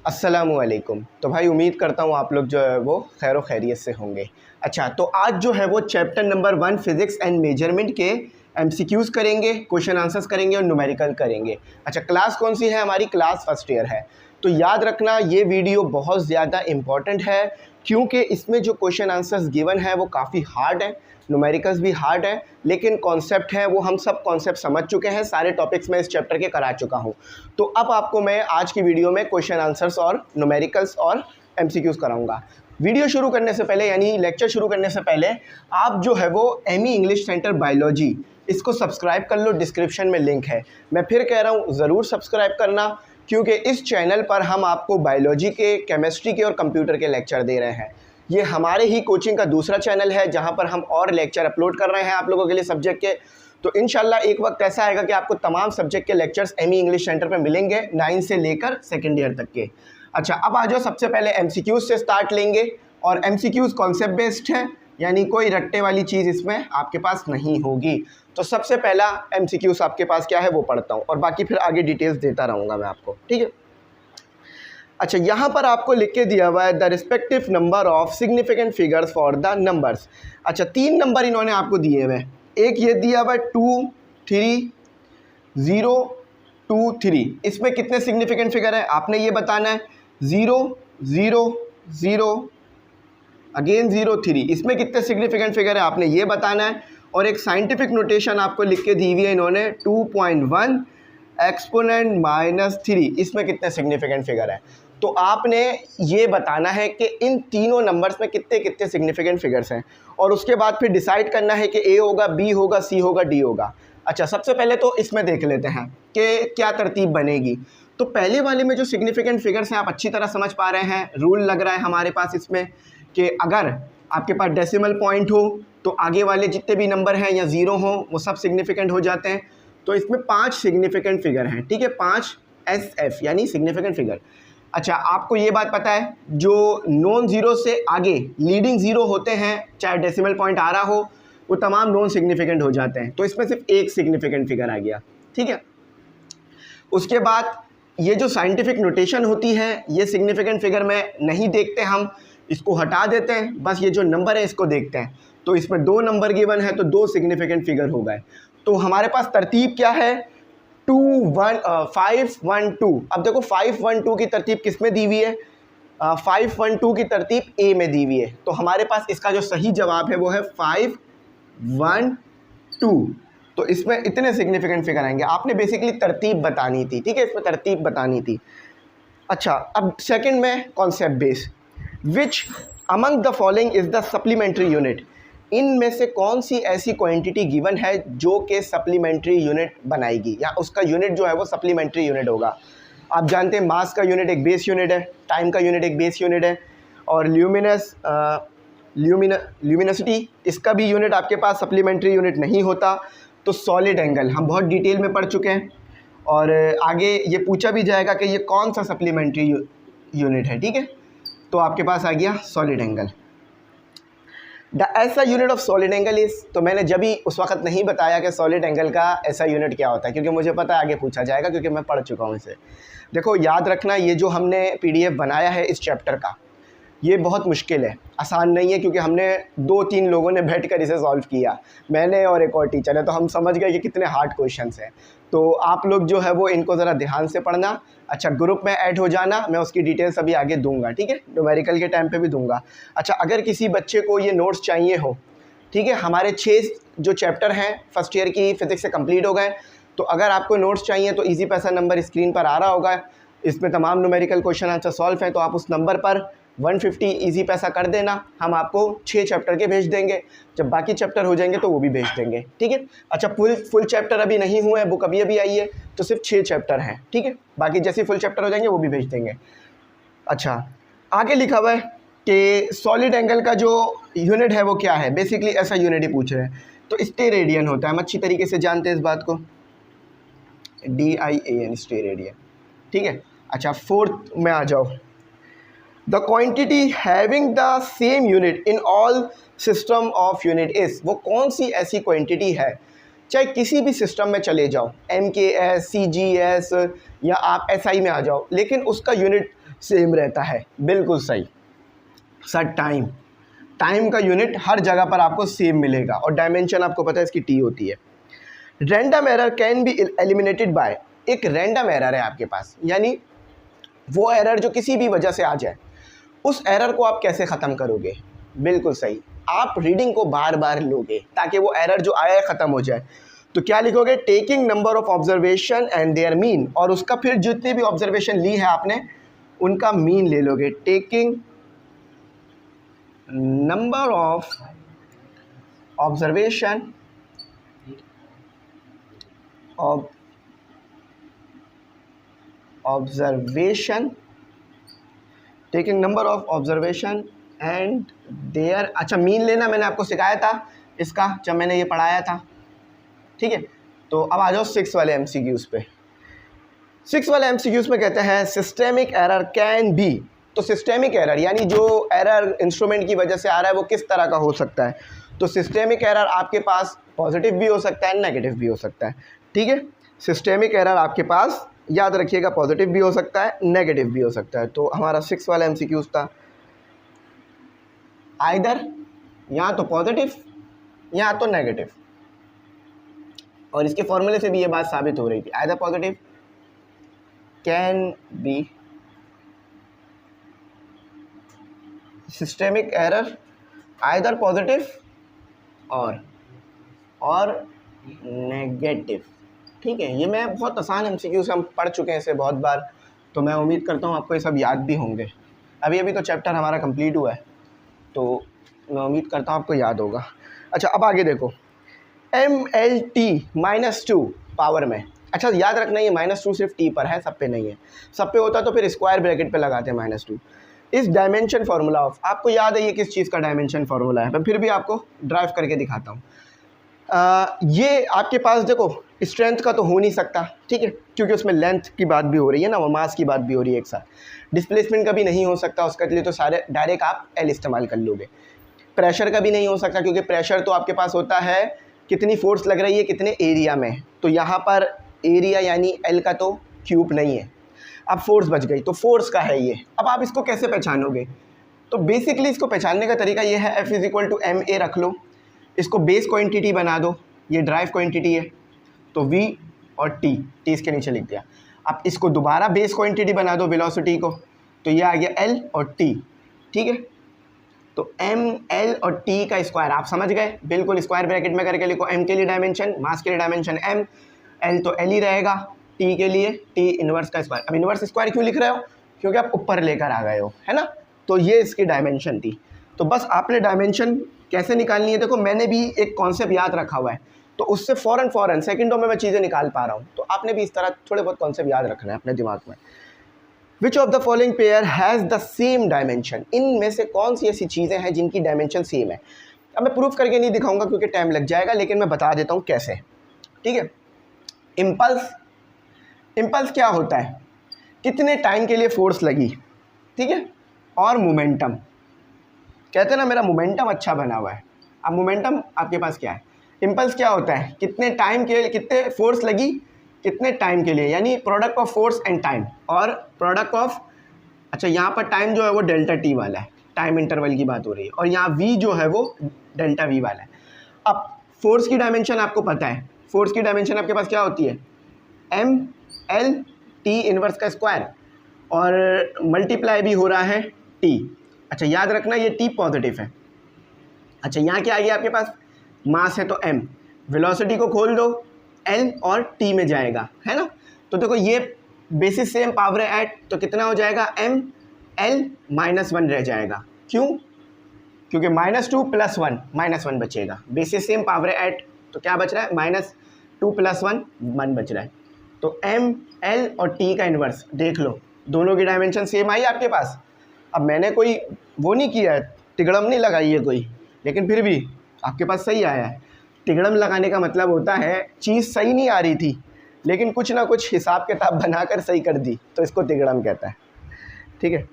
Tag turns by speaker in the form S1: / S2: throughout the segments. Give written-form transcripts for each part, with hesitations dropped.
S1: अस्सलामुअलैकुम। तो भाई उम्मीद करता हूँ आप लोग जो है वो खैर खैरियत से होंगे। अच्छा, तो आज जो है वो chapter number 1 physics and measurement के एमसीक्यूज़ करेंगे, क्वेश्चन आंसर्स करेंगे और न्यूमेरिकल करेंगे। अच्छा, क्लास कौन सी है? हमारी क्लास फर्स्ट ईयर है। तो याद रखना ये वीडियो बहुत ज़्यादा इम्पॉर्टेंट है क्योंकि इसमें जो क्वेश्चन आंसर्स गिवन है वो काफ़ी हार्ड है, न्यूमेरिकल्स भी हार्ड है, लेकिन कॉन्सेप्ट है वो हम सब कॉन्सेप्ट समझ चुके हैं। सारे टॉपिक्स मैं इस चैप्टर के करा चुका हूँ। तो अब आपको मैं आज की वीडियो में क्वेश्चन आंसर्स और न्यूमेरिकल्स और एमसीक्यूज़ कराऊंगा। वीडियो शुरू करने से पहले यानी लेक्चर शुरू करने से पहले आप जो है वो एमी इंग्लिश सेंटर बायोलॉजी इसको सब्सक्राइब कर लो, डिस्क्रिप्शन में लिंक है। मैं फिर कह रहा हूँ ज़रूर सब्सक्राइब करना क्योंकि इस चैनल पर हम आपको बायोलॉजी के, केमिस्ट्री के और कंप्यूटर के लेक्चर दे रहे हैं। ये हमारे ही कोचिंग का दूसरा चैनल है जहाँ पर हम और लेक्चर अपलोड कर रहे हैं आप लोगों के लिए सब्जेक्ट के। तो इंशाल्लाह एक वक्त ऐसा आएगा कि आपको तमाम सब्जेक्ट के लेक्चर्स एमी इंग्लिश सेंटर पे मिलेंगे 9 से लेकर सेकेंड ईयर तक के। अच्छा, अब आ जाओ, सबसे पहले एमसीक्यूज़ से स्टार्ट लेंगे और एमसीक्यूज़ कॉन्सेप्ट बेस्ड है, यानी कोई रट्टे वाली चीज़ इसमें आपके पास नहीं होगी। तो सबसे पहला एमसीक्यूज़ आपके पास क्या है वो पढ़ता हूँ और बाकी फिर आगे डिटेल्स देता रहूँगा मैं आपको, ठीक है। अच्छा, यहाँ पर आपको लिख के दिया हुआ है the respective number of significant figures for the numbers. अच्छा, 3 नंबर इन्होंने आपको दिए हुए। एक ये दिया हुआ है 2 3 0 2 3। इसमें कितने सिग्निफिकेंट फिगर है आपने ये बताना है। 0 0 0 अगेन 0 3। इसमें कितने सिग्निफिकेंट फिगर है आपने ये बताना है। और एक साइंटिफिक नोटेशन आपको लिख के दी हुई है इन्होंने 2.1 एक्सपोनेंट -3। इसमें कितने सिग्निफिकेंट फिगर है तो आपने ये बताना है कि इन तीनों नंबर्स में कितने कितने सिग्निफिकेंट फिगर्स हैं और उसके बाद फिर डिसाइड करना है कि ए होगा, बी होगा, सी होगा, डी होगा। अच्छा, सबसे पहले तो इसमें देख लेते हैं कि क्या तरतीब बनेगी। तो पहले वाले में जो सिग्निफिकेंट फिगर्स हैं आप अच्छी तरह समझ पा रहे हैं। रूल लग रहा है हमारे पास इसमें कि अगर आपके पास डेसिमल पॉइंट हो तो आगे वाले जितने भी नंबर हैं या ज़ीरो हों वो सब सिग्निफिकेंट हो जाते हैं। तो इसमें 5 सिग्निफिकेंट फिगर हैं, ठीक है, 5 SF यानी सिग्निफिकेंट फिगर। अच्छा, आपको ये बात पता है जो नॉन ज़ीरो से आगे लीडिंग ज़ीरो होते हैं, चाहे डेसिमल पॉइंट आ रहा हो, वो तमाम नॉन सिग्निफिकेंट हो जाते हैं। तो इसमें सिर्फ एक सिग्निफिकेंट फिगर आ गया, ठीक है। उसके बाद ये जो साइंटिफिक नोटेशन होती है ये सिग्निफिकेंट फिगर में नहीं देखते, हम इसको हटा देते हैं, बस ये जो नंबर है इसको देखते हैं। तो इसमें 2 नंबर गिवन है तो 2 सिग्निफिकेंट फिगर हो गए। तो हमारे पास तरतीब क्या है? 5 1 2। अब देखो 5 1 2 की तरतीब किस में दी हुई है? 5 1 2 की तरतीब ए में दी हुई है। तो हमारे पास इसका जो सही जवाब है वो है 5 1 2। तो इसमें इतने सिग्निफिकेंट फिगर आएंगे। आपने बेसिकली तरतीब बतानी थी, ठीक है, इसमें तरतीब बतानी थी। अच्छा, अब सेकंड में concept base. Which among the following is the supplementary unit. इनमें से कौन सी ऐसी क्वांटिटी गिवन है जो कि सप्लीमेंट्री यूनिट बनाएगी या उसका यूनिट जो है वो सप्लीमेंट्री यूनिट होगा। आप जानते हैं मास का यूनिट एक बेस यूनिट है, टाइम का यूनिट एक बेस यूनिट है और ल्यूमिनसिटी इसका भी यूनिट आपके पास सप्लीमेंट्री यूनिट नहीं होता। तो सॉलिड एंगल हम बहुत डिटेल में पढ़ चुके हैं और आगे ये पूछा भी जाएगा कि ये कौन सा सप्लीमेंट्री यूनिट है, ठीक है। तो आपके पास आ गया सॉलिड एंगल। द ऐसा unit of solid angle is. तो मैंने जब भी उस वक्त नहीं बताया कि सॉलिड एंगल का ऐसा यूनिट क्या होता है क्योंकि मुझे पता है आगे पूछा जाएगा क्योंकि मैं पढ़ चुका हूँ इसे। देखो याद रखना, ये जो हमने PDF बनाया है इस चैप्टर का ये बहुत मुश्किल है, आसान नहीं है क्योंकि हमने 2-3 लोगों ने बैठकर इसे सॉल्व किया, मैंने और एक और टीचर है, तो हम समझ गए कि कितने हार्ड क्वेश्चंस हैं। तो आप लोग जो है वो इनको ज़रा ध्यान से पढ़ना। अच्छा, ग्रुप में ऐड हो जाना, मैं उसकी डिटेल्स अभी आगे दूंगा, ठीक है, न्यूमेरिकल के टाइम पे भी दूंगा। अच्छा, अगर किसी बच्चे को ये नोट्स चाहिए हो, ठीक है, हमारे 6 जो चैप्टर हैं फर्स्ट ईयर की फिज़िक्स से कंप्लीट हो गए। तो अगर आपको नोट्स चाहिए तो ईजी पैसा नंबर स्क्रीन पर आ रहा होगा, इसमें तमाम न्यूमेरिकल क्वेश्चन आंसर सॉल्व हैं। तो आप उस नंबर पर 150 ईजी पैसा कर देना, हम आपको 6 चैप्टर के भेज देंगे। जब बाकी चैप्टर हो जाएंगे तो वो भी भेज देंगे, ठीक है। अच्छा, फुल चैप्टर अभी नहीं हुए हैं, बुक अभी आई है, तो सिर्फ 6 चैप्टर हैं, ठीक है, बाकी जैसे फुल चैप्टर हो जाएंगे वो भी भेज देंगे। अच्छा, आगे लिखा हुआ है कि सॉलिड एंगल का जो यूनिट है वो क्या है। बेसिकली ऐसा यूनिट ही पूछ रहे हैं। तो स्टेरेडियन होता है, हम अच्छी तरीके से जानते हैं इस बात को, DIAN स्टेरेडियन, ठीक है। अच्छा, 4th में आ जाओ। The quantity having the same unit in all system of unit is. वो कौन सी ऐसी क्वांटिटी है, चाहे किसी भी सिस्टम में चले जाओ, MKS, CGS या आप SI में आ जाओ, लेकिन उसका यूनिट सेम रहता है, बिल्कुल सही सर। टाइम का यूनिट हर जगह पर आपको सेम मिलेगा और डायमेंशन आपको पता है इसकी टी होती है। Random error can be eliminated bye, एक रैंडम एरर है आपके पास, यानी वो एरर जो किसी भी वजह से आ जाए, उस एरर को आप कैसे ख़त्म करोगे? बिल्कुल सही, आप रीडिंग को बार बार लोगे ताकि वो एरर जो आया है ख़त्म हो जाए। तो क्या लिखोगे? Taking number of observation and there mean, और उसका फिर जितनी भी ऑब्जर्वेशन ली है आपने उनका मीन ले लोगे। Taking number of observation taking number of observation and there, अच्छा मीन लेना मैंने आपको सिखाया था इसका जब मैंने ये पढ़ाया था, ठीक है। तो अब आ जाओ 6 वाले MCQs पे। 6 वाले MCQs में कहते हैं सिस्टेमिक एरर कैन बी, तो सिस्टेमिक एरर यानी जो एरर इंस्ट्रूमेंट की वजह से आ रहा है वो किस तरह का हो सकता है? तो सिस्टेमिक एरर आपके पास पॉजिटिव भी हो सकता है, नेगेटिव भी हो सकता है, ठीक है। सिस्टेमिक एरर आपके पास याद रखिएगा पॉजिटिव भी हो सकता है, नेगेटिव भी हो सकता है। तो हमारा 6 वाला MCQs था आइदर या तो पॉजिटिव या तो नेगेटिव, और इसके फॉर्मूले से भी ये बात साबित हो रही थी। Either positive can be systemic error, either positive और नेगेटिव, ठीक है। ये मैं बहुत आसान MCQ से हम पढ़ चुके हैं इसे बहुत बार, तो मैं उम्मीद करता हूँ आपको ये सब याद भी होंगे। अभी तो चैप्टर हमारा कंप्लीट हुआ है, तो मैं उम्मीद करता हूँ आपको याद होगा। अच्छा अब आगे देखो, MLT -2 पावर में, अच्छा याद रखना ये -2 सिर्फ T पर है, सब पे नहीं है। सब पे होता तो फिर स्क्वायर ब्रैकेट पे लगाते हैं -2। इस डायमेंशन फार्मूला ऑफ, आपको याद है ये किस चीज़ का डायमेंशन फार्मूला है? मैं फिर भी आपको ड्राइव करके दिखाता हूँ। ये आपके पास देखो स्ट्रेंथ का तो हो नहीं सकता, ठीक है, क्योंकि उसमें लेंथ की बात भी हो रही है ना, वो मास की बात भी हो रही है एक साथ। डिस्प्लेसमेंट का भी नहीं हो सकता, उसके लिए तो सारे डायरेक्ट आप L इस्तेमाल कर लोगे। प्रेशर का भी नहीं हो सकता, क्योंकि प्रेशर तो आपके पास होता है कितनी फोर्स लग रही है कितने एरिया में, तो यहाँ पर एरिया यानी L का तो क्यूब नहीं है। अब फोर्स बच गई, तो फोर्स का है ये। अब आप इसको कैसे पहचानोगे? तो बेसिकली इसको पहचानने का तरीका ये है, F = ma रख लो, इसको बेस क्वांटिटी बना दो, ये ड्राइव क्वांटिटी है, तो V और T इसके नीचे लिख दिया। अब इसको दोबारा बेस क्वांटिटी बना दो वेलोसिटी को, तो ये आ गया L और T, ठीक है। तो M L और T का स्क्वायर आप समझ गए, बिल्कुल स्क्वायर ब्रैकेट में करके लिखो। M के लिए डायमेंशन, मास के लिए डायमेंशन M, L तो L ही रहेगा, T के लिए T इनवर्स का स्क्वायर। अब इनवर्स स्क्वायर क्यों लिख रहे हो? क्योंकि आप ऊपर लेकर आ गए हो, है ना। तो ये इसकी डायमेंशन थी। तो बस आपने डायमेंशन कैसे निकालनी है, देखो मैंने भी एक कॉन्सेप्ट याद रखा हुआ है, तो उससे फ़ौरन सेकंडों में मैं चीज़ें निकाल पा रहा हूँ। तो आपने भी इस तरह थोड़े बहुत कॉन्सेप्ट याद रखना है अपने दिमाग में। Which of the following pair has the same dimension, इनमें से कौन सी ऐसी चीज़ें हैं जिनकी डायमेंशन सेम है? अब मैं प्रूफ करके नहीं दिखाऊंगा क्योंकि टाइम लग जाएगा, लेकिन मैं बता देता हूँ कैसे, ठीक है। इम्पल्स क्या होता है? कितने टाइम के लिए फोर्स लगी, ठीक है, और मोमेंटम। कहते हैं ना मेरा मोमेंटम अच्छा बना हुआ है। अब मोमेंटम आपके पास क्या है? इम्पल्स क्या होता है? कितने टाइम के लिए, कितने फोर्स लगी कितने टाइम के लिए, यानी product of force and time, और प्रोडक्ट ऑफ, अच्छा यहाँ पर टाइम जो है वो डेल्टा टी वाला है, टाइम इंटरवल की बात हो रही है, और यहाँ वी जो है वो डेल्टा वी वाला है। अब फोर्स की डायमेंशन आपको पता है, फोर्स की डायमेंशन आपके पास क्या होती है? एम एल टी इनवर्स का स्क्वायर, और मल्टीप्लाई भी हो रहा है टी। अच्छा याद रखना ये टी पॉजिटिव है। अच्छा यहाँ क्या आ गया आपके पास? मास है तो m, वेलोसिटी को खोल दो l और t में जाएगा, है ना। तो देखो ये बेसिस सेम पावर है एट, तो कितना हो जाएगा? m l -1 रह जाएगा। क्यों? क्योंकि -2 + 1 -1 बचेगा। बेसिस सेम पावर है एट, तो क्या बच रहा है? -2 + 1 बच रहा है। तो m l और t का इन्वर्स देख लो, दोनों की डायमेंशन सेम आई आपके पास। अब मैंने कोई वो नहीं किया है, तिगड़म नहीं लगाई है कोई, लेकिन फिर भी आपके पास सही आया है। तिगड़म लगाने का मतलब होता है चीज़ सही नहीं आ रही थी, लेकिन कुछ ना कुछ हिसाब किताब बनाकर सही कर दी, तो इसको तिगड़म कहता है, ठीक है।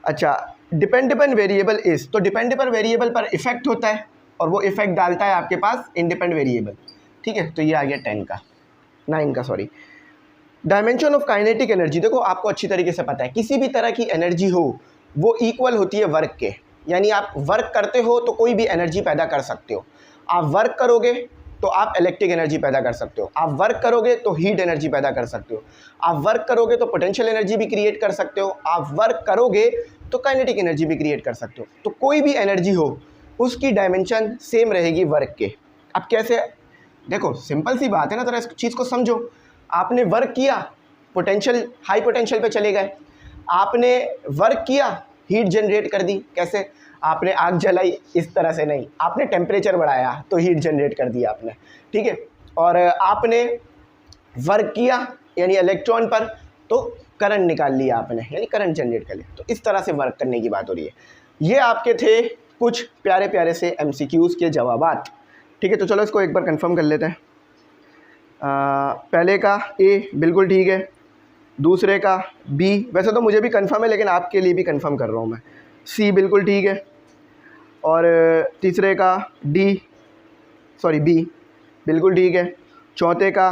S1: अच्छा डिपेंडेबल वेरिएबल इज़, तो डिपेंडेबल वेरिएबल पर इफेक्ट होता है, और वो इफेक्ट डालता है आपके पास इंडिपेंडेंट वेरिएबल, ठीक है। तो ये आ गया 9 का sorry. Dimension of kinetic energy, देखो आपको अच्छी तरीके से पता है किसी भी तरह की एनर्जी हो वो इक्वल होती है वर्क के। यानी आप वर्क करते हो तो कोई भी एनर्जी पैदा कर सकते हो। आप वर्क करोगे तो आप इलेक्ट्रिक एनर्जी पैदा कर सकते हो, आप वर्क करोगे तो हीट एनर्जी पैदा कर सकते हो, आप वर्क करोगे तो पोटेंशियल एनर्जी भी क्रिएट कर सकते हो, आप वर्क करोगे तो काइनेटिक एनर्जी भी क्रिएट कर सकते हो। तो कोई भी एनर्जी हो उसकी डायमेंशन सेम रहेगी वर्क के। अब कैसे, देखो सिंपल सी बात है ना, जरा इस चीज़ को समझो। आपने वर्क किया, पोटेंशियल हाई पोटेंशियल पे चले गए, आपने वर्क किया, हीट जनरेट कर दी। कैसे? आपने आग जलाई, इस तरह से नहीं, आपने टेम्परेचर बढ़ाया तो हीट जनरेट कर दिया आपने, ठीक है। और आपने वर्क किया यानी इलेक्ट्रॉन पर तो करंट निकाल लिया आपने, यानी करंट जनरेट कर लिया। तो इस तरह से वर्क करने की बात हो रही है। ये आपके थे कुछ प्यारे प्यारे से MCQs के जवाबात, ठीक है। तो चलो इसको एक बार कंफर्म कर लेते हैं। पहले का A बिल्कुल ठीक है, दूसरे का B, वैसे तो मुझे भी कंफर्म है लेकिन आपके लिए भी कंफर्म कर रहा हूँ मैं, C बिल्कुल ठीक है, और तीसरे का B बिल्कुल ठीक है, चौथे का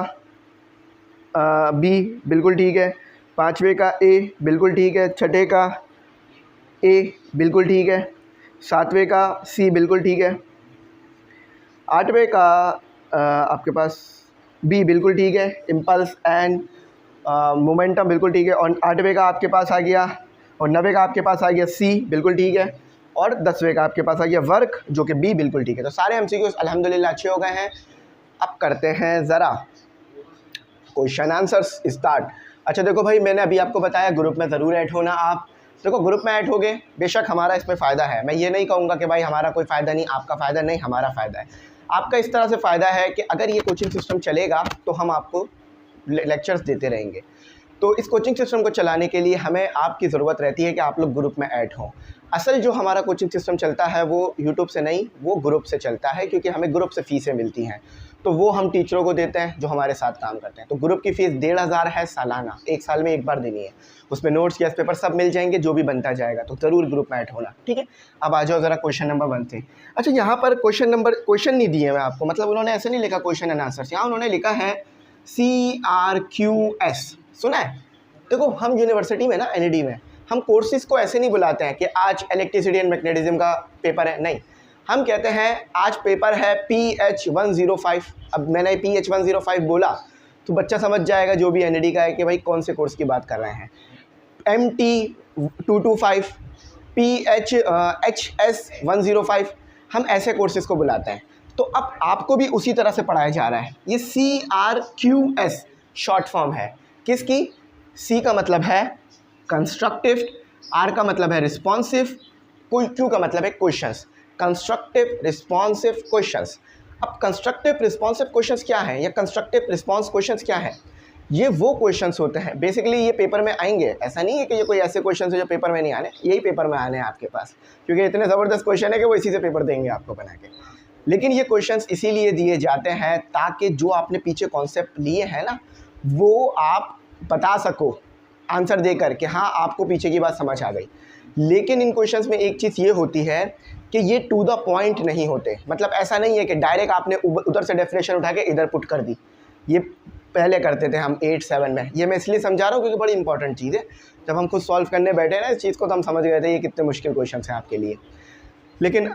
S1: B बिल्कुल ठीक है, पांचवे का A बिल्कुल ठीक है, छठे का A बिल्कुल ठीक है, सातवें का C बिल्कुल ठीक है, आठवें का आपके पास B बिल्कुल ठीक है, इम्पल्स एंड मोमेंटम बिल्कुल ठीक है, और आठवें का आपके पास आ गया, और नवे का आपके पास आ गया C बिल्कुल ठीक है, और 10वें का आपके पास आ गया वर्क जो कि B बिल्कुल ठीक है। तो सारे MCQs अल्हम्दुलिल्लाह अच्छे हो गए हैं। अब करते हैं ज़रा क्वेश्चन आंसर्स स्टार्ट। अच्छा देखो भाई, मैंने अभी आपको बताया ग्रुप में ज़रूर ऐड होना। आप देखो ग्रुप में ऐड होगे, बेशक हमारा इसमें फ़ायदा है, मैं ये नहीं कहूँगा कि भाई हमारा कोई फ़ायदा नहीं, आपका फ़ायदा नहीं, हमारा फ़ायदा है। आपका इस तरह से फ़ायदा है कि अगर ये कोचिंग सिस्टम चलेगा तो हम आपको लेक्चर्स देते रहेंगे। तो इस कोचिंग सिस्टम को चलाने के लिए हमें आपकी ज़रूरत रहती है कि आप लोग ग्रुप में ऐड हों। असल जो हमारा कोचिंग सिस्टम चलता है वो यूट्यूब से नहीं, वो ग्रुप से चलता है, क्योंकि हमें ग्रुप से फ़ीसें मिलती हैं, तो वो हम टीचरों को देते हैं जो हमारे साथ काम करते हैं। तो ग्रुप की फ़ीस 1500 है सालाना, 1 साल में एक बार देनी है। उसमें नोट्स, गैस पेपर सब मिल जाएंगे, जो भी बनता जाएगा। तो ज़रूर ग्रुप में ऐड होना, ठीक है। अब आ जाओ ज़रा क्वेश्चन नंबर 1 से। अच्छा यहाँ पर क्वेश्चन नहीं दिए मैं आपको, मतलब उन्होंने ऐसे नहीं लिखा क्वेश्चन एंड आंसर्स, यहाँ उन्होंने लिखा है CRQS, सुना है? देखो हम यूनिवर्सिटी में ना NED में हम कोर्सेज़ को ऐसे नहीं बुलाते हैं कि आज इलेक्ट्रिसिटी एंड मैग्नेटिज्म का पेपर है, नहीं। हम कहते हैं आज पेपर है PH105। अब मैंने PH105 बोला तो बच्चा समझ जाएगा जो भी NED का है कि भाई कौन से कोर्स की बात कर रहे हैं। MT225, HS105, हम ऐसे कोर्सेज़ को बुलाते हैं। तो अब आपको भी उसी तरह से पढ़ाया जा रहा है। ये CRQS शॉर्ट फॉर्म है किसकी? C का मतलब है कंस्ट्रक्टिव, R का मतलब है रिस्पॉन्सिव, Q का मतलब है क्वेश्चंस। Constructive responsive questions. अब कंस्ट्रक्टिव रिस्पॉन्सिव क्वेश्चंस क्या है या कंस्ट्रक्टिव रिस्पॉन्स क्वेश्चंस क्या है? ये वो क्वेश्चंस होते हैं, बेसिकली ये पेपर में आएंगे। ऐसा नहीं है कि ये कोई ऐसे क्वेश्चंस है जो पेपर में नहीं आने, यही पेपर में आने हैं आपके पास, क्योंकि इतने ज़बरदस्त क्वेश्चन है कि वो इसी से पेपर देंगे आपको बना के। लेकिन ये क्वेश्चंस इसीलिए दिए जाते हैं ताकि जो आपने पीछे कॉन्सेप्ट लिए हैं ना, वो आप बता सको आंसर देकर कि हाँ आपको पीछे की बात समझ आ गई। लेकिन इन क्वेश्चंस में एक चीज़ ये होती है कि ये टू द पॉइंट नहीं होते। मतलब ऐसा नहीं है कि डायरेक्ट आपने उधर से डेफिनेशन उठा के इधर पुट कर दी। ये पहले करते थे हम 8-7 में। ये मैं इसलिए समझा रहा हूँ क्योंकि बड़ी इंपॉर्टेंट चीज़ है। जब हम खुद सॉल्व करने बैठे ना इस चीज़ को, तो हम समझ गए थे ये कितने मुश्किल क्वेश्चन हैं आपके लिए। लेकिन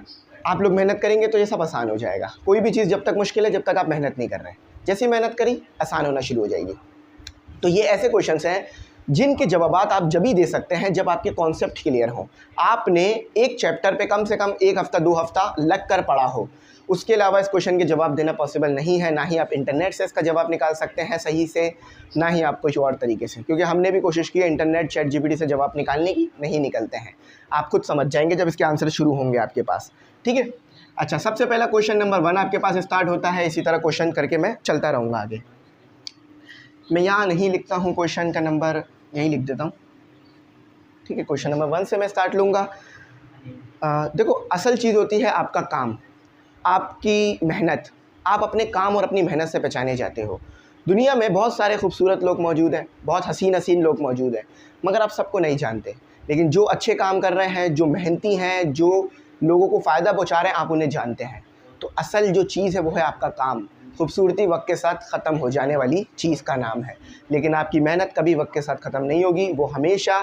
S1: आप लोग मेहनत करेंगे तो ये सब आसान हो जाएगा। कोई भी चीज़ जब तक मुश्किल है जब तक आप मेहनत नहीं कर रहे हैं, जैसी मेहनत करी आसान होना शुरू हो जाएगी। तो ये ऐसे क्वेश्चंस हैं जिनके जवाबात आप जब ही दे सकते हैं जब आपके कॉन्सेप्ट क्लियर हो, आपने एक चैप्टर पे कम से कम 1 हफ्ता 2 हफ्ता लग कर पढ़ा हो। उसके अलावा इस क्वेश्चन के जवाब देना पॉसिबल नहीं है। ना ही आप इंटरनेट से इसका जवाब निकाल सकते हैं सही से, ना ही आप कुछ और तरीके से, क्योंकि हमने भी कोशिश की है इंटरनेट ChatGPT से जवाब निकालने की, नहीं निकलते हैं। आप खुद समझ जाएंगे जब इसके आंसर शुरू होंगे आपके पास, ठीक है। अच्छा, सबसे पहला क्वेश्चन नंबर 1 आपके पास स्टार्ट होता है। इसी तरह क्वेश्चन करके मैं चलता रहूँगा आगे। मैं यहाँ नहीं लिखता हूँ क्वेश्चन का नंबर, यहीं लिख देता हूँ, ठीक है। क्वेश्चन नंबर 1 से मैं स्टार्ट लूँगा। देखो असल चीज़ होती है आपका काम, आपकी मेहनत। आप अपने काम और अपनी मेहनत से पहचाने जाते हो। दुनिया में बहुत सारे खूबसूरत लोग मौजूद हैं, बहुत हसीन लोग मौजूद हैं, मगर आप सबको नहीं जानते। लेकिन जो अच्छे काम कर रहे हैं, जो मेहनती हैं, जो लोगों को फ़ायदा पहुँचा रहे हैं, आप उन्हें जानते हैं। तो असल जो चीज़ है वो है आपका काम। खूबसूरती वक्त के साथ ख़त्म हो जाने वाली चीज़ का नाम है, लेकिन आपकी मेहनत कभी वक्त के साथ ख़त्म नहीं होगी, वो हमेशा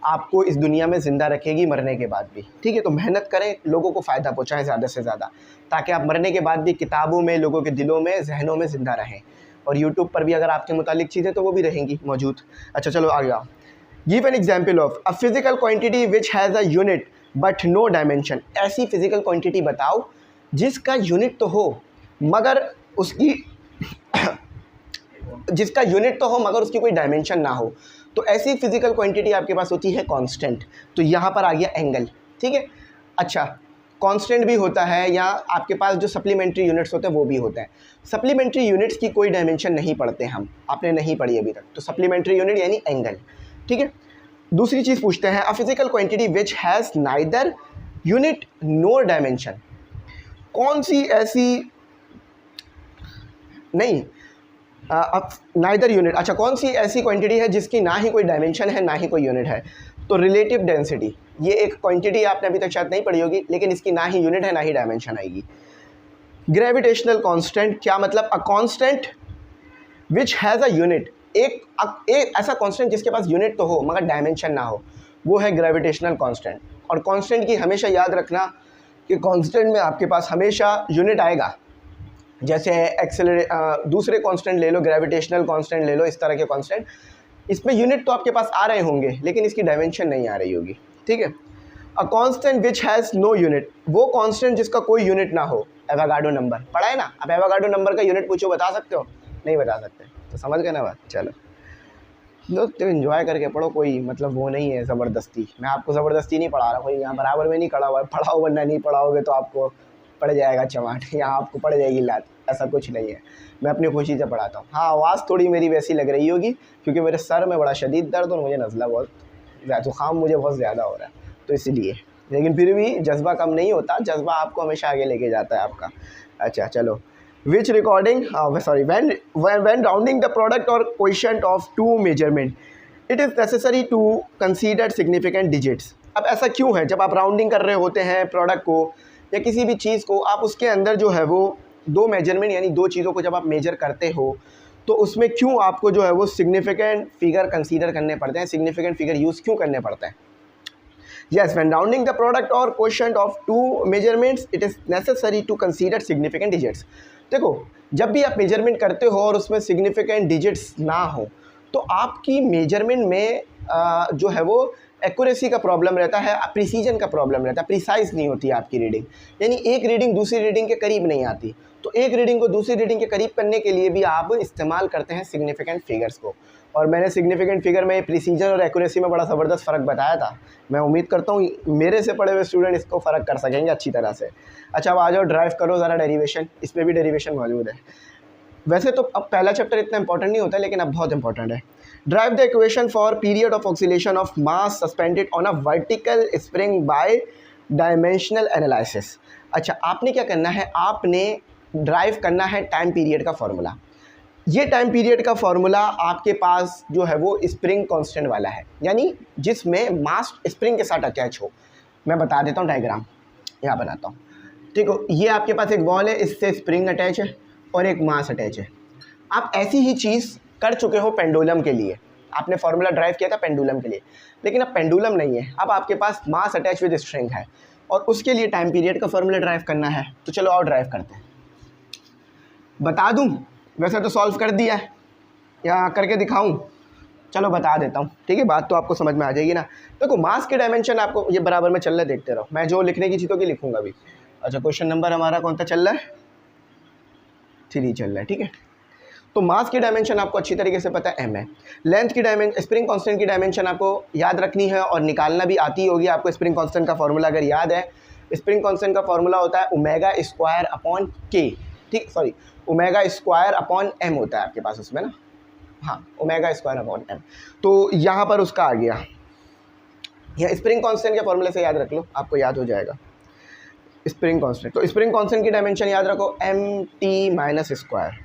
S1: आपको इस दुनिया में ज़िंदा रखेगी मरने के बाद भी। ठीक है, तो मेहनत करें, लोगों को फ़ायदा पहुँचाएँ ज़्यादा से ज़्यादा, ताकि आप मरने के बाद भी किताबों में, लोगों के दिलों में, जहनों में ज़िंदा रहें। और यूट्यूब पर भी अगर आपके मुतालिक चीज़ें तो वो भी रहेंगी मौजूद। अच्छा चलो आगे आओ। Give an example of a physical quantity which has a unit but no dimension. ऐसी फिजिकल क्वांटिटी बताओ जिसका यूनिट तो हो मगर उसकी जिसका यूनिट तो हो मगर उसकी कोई डायमेंशन ना हो। तो ऐसी फिजिकल क्वांटिटी आपके पास होती है कांस्टेंट। तो यहाँ पर आ गया एंगल। ठीक है, अच्छा कांस्टेंट भी होता है, या आपके पास जो सप्लीमेंट्री यूनिट्स होते हैं वो भी होते हैं। सप्लीमेंट्री यूनिट्स की कोई डायमेंशन नहीं पढ़ते हम, आपने नहीं पढ़ी अभी तक, तो सप्लीमेंट्री यूनिट यानी एंगल। ठीक है, दूसरी चीज़ पूछते हैं, अ physical quantity which has neither unit NOR dimension. कौन सी ऐसी नहीं नाइदर यूनिट, अच्छा कौन सी ऐसी क्वांटिटी है जिसकी ना ही कोई डायमेंशन है ना ही कोई यूनिट है। तो रिलेटिव डेंसिटी, ये एक क्वांटिटी आपने अभी तक शायद नहीं पढ़ी होगी, लेकिन इसकी ना ही यूनिट है ना ही डायमेंशन आएगी। ग्रेविटेशनल कांस्टेंट, क्या मतलब, अ constant which has a unit, एक ऐसा कांस्टेंट जिसके पास यूनिट तो हो मगर डायमेंशन ना हो, वो है ग्रेविटेशनल कांस्टेंट। और कांस्टेंट की हमेशा याद रखना कि कांस्टेंट में आपके पास हमेशा यूनिट आएगा। जैसे दूसरे कांस्टेंट ले लो, ग्रेविटेशनल कांस्टेंट ले लो, इस तरह के कांस्टेंट, इसमें यूनिट तो आपके पास आ रहे होंगे लेकिन इसकी डायमेंशन नहीं आ रही होगी। ठीक है, a constant which has no unit, वो कांस्टेंट जिसका कोई यूनिट ना हो। एवोगाड्रो नंबर पढ़ा है ना, अब एवोगाड्रो नंबर का यूनिट पूछो, बता सकते हो? नहीं बता सकते, तो समझ गए ना बात। चलो तो इन्जॉय करके पढ़ो, कोई मतलब वो नहीं है ज़बरदस्ती, मैं आपको ज़बरदस्ती नहीं पढ़ा रहा, कोई यहाँ बराबर में नहीं खड़ा हुआ है, पढ़ाओ वरना नहीं पढ़ाओगे तो आपको पड़ जाएगा चमाट, यहाँ आपको पड़ जाएगी लात, ऐसा कुछ नहीं है, मैं अपनी खुशी से पढ़ाता हूँ। हाँ आवाज़ थोड़ी मेरी वैसी लग रही होगी क्योंकि मेरे सर में बड़ा शदीद दर्द और मुझे नज़ला बहुत ज़ुकाम मुझे बहुत ज़्यादा हो रहा है, तो इसलिए, लेकिन फिर भी जज्बा कम नहीं होता, जज्बा आपको हमेशा आगे लेके जाता है आपका। अच्छा चलो, which recording sorry when rounding the product or quotient of two measurement it is necessary to consider significant digits। अब ऐसा क्यों है, जब आप राउंडिंग कर रहे होते हैं प्रोडक्ट को या किसी भी चीज़ को, आप उसके अंदर जो है वो दो मेजरमेंट यानी दो चीज़ों को जब आप मेजर करते हो तो उसमें क्यों आपको जो है वो सिग्निफिकेंट फिगर कंसीडर करने पड़ते हैं, सिग्निफिकेंट फिगर यूज़ क्यों करने पड़ते हैं। Yes, when rounding the product or quotient of two measurements, it is necessary to consider significant digits। देखो, जब भी आप मेजरमेंट करते हो और उसमें सिग्निफिकेंट डिजिट्स ना हो तो आपकी मेजरमेंट में जो है वो एक्यूरेसी का प्रॉब्लम रहता है, प्रिसीजन का प्रॉब्लम रहता है, प्रिसाइज नहीं होती है आपकी रीडिंग, यानी एक रीडिंग दूसरी रीडिंग के करीब नहीं आती। तो एक रीडिंग को दूसरी रीडिंग के करीब करने के लिए भी आप इस्तेमाल करते हैं सिग्निफिकेंट फिगर्स को। और मैंने सिग्निफिकेंट फिगर में प्रिसीजन और एक्यूरेसी में बड़ा ज़बरदस्त फ़र्क बताया था, मैं उम्मीद करता हूँ मेरे से पढ़े हुए स्टूडेंट इसको फ़र्क कर सकेंगे अच्छी तरह से। अच्छा अब आ जाओ, ड्राइव करो ज़रा डेरिवेशन, इसमें भी डेरिवेशन मौजूद है। वैसे तो अब पहला चैप्टर इतना इंपॉर्टेंट नहीं होता लेकिन अब बहुत इंपॉर्टेंट है। Derive the equation for period of oscillation of mass suspended on a vertical spring by dimensional analysis. अच्छा आपने क्या करना है, आपने ड्राइव करना है टाइम पीरियड का फॉर्मूला। ये टाइम पीरियड का फॉर्मूला आपके पास जो है वो स्प्रिंग कांस्टेंट वाला है, यानी जिसमें मास स्प्रिंग के साथ अटैच हो। मैं बता देता हूँ डायग्राम, यहाँ बनाता हूँ। ठीक हो, ये आपके पास एक बॉल है, इससे स्प्रिंग अटैच है और एक मास अटैच है। आप ऐसी ही चीज़ कर चुके हो पेंडुलम के लिए, आपने फार्मूला ड्राइव किया था पेंडुलम के लिए, लेकिन अब पेंडुलम नहीं है, अब आपके पास मास अटैच विद स्ट्रिंग है और उसके लिए टाइम पीरियड का फार्मूला ड्राइव करना है। तो चलो और ड्राइव करते हैं। बता दूं, वैसे तो सॉल्व कर दिया है या करके दिखाऊं? चलो बता देता हूँ, ठीक है, बात तो आपको समझ में आ जाएगी ना। देखो मास के डायमेंशन आपको ये बराबर में चल रहा है, देखते रहो, मैं जो लिखने की चीज़ों की लिखूंगा अभी। अच्छा क्वेश्चन नंबर हमारा कौन सा चल रहा है? 3 चल रहा है, ठीक है। तो मास की डायमेंशन आपको अच्छी तरीके से पता है, m है। लेंथ की डायमेंशन, स्प्रिंग कांस्टेंट की डायमेंशन आपको याद रखनी है और निकालना भी आती होगी आपको। स्प्रिंग कांस्टेंट का फॉर्मूला अगर याद है, स्प्रिंग कांस्टेंट का फॉर्मूला होता है ओमेगा स्क्वायर अपॉन के, ठीक, sorry omega square upon m होता है आपके पास उसमें ना, हाँ ओमेगा स्क्वायर अपॉन m। तो यहाँ पर उसका आ गया, यह स्प्रिंग कांस्टेंट के फॉर्मूले से याद रख लो, आपको याद हो जाएगा स्प्रिंग कांस्टेंट। तो स्प्रिंग कांस्टेंट की डायमेंशन याद रखो mt माइनस स्क्वायर।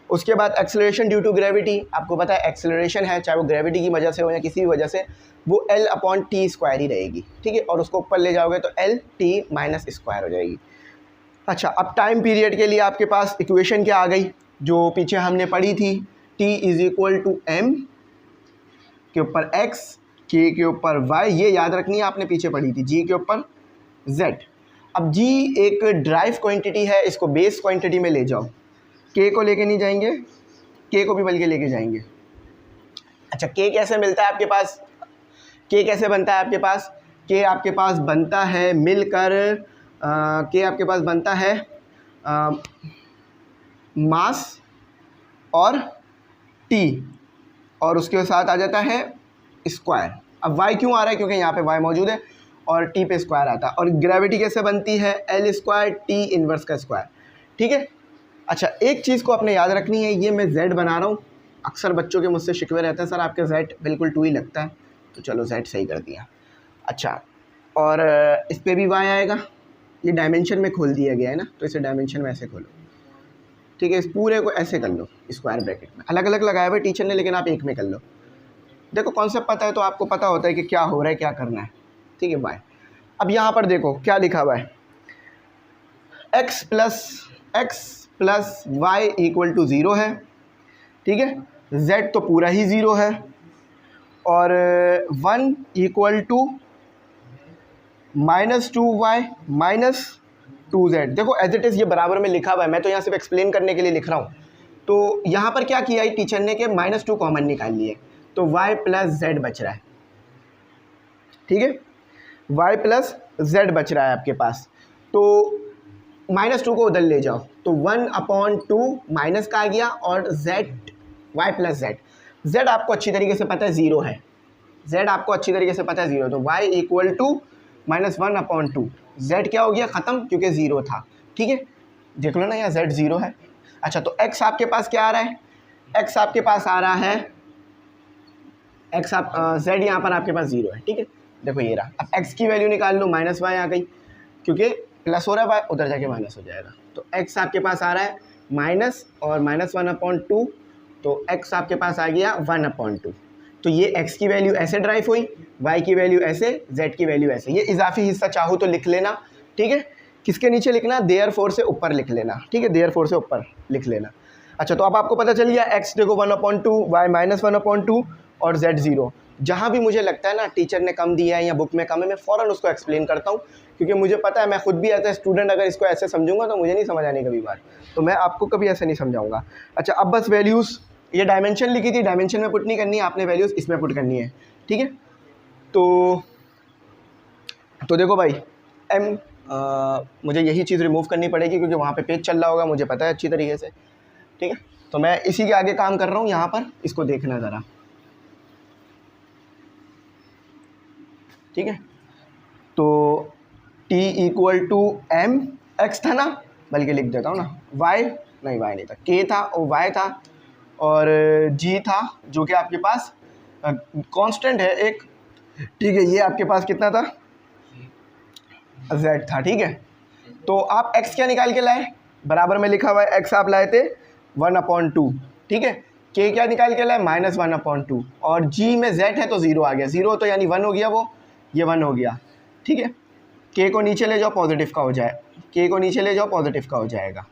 S1: उसके बाद एक्सेलरेशन ड्यू टू ग्रेविटी, आपको पता है एक्सेलरेशन है, चाहे वो ग्रेविटी की वजह से हो या किसी भी वजह से, वो L अपॉन टी स्क्वायर ही रहेगी, ठीक है, और उसको ऊपर ले जाओगे तो L t माइनस स्क्वायर हो जाएगी। अच्छा अब टाइम पीरियड के लिए आपके पास इक्वेशन क्या आ गई, जो पीछे हमने पढ़ी थी, t is equal to m के ऊपर x, k के ऊपर y, ये याद रखनी है, आपने पीछे पढ़ी थी, g के ऊपर z। अब g एक ड्राइव क्वांटिटी है, इसको बेस क्वांटिटी में ले जाओ, k को लेके नहीं जाएंगे, k को भी बल्कि लेके जाएंगे। अच्छा, k कैसे मिलता है आपके पास, k कैसे बनता है आपके पास, k आपके पास बनता है मिलकर k आपके पास बनता है मास और t, और उसके साथ आ जाता है स्क्वायर। अब y क्यों आ रहा है, क्योंकि यहाँ पे y मौजूद है और t पे स्क्वायर आता है। और ग्रेविटी कैसे बनती है, L स्क्वायर t इन्वर्स का स्क्वायर, ठीक है। अच्छा, एक चीज़ को आपने याद रखनी है, ये मैं z बना रहा हूँ, अक्सर बच्चों के मुझसे शिकवे रहते हैं, सर आपके z बिल्कुल 2 ही लगता है, तो चलो z सही कर दिया। अच्छा, और इस पर भी y आएगा, ये डायमेंशन में खोल दिया गया है ना, तो इसे डायमेंशन में ऐसे खोलो, ठीक है। इस पूरे को ऐसे कर लो स्क्वायर ब्रैकेट में, अलग अलग लगाया हुआ टीचर ने, लेकिन आप एक में कर लो। देखो कॉन्सेप्ट पता है तो आपको पता होता है कि क्या हो रहा है, क्या करना है, ठीक है बाय। अब यहाँ पर देखो क्या लिखा हुआ है, x plus y equal to 0 है, ठीक है। z तो पूरा ही 0 है, और 1 equal to -2y minus 2z। देखो एज इट इज़ ये बराबर में लिखा हुआ है, मैं तो यहाँ सिर्फ एक्सप्लेन करने के लिए लिख रहा हूँ। तो यहाँ पर क्या किया है टीचर ने कि -2 कॉमन निकाल लिए, तो y प्लस z बच रहा है, ठीक है। y प्लस z बच रहा है आपके पास, तो -2 को उधर ले जाओ, तो 1/2 माइनस का आ गया, और z y प्लस z आपको अच्छी तरीके से पता है 0 है, z आपको अच्छी तरीके से पता है 0, तो y इक्वल टू -1/2, z क्या हो गया ख़त्म, क्योंकि 0 था, ठीक है। देख लो ना यहाँ z 0 है। अच्छा, तो x आपके पास क्या आ रहा है, x आपके पास आ रहा है, x आप z यहाँ पर आपके पास 0 है, ठीक है। देखो ये रहा, अब x की वैल्यू निकाल लो, -y आ गई, क्योंकि प्लस हो रहा है y, उधर जाके माइनस हो जाएगा, तो x आपके पास आ रहा है माइनस और -1/2, तो x आपके पास आ गया 1/2। तो ये x की वैल्यू ऐसे ड्राइव हुई, y की वैल्यू ऐसे, z की वैल्यू ऐसे। ये इजाफी हिस्सा चाहो तो लिख लेना, ठीक है। किसके नीचे लिखना, देयरफॉर से ऊपर लिख लेना, ठीक है, देयरफॉर से ऊपर लिख लेना। अच्छा, तो अब आपको पता चल गया x देखो 1/2, y -1/2 और z 0। जहाँ भी मुझे लगता है ना टीचर ने कम दिया है या बुक में कम है, मैं फ़ौरन उसको एक्सप्लेन करता हूँ, क्योंकि मुझे पता है मैं खुद भी एज ए स्टूडेंट अगर इसको ऐसे समझूंगा तो मुझे नहीं समझ आने कभी बार, तो मैं आपको कभी ऐसे नहीं समझाऊंगा। अच्छा, अब बस वैल्यूज़, ये डायमेंशन लिखी थी, डायमेंशन में पुट नहीं करनी है आपने, वैल्यूज़ इसमें पुट करनी है, ठीक है। तो देखो भाई मुझे यही चीज़ रिमूव करनी पड़ेगी, क्योंकि वहाँ पे पेज चल रहा होगा, मुझे पता है अच्छी तरीके से, ठीक है। तो मैं इसी के आगे काम कर रहा हूँ, यहाँ पर इसको देखना ज़रा, ठीक है। तो t equal to m, x था ना, बल्कि लिख देता हूँ ना, y नहीं था, k था और y था, और g था जो कि आपके पास कांस्टेंट है एक, ठीक है। ये आपके पास कितना था, z था, ठीक है। तो आप x क्या निकाल के लाए, बराबर में लिखा हुआ है x आप लाए थे 1/2, ठीक है। k क्या निकाल के लाए, -1/2, और g में z है तो 0 आ गया, 0 तो यानी 1 हो गया, वो ये 1 हो गया, ठीक है। k को नीचे ले जाओ, पॉजिटिव का हो जाए, k को नीचे ले जाओ, पॉजिटिव का हो जाएगा,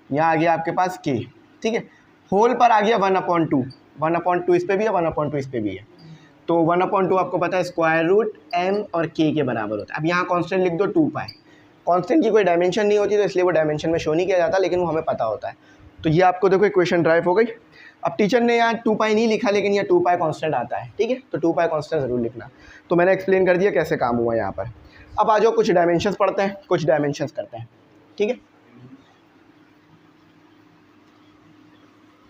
S1: यहाँ आ गया आपके पास k, ठीक है। होल पर आ गया 1/2, 1/2 इस पे भी है, 1/2 इस पे भी है, तो 1/2 आपको पता है स्क्वायर रूट m और k के बराबर होता है। अब यहाँ कांस्टेंट लिख दो 2π, कांस्टेंट की कोई डायमेंशन नहीं होती तो इसलिए वो डायमेंशन में शो नहीं किया जाता, लेकिन वो हमें पता होता है। तो ये आपको देखो इक्वेशन ड्राइव हो गई। अब टीचर ने यहाँ 2π नहीं लिखा, लेकिन यहाँ 2π कांस्टेंट आता है, ठीक है, तो 2π कांस्टेंट ज़रूर लिखना। तो मैंने एक्सप्लेन कर दिया कैसे काम हुआ यहाँ पर। अब आ जाओ कुछ डायमेंशंस पढ़ते हैं, कुछ डायमेंशंस करते हैं, ठीक है।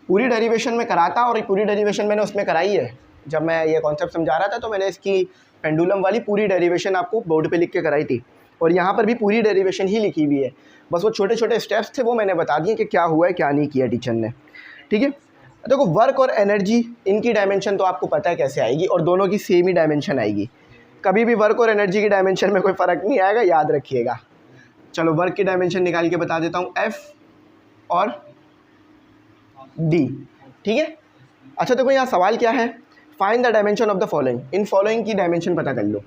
S1: पूरी डेरिवेशन में कराता, और पूरी डेरिवेशन मैंने उसमें कराई है, जब मैं ये कॉन्सेप्ट समझा रहा था तो मैंने इसकी पेंडुलम वाली पूरी डेरिवेशन आपको बोर्ड पे लिख के कराई थी, और यहाँ पर भी पूरी डेरिवेशन ही लिखी हुई है, बस वो छोटे छोटे स्टेप्स थे वो मैंने बता दिए कि क्या हुआ है क्या नहीं किया टीचर ने, ठीक है। देखो वर्क और एनर्जी, इनकी डायमेंशन तो आपको पता है कैसे आएगी, और दोनों की सेम ही डायमेंशन आएगी, कभी भी वर्क और एनर्जी की डायमेंशन में कोई फ़र्क नहीं आएगा, याद रखिएगा। चलो वर्क की डायमेंशन निकाल के बता देता हूँ, F और D, ठीक है। अच्छा देखो यहाँ सवाल क्या है, find the dimension of the following, in following की डायमेंशन पता कर लो।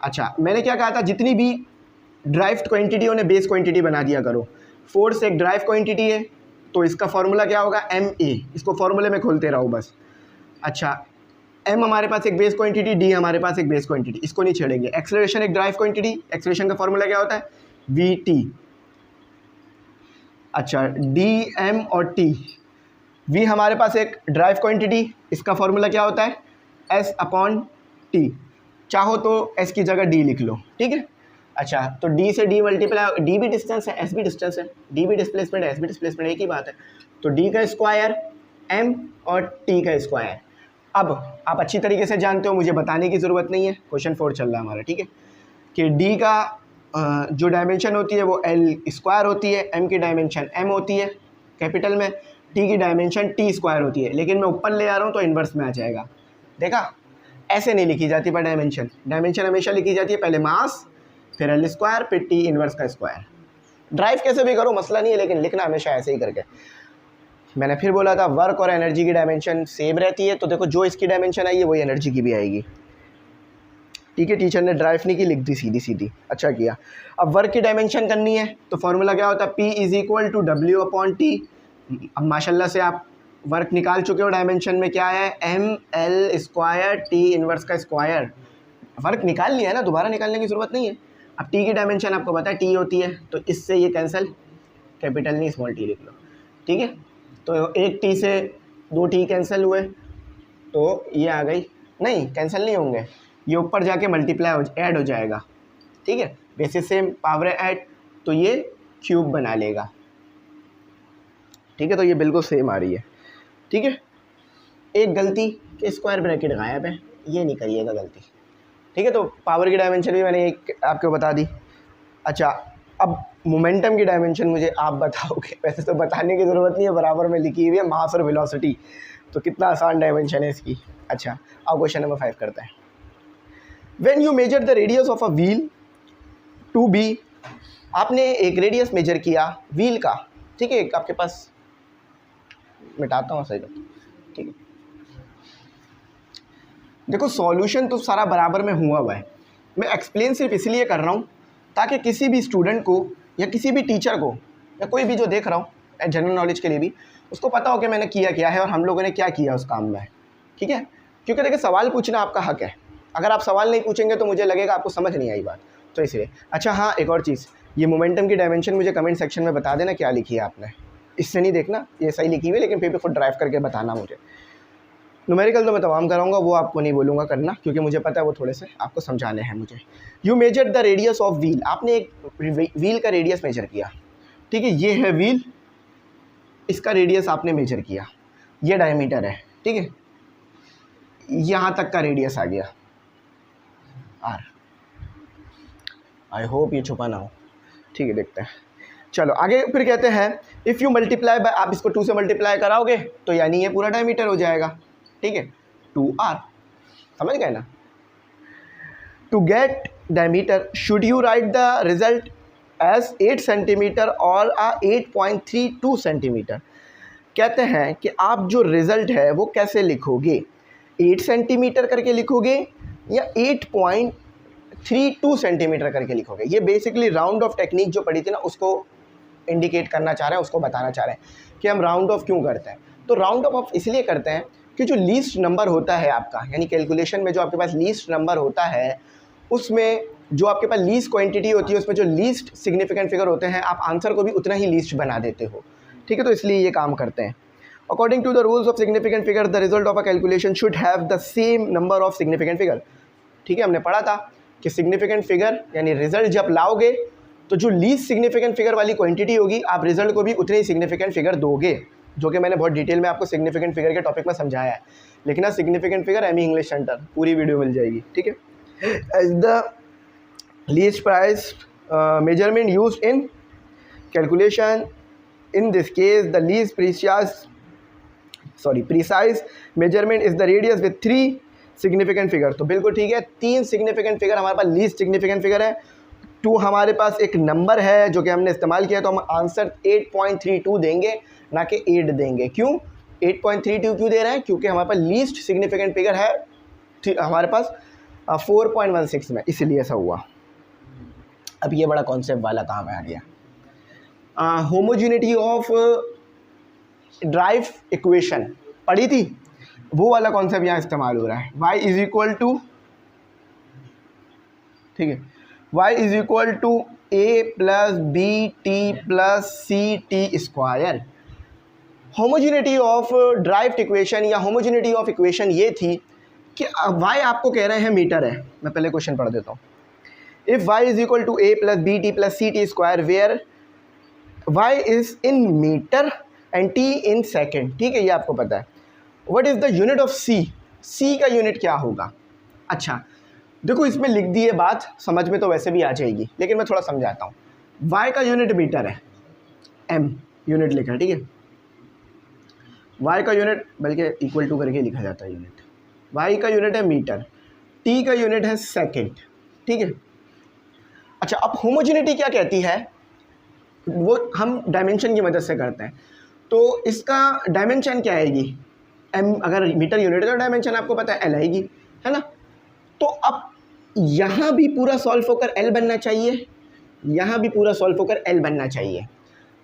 S1: अच्छा मैंने क्या कहा था, जितनी भी ड्राइव्ड क्वांटिटी उन्हें बेस क्वांटिटी बना दिया करो। फोर्स एक ड्राइव क्वांटिटी है, तो इसका फॉर्मूला क्या होगा, एम ए। इसको फॉर्मूले में खोलते रहो बस। अच्छा, एम हमारे पास एक बेस क्वांटिटी, डी हमारे पास एक बेस क्वांटिटी, इसको नहीं छेड़ेंगे। एक्सेलरेशन एक ड्राइव क्वांटिटी, एक्सेलरेशन का फॉर्मूला क्या होता है, वी टी। अच्छा, डी एम और टी, वी हमारे पास एक ड्राइव क्वांटिटी, इसका फॉर्मूला क्या होता है, एस अपॉन टी। चाहो तो एस की जगह डी लिख लो, ठीक है। अच्छा, तो डी से डी मल्टीप्लाई, डी भी डिस्टेंस है, एस भी डिस्टेंस है, डी भी डिस्प्लेसमेंट है, एस भी डिस्प्लेसमेंट, एक ही बात है। तो डी का स्क्वायर एम और टी का स्क्वायर। अब आप अच्छी तरीके से जानते हो, मुझे बताने की ज़रूरत नहीं है, क्वेश्चन 4 चल रहा है हमारा, ठीक है। कि डी का जो डायमेंशन होती है वो एल स्क्वायर होती है, एम की डायमेंशन एम होती है कैपिटल में, टी की डायमेंशन टी स्क्वायर होती है। लेकिन मैं ऊपर ले आ रहा हूँ तो इन्वर्स में आ जाएगा, देखा। ऐसे नहीं लिखी जाती पर डायमेंशन, डायमेंशन हमेशा लिखी जाती है पहले मास, फिर एल स्क्वायर, फिर टी इन्वर्स का स्क्वायर। ड्राइव कैसे भी करो मसला नहीं है, लेकिन लिखना हमेशा ऐसे ही करके। मैंने फिर बोला था वर्क और एनर्जी की डायमेंशन सेम रहती है, तो देखो जो इसकी डायमेंशन आई है वही एनर्जी की भी आएगी, ठीक है। टीचर ने ड्राइव नहीं की, लिख दी सीधी सीधी, अच्छा किया। अब वर्क की डायमेंशन करनी है तो फॉर्मूला क्या होता है, P is equal to W upon T. अब माशाल्लाह से आप वर्क निकाल चुके हो, डायमेंशन में क्या है, M L square T inverse का स्क्वायर। वर्क निकाल लिया है ना, दोबारा निकालने की ज़रूरत नहीं है। अब टी की डायमेंशन आपको पता है टी होती है, तो इससे ये कैंसिल, कैपिटल नहीं स्मॉल टी लिख लो, ठीक है। तो एक टी से 2 टी कैंसिल हुए, तो ये आ गई, नहीं कैंसिल नहीं होंगे, ये ऊपर जाके मल्टीप्लाई ऐड हो जाएगा, ठीक है। बेसिस सेम पावर ऐड, तो ये क्यूब बना लेगा, ठीक है। तो ये बिल्कुल सेम आ रही है, ठीक है। एक गलती कि स्क्वायर ब्रैकेट गायब है, ये नहीं करिएगा गलती, ठीक है। तो पावर की डायमेंशन भी मैंने एक आपको बता दी। अच्छा, अब मोमेंटम की डायमेंशन मुझे आप बताओगे, वैसे तो बताने की ज़रूरत नहीं है, बराबर में लिखी हुई है मास और वेलोसिटी, तो कितना आसान डायमेंशन है इसकी। अच्छा, अब क्वेश्चन नंबर 5 करते हैं। When you measure the radius of a wheel to be, आपने एक रेडियस मेजर किया व्हील का, ठीक है। आपके पास मिटाता हूँ सही, ठीक है। देखो सॉल्यूशन तो सारा बराबर में हुआ है, मैं एक्सप्लेन सिर्फ इसलिए कर रहा हूँ ताकि किसी भी स्टूडेंट को या किसी भी टीचर को या कोई भी जो देख रहा हूँ जनरल नॉलेज के लिए भी, उसको पता हो कि मैंने किया क्या है और हम लोगों ने क्या किया उस काम में, ठीक है। क्योंकि देखिए सवाल पूछना आपका हक है, अगर आप सवाल नहीं पूछेंगे तो मुझे लगेगा आपको समझ नहीं आई बात, तो इसलिए। अच्छा हाँ, एक और चीज़, ये मोमेंटम की डायमेंशन मुझे कमेंट सेक्शन में बता देना क्या लिखी है आपने, इससे नहीं देखना ये सही लिखी हुई है, लेकिन फिर भी खुद ड्राइव करके बताना मुझे। न्यूमेरिकल तो मैं तमाम कराऊंगा, वो आपको नहीं बोलूँगा करना, क्योंकि मुझे पता है वो थोड़े से आपको समझाने हैं मुझे। You measure the radius of wheel, आपने एक व्हील का रेडियस मेजर किया, ठीक है। ये है व्हील, इसका रेडियस आपने मेजर किया, ये डायमीटर है, ठीक है। यहाँ तक का रेडियस आ गया आर, आई होप ये छुपा ना हो, ठीक है। देखते हैं, चलो आगे फिर कहते हैं इफ़ यू मल्टीप्लाई बाय, आप इसको 2 से मल्टीप्लाई कराओगे तो यानी ये पूरा डायमीटर हो जाएगा, ठीक है, 2r, समझ गए ना। To get diameter should you write the result as 8 centimetre और 8.32 सेंटीमीटर। कहते हैं कि आप जो रिजल्ट है वो कैसे लिखोगे, 8 सेंटीमीटर करके लिखोगे या 8.32 सेंटीमीटर करके लिखोगे। ये बेसिकली राउंड ऑफ टेक्निक जो पढ़ी थी ना, उसको इंडिकेट करना चाह रहे हैं, उसको बताना चाह रहे हैं कि हम राउंड ऑफ क्यों करते हैं। तो राउंड ऑफ इसलिए करते हैं कि जो लीस्ट नंबर होता है आपका, यानी कैलकुलेशन में जो आपके पास लीस्ट नंबर होता है, उसमें जो आपके पास लीस्ट क्वांटिटी होती है, उसमें जो लीस्ट सिग्निफिकेंट फिगर होते हैं, आप आंसर को भी उतना ही लीस्ट बना देते हो, ठीक है। तो इसलिए ये काम करते हैं। According to the rules of significant figure the result of a calculation should have the same number of significant figure, ठीक है। हमने पढ़ा था कि सिग्निफिकेंट फिगर यानी रिजल्ट जब लाओगे तो जो लीस्ट सिग्निफिकेंट फिगर वाली क्वांटिटी होगी, आप रिजल्ट को भी उतनी ही सिग्निफिकेंट फिगर दोगे, जो कि मैंने बहुत डिटेल में आपको सिग्निफिकेंट फिगर के टॉपिक में समझाया है। लेकिन सिग्निफिकेंट फिगर एमई इंग्लिश सेंटर पूरी वीडियो मिल जाएगी, ठीक है। As the least precise measurement use in calculation, in this case the least precise measurement is the radius with 3 significant figure. तो बिल्कुल ठीक है, 3 सिग्निफिकेंट फिगर हमारे पास लीस्ट सिग्निफिकेंट फिगर है, 2 हमारे पास एक नंबर है जो कि हमने इस्तेमाल किया, तो हम आंसर 8.32 देंगे ना कि 8 देंगे। क्यों 8.32 क्यों दे रहे हैं, क्योंकि हमारे पास लीस्ट सिग्निफिकेंट फिगर है हमारे पास 4.16 में, इसलिए ऐसा हुआ। अब ये बड़ा कॉन्सेप्ट वाला काम है आ गया। होमोजेनिटी ऑफ ड्राइव इक्वेशन पढ़ी थी, वो वाला कॉन्सेप्ट यहाँ इस्तेमाल हो रहा है। y इज इक्वल टू, ठीक है, y is equal to a plus B T plus C T square. Homogeneity of derived equation या होमोजेनिटी ऑफ इक्वेशन ये थी कि y आपको कह रहे हैं मीटर है। मैं पहले क्वेश्चन पढ़ देता हूँ। If y is equal to a plus B T plus C T square where y is in metre and t in second, ठीक है, ये आपको पता है। What is the unit of c का यूनिट क्या होगा? अच्छा देखो, इसमें लिख दी है बात, समझ में तो वैसे भी आ जाएगी, लेकिन मैं थोड़ा समझाता हूँ। y का यूनिट मीटर है, m यूनिट लिखा है, ठीक है। y का यूनिट बल्कि इक्वल टू करके लिखा जाता है यूनिट। y का यूनिट है मीटर, t का यूनिट है सेकेंड, ठीक है। अच्छा, अब होमोजेनिटी क्या कहती है, वो हम डायमेंशन की मदद से करते हैं। तो इसका डायमेंशन क्या आएगी? m, अगर मीटर यूनिट का डायमेंशन आपको पता है l आएगी, है ना। तो अब यहाँ भी पूरा सॉल्व होकर l बनना चाहिए, यहाँ भी पूरा सॉल्व होकर l बनना चाहिए,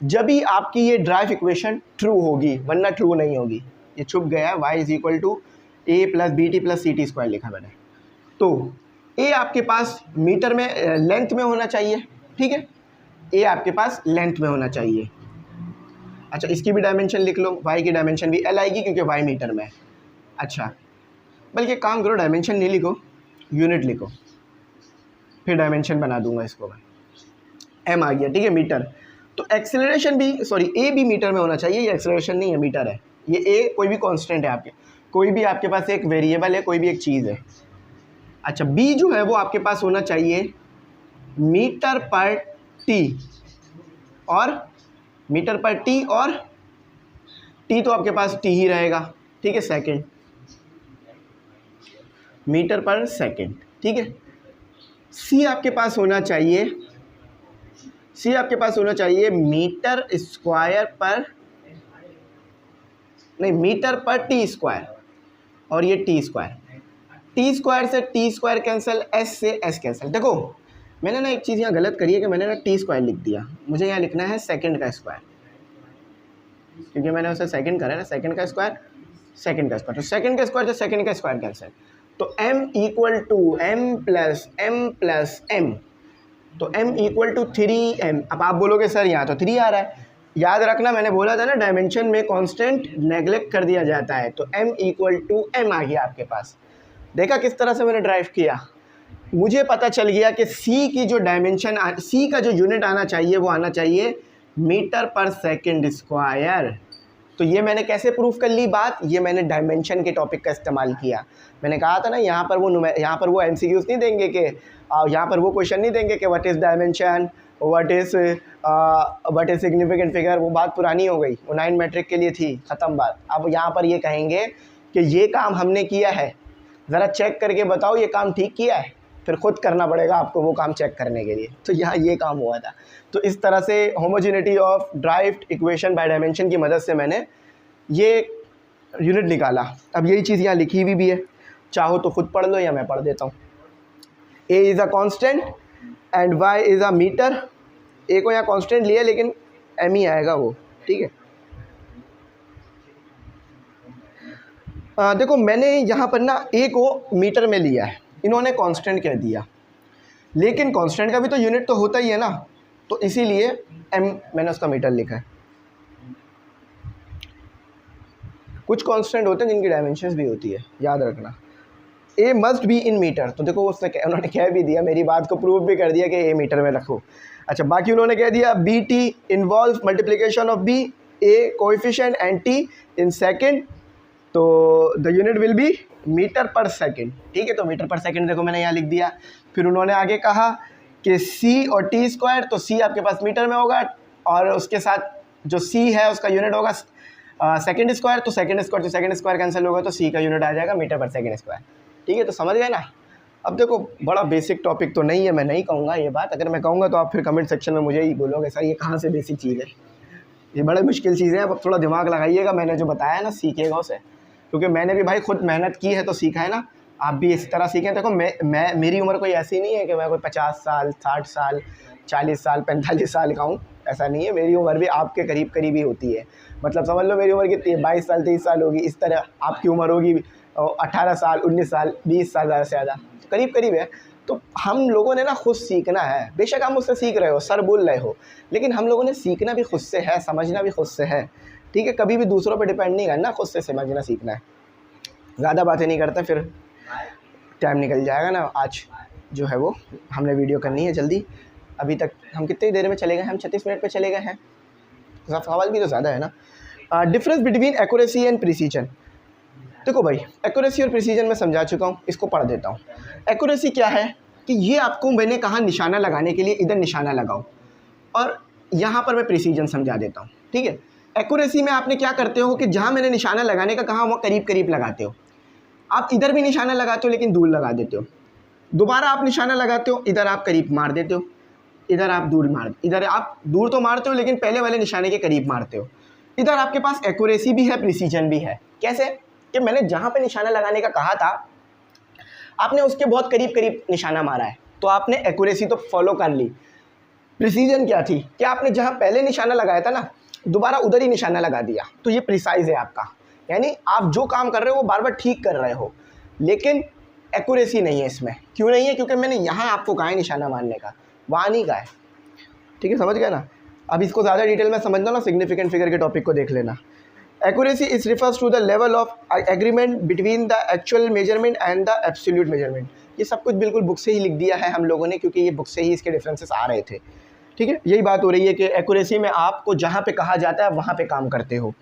S1: जब भी आपकी ये ड्राइव इक्वेशन ट्रू होगी, वरना ट्रू नहीं होगी। ये छुप गया, y is equal to a plus B T plus C T square लिखा मैंने। तो a आपके पास मीटर में लेंथ में होना चाहिए, ठीक है, a आपके पास लेंथ में होना चाहिए। अच्छा, इसकी भी डायमेंशन लिख लो, y की डायमेंशन भी l आएगी क्योंकि y मीटर में है। अच्छा, बल्कि काम करो, डायमेंशन नहीं लिखो, यूनिट लिखो, फिर डायमेंशन बना दूंगा इसको मैं। m आ गया, ठीक है, मीटर। तो एक्सेलरेशन भी, सॉरी a भी मीटर में होना चाहिए, ये एक्सेलरेशन नहीं है, मीटर है। ये a कोई भी कांस्टेंट है आपके, कोई भी आपके पास एक वेरिएबल है, कोई भी एक चीज़ है। अच्छा, b जो है वो आपके पास होना चाहिए मीटर पर t, और मीटर पर t, और t तो आपके पास t ही रहेगा, ठीक है, सेकंड, मीटर पर सेकंड, ठीक है। c आपके पास होना चाहिए, c आपके पास होना चाहिए मीटर स्क्वायर पर, नहीं, मीटर पर टी स्क्वायर, और ये टी स्क्वायर, टी स्क्वायर से टी स्क्वायर कैंसिल, एस से एस कैंसिल। देखो मैंने ना एक चीज़ यहाँ गलत करी है कि मैंने ना टी स्क्वायर लिख दिया, मुझे यहाँ लिखना है सेकंड का स्क्वायर, क्योंकि मैंने उसे सेकंड करा है ना, सेकंड का स्क्वायर, सेकंड का स्क्वायर, तो सेकंड का स्क्वायर, तो सेकंड का स्क्वायर कैंसिल। तो m equal to m plus m, तो m इक्वल टू 3m। अब आप बोलोगे सर यहाँ तो 3 आ रहा है, याद रखना मैंने बोला था ना डायमेंशन में कांस्टेंट नेगलेक्ट कर दिया जाता है। तो m इक्वल टू m आ गया आपके पास। देखा किस तरह से मैंने ड्राइव किया, मुझे पता चल गया कि c की जो डायमेंशन, c का जो यूनिट आना चाहिए वो आना चाहिए मीटर पर सेकंड स्क्वायर। तो ये मैंने कैसे प्रूफ कर ली बात, ये मैंने डायमेंशन के टॉपिक का इस्तेमाल किया। मैंने कहा था ना यहाँ पर वो MCQs नहीं देंगे कि यहाँ पर वो क्वेश्चन नहीं देंगे कि what is dimension, what is significant figure, वो बात पुरानी हो गई, वो 9 मैट्रिक के लिए थी, ख़त्म बात। अब यहाँ पर ये कहेंगे कि ये काम हमने किया है, ज़रा चेक करके बताओ ये काम ठीक किया है, फिर खुद करना पड़ेगा आपको वो काम चेक करने के लिए। तो यहाँ ये काम हुआ था। तो इस तरह से homogeneity of derived equation by dimension की मदद से मैंने ये यूनिट निकाला। अब यही चीज़ यहाँ लिखी हुई भी है, चाहो तो खुद पढ़ लो या मैं पढ़ देता हूँ। a is a constant and y is a metre. a को यहाँ कांस्टेंट लिया लेकिन m ही आएगा वो, ठीक है। देखो मैंने यहाँ पर ना a को मीटर में लिया है, इन्होंने कांस्टेंट कह दिया, लेकिन कांस्टेंट का भी तो यूनिट तो होता ही है ना, तो इसीलिए m मैंने उसका मीटर लिखा है। कुछ कांस्टेंट होते हैं जिनकी डायमेंशंस भी होती है, याद रखना। a must be in metre, तो देखो उन्होंने कह भी दिया, मेरी बात को प्रूव भी कर दिया कि a मीटर में रखो। अच्छा, बाकी उन्होंने कह दिया B T involve multiplication of B a coefficient and t in second, तो the unit will be metre per second, ठीक है। तो मीटर पर सेकेंड देखो मैंने यहाँ लिख दिया। फिर उन्होंने आगे कहा कि c और t स्क्वायर, तो c आपके पास मीटर में होगा और उसके साथ जो c है उसका यूनिट होगा सेकेंड स्क्वायर, तो सेकेंड स्क्वायर तो सेकेंड स्क्वायर कैंसिल होगा, तो c का यूनिट आ जाएगा मीटर पर सेकेंड स्क्वायर, ठीक है। तो समझ गए ना। अब देखो बड़ा बेसिक टॉपिक तो नहीं है, मैं नहीं कहूँगा ये बात, अगर मैं कहूँगा तो आप फिर कमेंट सेक्शन में मुझे ही बोलोगे सर ये कहाँ से बेसिक चीज़ है, ये बड़े मुश्किल चीज़ है। अब थोड़ा दिमाग लगाइएगा, मैंने जो बताया ना सीखिएगा उसे, क्योंकि मैंने भी भाई खुद मेहनत की है तो सीखा है ना, आप भी इस तरह सीखें। देखो मेरी उम्र कोई ऐसी नहीं है कि मैं कोई 50 साल 60 साल 40 साल 45 साल का हूँ, ऐसा नहीं है, मेरी उम्र भी आपके करीब करीब ही होती है। मतलब समझ लो मेरी उम्र कितनी है, 22 साल 23 साल होगी, इस तरह आपकी उम्र होगी 18 साल 19 साल 20 साल, ज़्यादा से ज़्यादा करीब करीब है। तो हम लोगों ने ना खुद सीखना है। बेशक आप मुझसे सीख रहे हो, सर बोल रहे हो, लेकिन हम लोगों ने सीखना भी खुद से है, समझना भी खुद से है। ठीक है, कभी भी दूसरों पर डिपेंड नहीं करना, खुद से समझना सीखना है। ज़्यादा बातें नहीं करते, फिर टाइम निकल जाएगा ना। आज जो है वो हमने वीडियो करनी है जल्दी। अभी तक हम कितनी देर में चले गए हैं? हम 36 मिनट पे चले गए हैं। सवाल भी तो ज़्यादा है ना। Difference between accuracy and precision. देखो भाई, एक्यूरेसी और प्रिसीजन मैं समझा चुका हूँ, इसको पढ़ देता हूँ। एक्यूरेसी क्या है कि ये आपको मैंने कहा निशाना लगाने के लिए इधर निशाना लगाओ, और यहाँ पर मैं प्रिसीजन समझा देता हूँ। ठीक है, एक्यूरेसी में आपने क्या करते हो कि जहाँ मैंने निशाना लगाने का कहा वहाँ करीब करीब लगाते हो। आप इधर भी निशाना लगाते हो लेकिन दूर लगा देते हो, दोबारा आप निशाना लगाते हो, इधर आप करीब मार देते हो, इधर आप दूर इधर आप दूर तो मारते हो लेकिन पहले वाले निशाने के करीब मारते हो। इधर आपके पास एक्यूरेसी भी है, प्रिसीजन भी है। कैसे कि मैंने जहाँ पे निशाना लगाने का कहा था आपने उसके बहुत करीब करीब निशाना मारा है, तो आपने एक्यूरेसी तो फॉलो कर ली। प्रिसीजन क्या थी कि आपने जहाँ पहले निशाना लगाया था ना, दोबारा उधर ही निशाना लगा दिया, तो ये प्रिसाइज है आपका। यानी आप जो काम कर रहे हो वो बार बार ठीक कर रहे हो, लेकिन एक्यूरेसी नहीं है इसमें। क्यों नहीं है? क्योंकि मैंने यहाँ आपको कहा है निशाना मारने का, वहाँ नहीं कहा है। ठीक है, समझ गया ना। अब इसको ज़्यादा डिटेल में समझना ना, सिग्निफिकेंट फिगर के टॉपिक को देख लेना। Accuracy is refers to the level of agreement between the actual measurement and the absolute measurement. ये सब कुछ बिल्कुल बुक से ही लिख दिया है हम लोगों ने, क्योंकि ये बुक से ही इसके डिफरेंसेस आ रहे थे। ठीक है, यही बात हो रही है कि एक्यूरेसी में आपको जहाँ पे कहा जाता है वहाँ पे काम करते हो।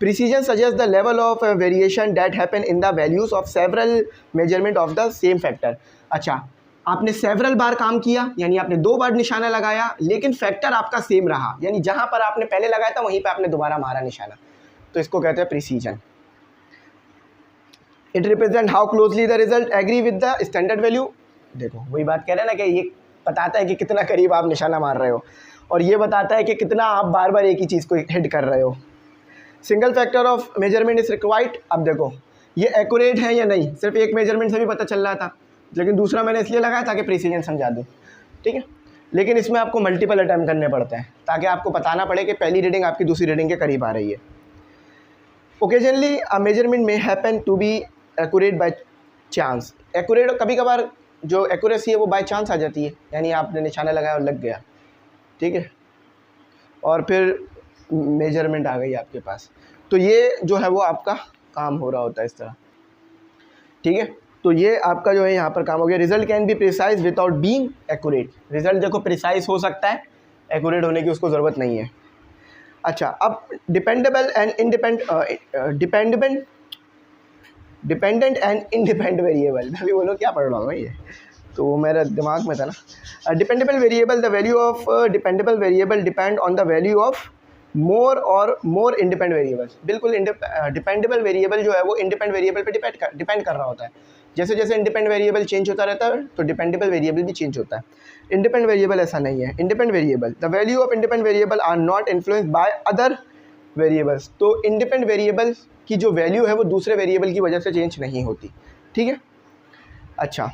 S1: Precision suggest the level of variation that happen in the values of several measurement of the same factor. अच्छा, आपने सेवरल बार काम किया, यानी आपने 2 बार निशाना लगाया, लेकिन फैक्टर आपका सेम रहा, यानी जहाँ पर आपने पहले लगाया था वहीं पर आपने दोबारा मारा निशाना, तो इसको कहते हैं precision. It represent how closely the result agree with the standard value. देखो वही बात कह रहे हैं ना कि ये बताता है कि कितना करीब आप निशाना मार रहे हो, और ये बताता है कि कितना आप बार बार एक ही चीज़ को हिट कर रहे हो। Single factor of measurement is required. अब देखो ये एक्यूरेट है या नहीं, सिर्फ एक मेजरमेंट से भी पता चल रहा था, लेकिन दूसरा मैंने इसलिए लगाया ताकि प्रिसीजन समझा दूँ। ठीक है, लेकिन इसमें आपको मल्टीपल अटैम्प्ट करने पड़ते हैं ताकि आपको बताना पड़े कि पहली रीडिंग आपकी दूसरी रीडिंग के करीब आ रही है। ओकेजनली अ मेजरमेंट में happen to be accurate by chance. Accurate कभी कभार जो एक्यूरेसी है वो बाय चांस आ जाती है, यानी आपने निशाना लगाया और लग गया। ठीक है, और फिर मेजरमेंट आ गई आपके पास, तो ये जो है वो आपका काम हो रहा होता है इस तरह। ठीक है, तो ये आपका जो है यहाँ पर काम हो गया। Result can be precise without being accurate. Result देखो प्रिसाइज हो सकता है, एक्यूरेट होने की उसको ज़रूरत नहीं है। अच्छा, अब dependable and dependent and independent variable. मैं भी बोलो क्या पढ़ रहा हूँ ये, तो वो मेरे दिमाग में था ना। Dependable variable, the value of dependable variable depend on the value of more और मोर इंडिपेंडेंट वेरिएबल्स। बिल्कुल डिपेंडेबल वेरिएबल जो है वो इंडिपेंडेंट वेरिएबल पे डिपेंड कर रहा होता है। जैसे जैसे इंडिपेंडेंट वेरिएबल चेंज होता रहता है तो डिपेंडेबल वेरिएबल भी चेंज होता है। इंडिपेंडेंट वेरिएबल ऐसा नहीं है। Independent variable, the value of independent variable are not influenced by other variables. तो इंडिपेंडेंट वेरिएबल की जो वैल्यू है वो दूसरे वेरिएबल की वजह से चेंज नहीं होती। ठीक है, अच्छा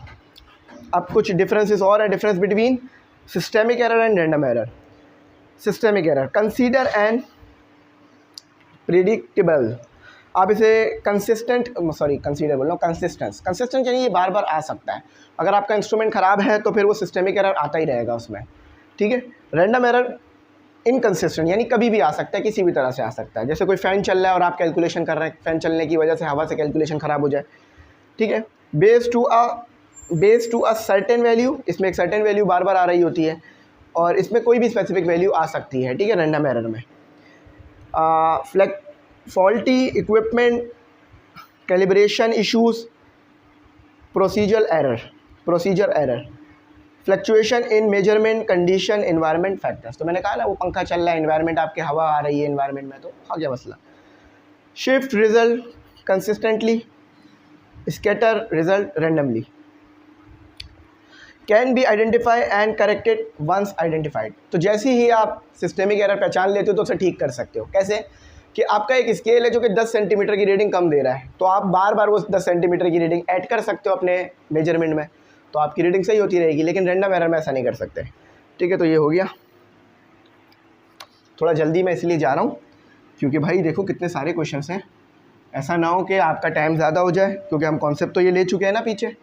S1: अब कुछ डिफरेंसेस और है। Difference between systemic error and random error. Systemic error, consider and predictable. आप इसे कंसीडर बोल रहा हूँ, कंसिस्टेंट यानी ये बार बार आ सकता है। अगर आपका इंस्ट्रूमेंट ख़राब है तो फिर वो सिस्टेमिक एरर आता ही रहेगा उसमें। ठीक है, रैंडम एरर इनकंसिस्टेंट, यानी कभी भी आ सकता है, किसी भी तरह से आ सकता है। जैसे कोई फ़ैन चल रहा है और आप कैलकुलेशन कर रहे हैं, फ़ैन चलने की वजह से हवा से कैलकुलेशन ख़राब हो जाए। ठीक है, base to a certain value, इसमें एक सर्टेन वैल्यू बार बार आ रही होती है और इसमें कोई भी स्पेसिफिक वैल्यू आ सकती है। ठीक है, रैंडम एरर में faulty equipment, calibration issues, procedure error, fluctuation in measurement condition, environment factors. तो मैंने कहा ना वो पंखा चल रहा है, एनवायरनमेंट आपके हवा आ रही है एनवायरनमेंट में, तो आ गया मसला। Shift result consistently, scatter result randomly, can be identify and corrected once identified. तो जैसे ही आप सिस्टेमिक एरर पहचान लेते हो तो उसे ठीक कर सकते हो। कैसे कि आपका एक स्केल है जो कि 10 सेंटीमीटर की रीडिंग कम दे रहा है, तो आप बार बार वो 10 सेंटीमीटर की रीडिंग ऐड कर सकते हो अपने मेजरमेंट में, तो आपकी रीडिंग सही होती रहेगी। लेकिन रैंडम एरर में ऐसा नहीं कर सकते। ठीक है, तो ये हो गया। थोड़ा जल्दी मैं इसलिए जा रहा हूँ क्योंकि भाई देखो कितने सारे क्वेश्चंस हैं, ऐसा ना हो कि आपका टाइम ज़्यादा हो जाए, क्योंकि हम कॉन्सेप्ट तो ये ले चुके हैं ना पीछे।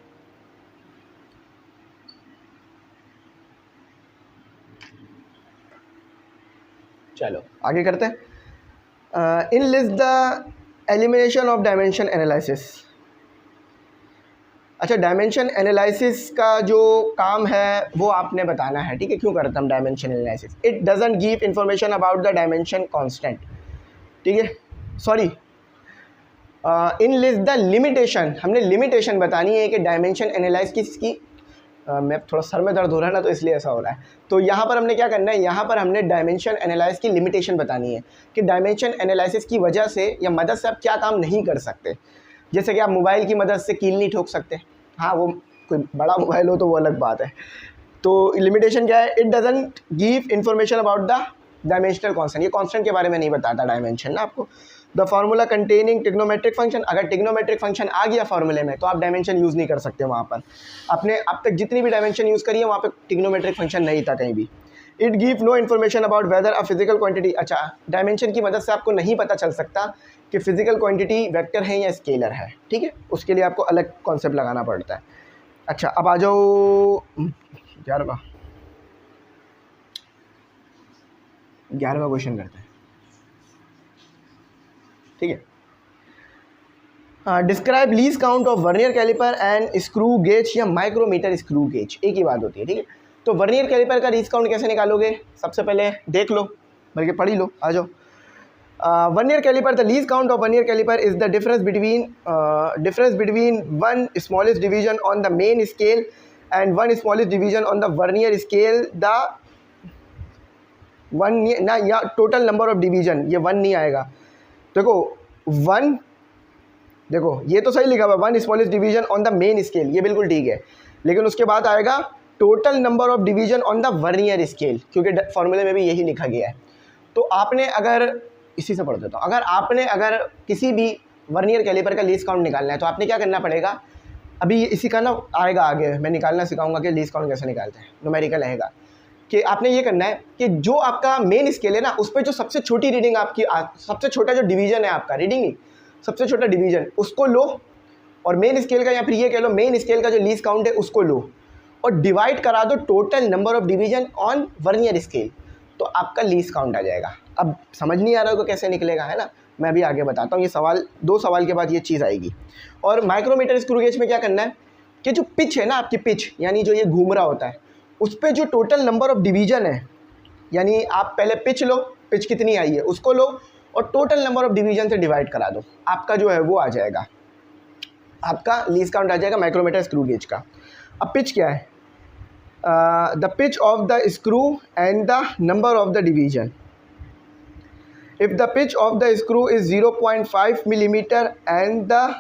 S1: चलो आगे करते हैं। In list the elimination of dimension analysis. अच्छा, डायमेंशन एनालिसिस का जो काम है वो आपने बताना है, ठीक है। क्यों करता हम dimension analysis? It doesn't give information about the dimension constant, ठीक है। Sorry, in list the limitation, हमने लिमिटेशन बतानी है कि डायमेंशन एनालिसिस की मैं थोड़ा सर में दर्द हो रहा है ना, तो इसलिए ऐसा हो रहा है। तो यहाँ पर हमने क्या करना है, यहाँ पर हमने डायमेंशन एनालिसिस की लिमिटेशन बतानी है कि डायमेंशन एनालिसिस की वजह से या मदद से आप क्या काम नहीं कर सकते। जैसे कि आप मोबाइल की मदद से कील नहीं ठोक सकते, हाँ वो कोई बड़ा मोबाइल हो तो वो अलग बात है। तो लिमिटेशन क्या है? It doesn't give information about the dimensional constant, ये कांस्टेंट के बारे में नहीं बताता डायमेंशन ना आपको। The formula containing trigonometric function, अगर ट्रिग्नोमेट्रिक फंक्शन आ गया फार्मूले में तो आप डायमेंशन यूज़ नहीं कर सकते वहाँ पर। आपने अब तक जितनी भी डायमेंशन यूज़ करी है वहाँ पर ट्रिग्नोमेट्रिक फंक्शन नहीं था कहीं भी। It give no information about whether a physical quantity. अच्छा, डायमेंशन की मदद से आपको नहीं पता चल सकता कि फिजिकल क्वांटिटी वेक्टर है या स्केलर है, ठीक है। उसके लिए आपको अलग कॉन्सेप्ट लगाना पड़ता है। अच्छा, अब आ जाओ 11वां क्वेश्चन करते हैं, ठीक है। Describe least count of vernier calliper and screw gauge या माइक्रोमीटर स्क्रू गेज, एक ही बात होती है, ठीक है। तो वर्नियर कैलिपर का लीस्ट काउंट कैसे निकालोगे? सबसे पहले देख लो, बल्कि पढ़ ही लो, आ जाओ। Vernier calliper, the least count of vernier calliper is the difference between one smallest division on the main scale and one smallest division on the vernier scale, the one ना, या टोटल नंबर ऑफ डिवीजन, ये one नहीं आएगा। देखो one, देखो ये तो सही लिखा हुआ, one smallest division on the main scale, ये बिल्कुल ठीक है, लेकिन उसके बाद आएगा total number of division on the vernier scale, क्योंकि फॉर्मूले में भी यही लिखा गया है। तो आपने अगर, इसी से पढ़ देता हूँ, अगर किसी भी वर्नियर कैलिपर का लीस्ट काउंट निकालना है तो आपने क्या करना पड़ेगा, अभी इसी का ना आएगा आगे, मैं निकालना सिखाऊंगा कि लीस्ट काउंट कैसे निकालते हैं, न्यूमेरिकल रहेगा। कि आपने ये करना है कि जो आपका मेन स्केल है ना, उस पर जो सबसे छोटी रीडिंग आपकी, सबसे छोटा जो डिवीजन है आपका, रीडिंग नहीं, सबसे छोटा डिवीजन, उसको लो, और मेन स्केल का, या फिर ये कह लो मेन स्केल का जो लीस्ट काउंट है उसको लो और डिवाइड करा दो total number of division on vernier scale, तो आपका लीस्ट काउंट आ जाएगा। अब समझ नहीं आ रहा होगा कैसे निकलेगा, है ना, मैं भी आगे बताता हूँ। ये सवाल, 2 सवाल के बाद ये चीज़ आएगी। और माइक्रोमीटर स्क्रू गेज में क्या करना है कि जो पिच है ना आपकी, पिच यानी जो ये घूम रहा होता है, उस पर जो टोटल नंबर ऑफ डिवीजन है, यानी आप पहले पिच लो, पिच कितनी आई है उसको लो और टोटल नंबर ऑफ डिवीजन से डिवाइड करा दो, आपका जो है वो आ जाएगा, आपका लीस्ट काउंट आ जाएगा माइक्रोमीटर स्क्रू गेज का। अब पिच क्या है? The pitch of the screw and the number of the division. If the pitch of the screw is 0.5 millimetre and the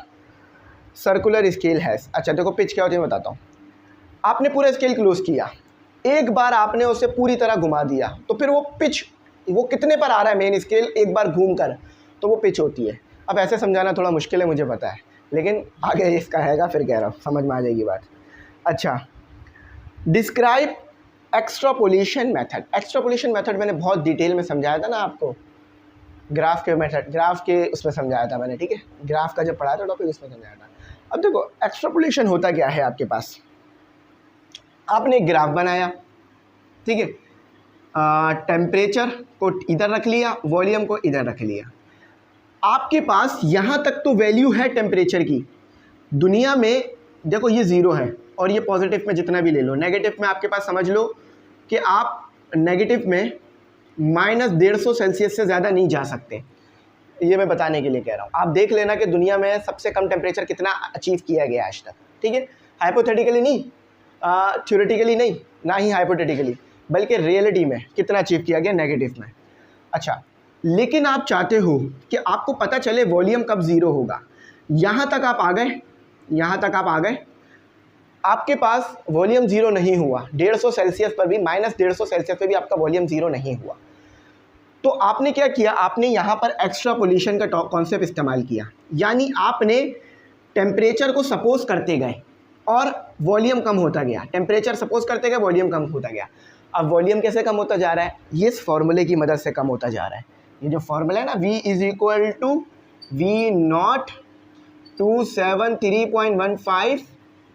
S1: circular scale has. अच्छा देखो पिच क्या होती है बताता हूँ। आपने पूरा स्केल क्लोज किया, एक बार आपने उसे पूरी तरह घुमा दिया, तो फिर वो पिच, वो कितने पर आ रहा है मेन स्केल एक बार घूम कर, तो वो पिच होती है। अब ऐसे समझाना थोड़ा मुश्किल है मुझे पता है, लेकिन आगे इसका हैगा, फिर कह रहा हूँ समझ में आ जाएगी बात। अच्छा, describe extrapolation method. Extrapolation method मैंने बहुत डिटेल में समझाया था ना आपको, ग्राफ के मेथड, ग्राफ के उसमें समझाया था मैंने, ठीक है, ग्राफ का जब पढ़ाया था टॉपिक उसमें समझाया था। अब देखो एक्सट्रापोलेशन होता क्या है, आपके पास आपने एक ग्राफ बनाया, ठीक है, टेम्परेचर को इधर रख लिया, वॉल्यूम को इधर रख लिया, आपके पास यहाँ तक तो वैल्यू है टेम्परेचर की। दुनिया में देखो ये 0 है और ये पॉजिटिव में जितना भी ले लो, नेगेटिव में आपके पास समझ लो कि आप नेगेटिव में -150 सेल्सियस से ज़्यादा नहीं जा सकते। ये मैं बताने के लिए कह रहा हूँ। आप देख लेना कि दुनिया में सबसे कम टेम्परेचर कितना अचीव किया गया आज तक, ठीक है, हाइपोथेटिकली नहीं, थ्योरेटिकली नहीं, ना ही हाइपोथेटिकली, बल्कि रियलिटी में कितना अचीव किया गया नेगेटिव में। अच्छा, लेकिन आप चाहते हो कि आपको पता चले वॉल्यूम कब 0 होगा। यहाँ तक आप आ गए, यहाँ तक आप आ गए, आपके पास वॉल्यूम 0 नहीं हुआ, 150 सेल्सियस पर भी, -150 सेल्सियस पर भी आपका वॉल्यूम 0 नहीं हुआ। तो आपने क्या किया, आपने यहाँ पर एक्सट्रापोलेशन का कॉन्सेप्ट इस्तेमाल किया, यानी आपने टेम्परेचर को सपोज करते गए और वॉल्यूम कम होता गया, टेम्परेचर सपोज करते गए, वॉल्यूम कम होता गया। अब वॉल्यूम कैसे कम होता जा रहा है, ये इस फॉर्मूले की मदद से कम होता जा रहा है। ये जो फॉर्मूला है ना, V is equal to V naught 273.15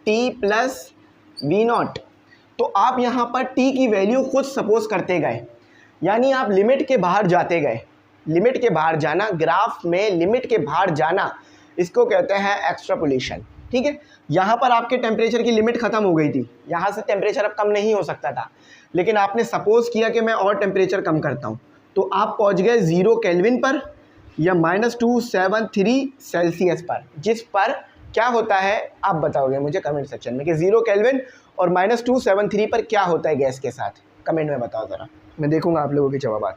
S1: T plus V naught. तो आप यहाँ पर टी की वैल्यू खुद सपोज करते गए, यानी आप लिमिट के बाहर जाते गए। लिमिट के बाहर जाना, ग्राफ में लिमिट के बाहर जाना, इसको कहते हैं एक्सट्रापोलेशन। ठीक है, यहाँ पर आपके टेम्परेचर की लिमिट ख़त्म हो गई थी, यहाँ से टेम्परेचर अब कम नहीं हो सकता था, लेकिन आपने सपोज किया कि मैं और टेम्परेचर कम करता हूँ, तो आप पहुँच गए 0 केल्विन पर या -273 सेल्सियस पर, जिस पर क्या होता है आप बताओगे मुझे कमेंट सेक्शन में कि 0 केल्विन और -273 पर क्या होता है गैस के साथ, कमेंट में बताओ ज़रा, मैं देखूंगा आप लोगों के जवाब।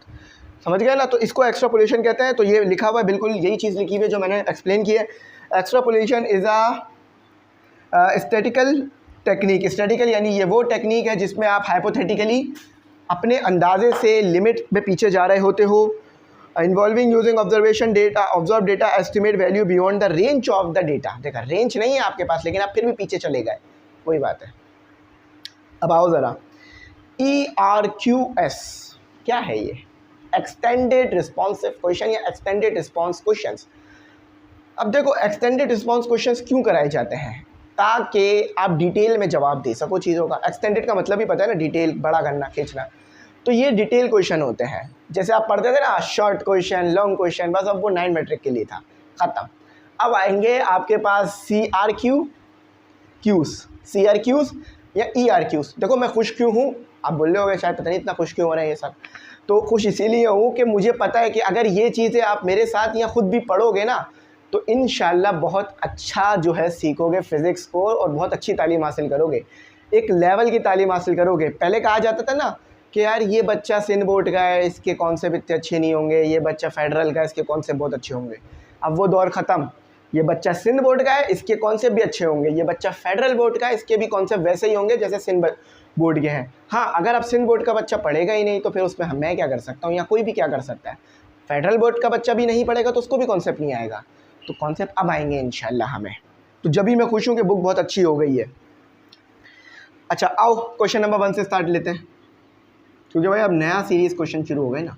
S1: समझ गए ना। तो इसको एक्सट्रापोलेशन कहते हैं। तो ये लिखा हुआ है, बिल्कुल यही चीज़ लिखी हुई है जो मैंने एक्सप्लेन की है। Extrapolation is a statistical technique. Statistical यानी ये वो टेक्निक है जिसमें आप हाइपोथेटिकली अपने अंदाजे से लिमिट में पीछे जा रहे होते हो। Involving using observation data, observe data, estimate value beyond the range of the data. देखा, रेंज नहीं है आपके पास, लेकिन आप फिर भी पीछे चले गए, वही बात है। अब आओ ज़रा, ERQS क्या है ये? एक्सटेंडेड रिस्पॉन्सिव क्वेश्चन या एक्सटेंडेड रिस्पॉन्स क्वेश्चंस। अब देखो, एक्सटेंडेड रिस्पॉन्स क्वेश्चंस क्यों कराए जाते हैं? ताकि आप डिटेल में जवाब दे सको चीज़ों का। एक्सटेंडेड का मतलब ही पता है ना, डिटेल, बड़ा करना, खींचना। तो ये डिटेल क्वेश्चन होते हैं, जैसे आप पढ़ते थे ना शॉर्ट क्वेश्चन, लॉन्ग क्वेश्चन, बस अब वो 9 मैट्रिक के लिए था, ख़त्म। अब आएंगे आपके पास CRQs या ERQs। देखो, मैं खुश क्यों हूँ आप बोल रहे होगे शायद, पता नहीं इतना खुश क्यों हो रहे हैं ये सब। तो खुश इसीलिए हूँ कि मुझे पता है कि अगर ये चीज़ें आप मेरे साथ या ख़ुद भी पढ़ोगे ना, तो इंशाल्लाह बहुत अच्छा जो है सीखोगे फ़िज़िक्स को और बहुत अच्छी तालीम हासिल करोगे, एक लेवल की तालीम हासिल करोगे। पहले कहा जाता था ना कि यार ये बच्चा सिंध बोर्ड का है, इसके कॉन्सेप्ट इतने अच्छे नहीं होंगे, ये बच्चा फेडरल का है, इसके कॉन्सेप्ट बहुत अच्छे होंगे। अब वो दौर ख़त्म। ये बच्चा सिंध बोर्ड का है, इसके कॉन्सेप्ट भी अच्छे होंगे, ये बच्चा फेडरल बोर्ड का है, इसके भी कॉन्सेप्ट वैसे ही होंगे जैसे सिंध बोर्ड के हैं। हाँ, अगर आप सिंध बोर्ड का बच्चा पढ़ेगा ही नहीं तो फिर उसमें मैं क्या कर सकता हूँ या कोई भी क्या कर सकता है? फेडरल बोर्ड का बच्चा भी नहीं पढ़ेगा तो उसको भी कॉन्सेप्ट नहीं आएगा। तो कॉन्सेप्ट अब आएंगे इंशाल्लाह हमें। तो जब भी मैं खुश हूँ कि बुक बहुत अच्छी हो गई है। अच्छा, आओ क्वेश्चन नंबर 1 से स्टार्ट लेते हैं, क्योंकि भाई अब नया सीरीज़ क्वेश्चन शुरू हो गए ना।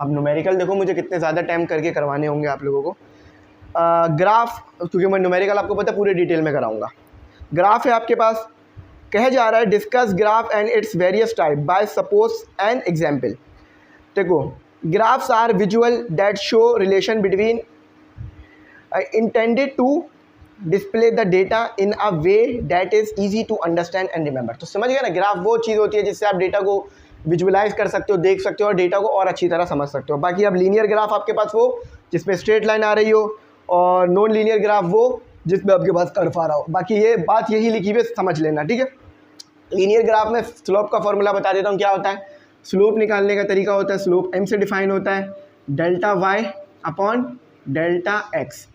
S1: अब न्यूमेरिकल देखो मुझे कितने ज़्यादा टाइम करके करवाने होंगे आप लोगों को। ग्राफ, क्योंकि मैं न्यूमेरिकल आपको पता है पूरे डिटेल में कराऊंगा। ग्राफ है आपके पास, कहे जा रहा है discuss graph and its various type by suppose an example. देखो, graphs are visual that show relation between intended to display the data in a way that is easy to understand and remember. तो समझ गए ना, graph वो चीज़ होती है जिससे आप डेटा को विजुअलाइज कर सकते हो, देख सकते हो और डेटा को और अच्छी तरह समझ सकते हो। बाकी अब लीनियर ग्राफ आपके पास वो जिसमें स्ट्रेट लाइन आ रही हो, और नॉन लीनियर ग्राफ वो जिसमें आपके पास कर्व आ रहा हो। बाकी ये बात यही लिखी हुई समझ लेना, ठीक है। लीनियर ग्राफ में स्लोप का फॉर्मूला बता देता हूँ क्या होता है। स्लोप निकालने का तरीका होता है, स्लोप m से डिफाइन होता है, delta y upon delta x।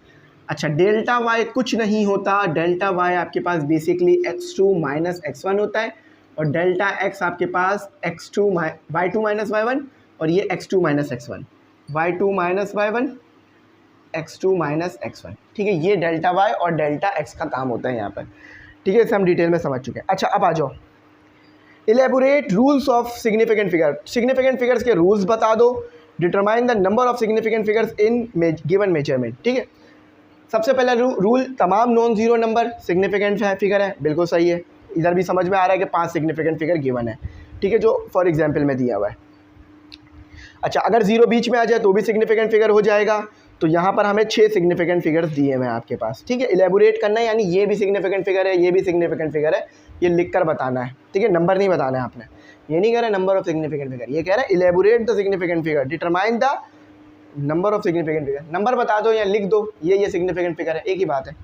S1: अच्छा, डेल्टा y कुछ नहीं होता, डेल्टा y आपके पास बेसिकली x2 माइनस x1 होता है, और डेल्टा x आपके पास y2 माइनस y1, और ये x2 minus x1, y2 minus y1, x2 minus x1। ठीक है, ये डेल्टा y और डेल्टा x का काम होता है यहाँ पर। ठीक है, इसे हम डिटेल में समझ चुके हैं। अच्छा, अब आ जाओ, elaborate rules of significant figure. Significant figures के रूल्स बता दो। Determine the number of significant figures in given measurement. ठीक है, सबसे पहला रूल, तमाम non zero number significant figure है, बिल्कुल सही है। इधर भी समझ में आ रहा है कि 5 सिग्निफिकेंट फिगर गिवन है, ठीक है, जो फॉर एग्जाम्पल में दिया हुआ है। अच्छा, अगर जीरो बीच में आ जाए तो भी सिग्निफिकेंट फिगर हो जाएगा। तो यहाँ पर हमें 6 सिग्निफिकेंट फिगर्स दिए हुए हैं आपके पास। ठीक है, इलेबोरेट करना है, यानी ये भी सिग्निफिकेंट फिगर है, ये भी सिग्निफिकेंट फिगर है, ये लिख कर बताना है। ठीक है, नंबर नहीं बताना है आपने, ये नहीं कह रहा नंबर ऑफ सिग्निफिकेंट फिगर, ये कह रहा है elaborate the significant figure, determine the number of significant figure. Number बता दो या लिख दो, ये सिग्निफिकेंट फिगर है, एक ही बात है।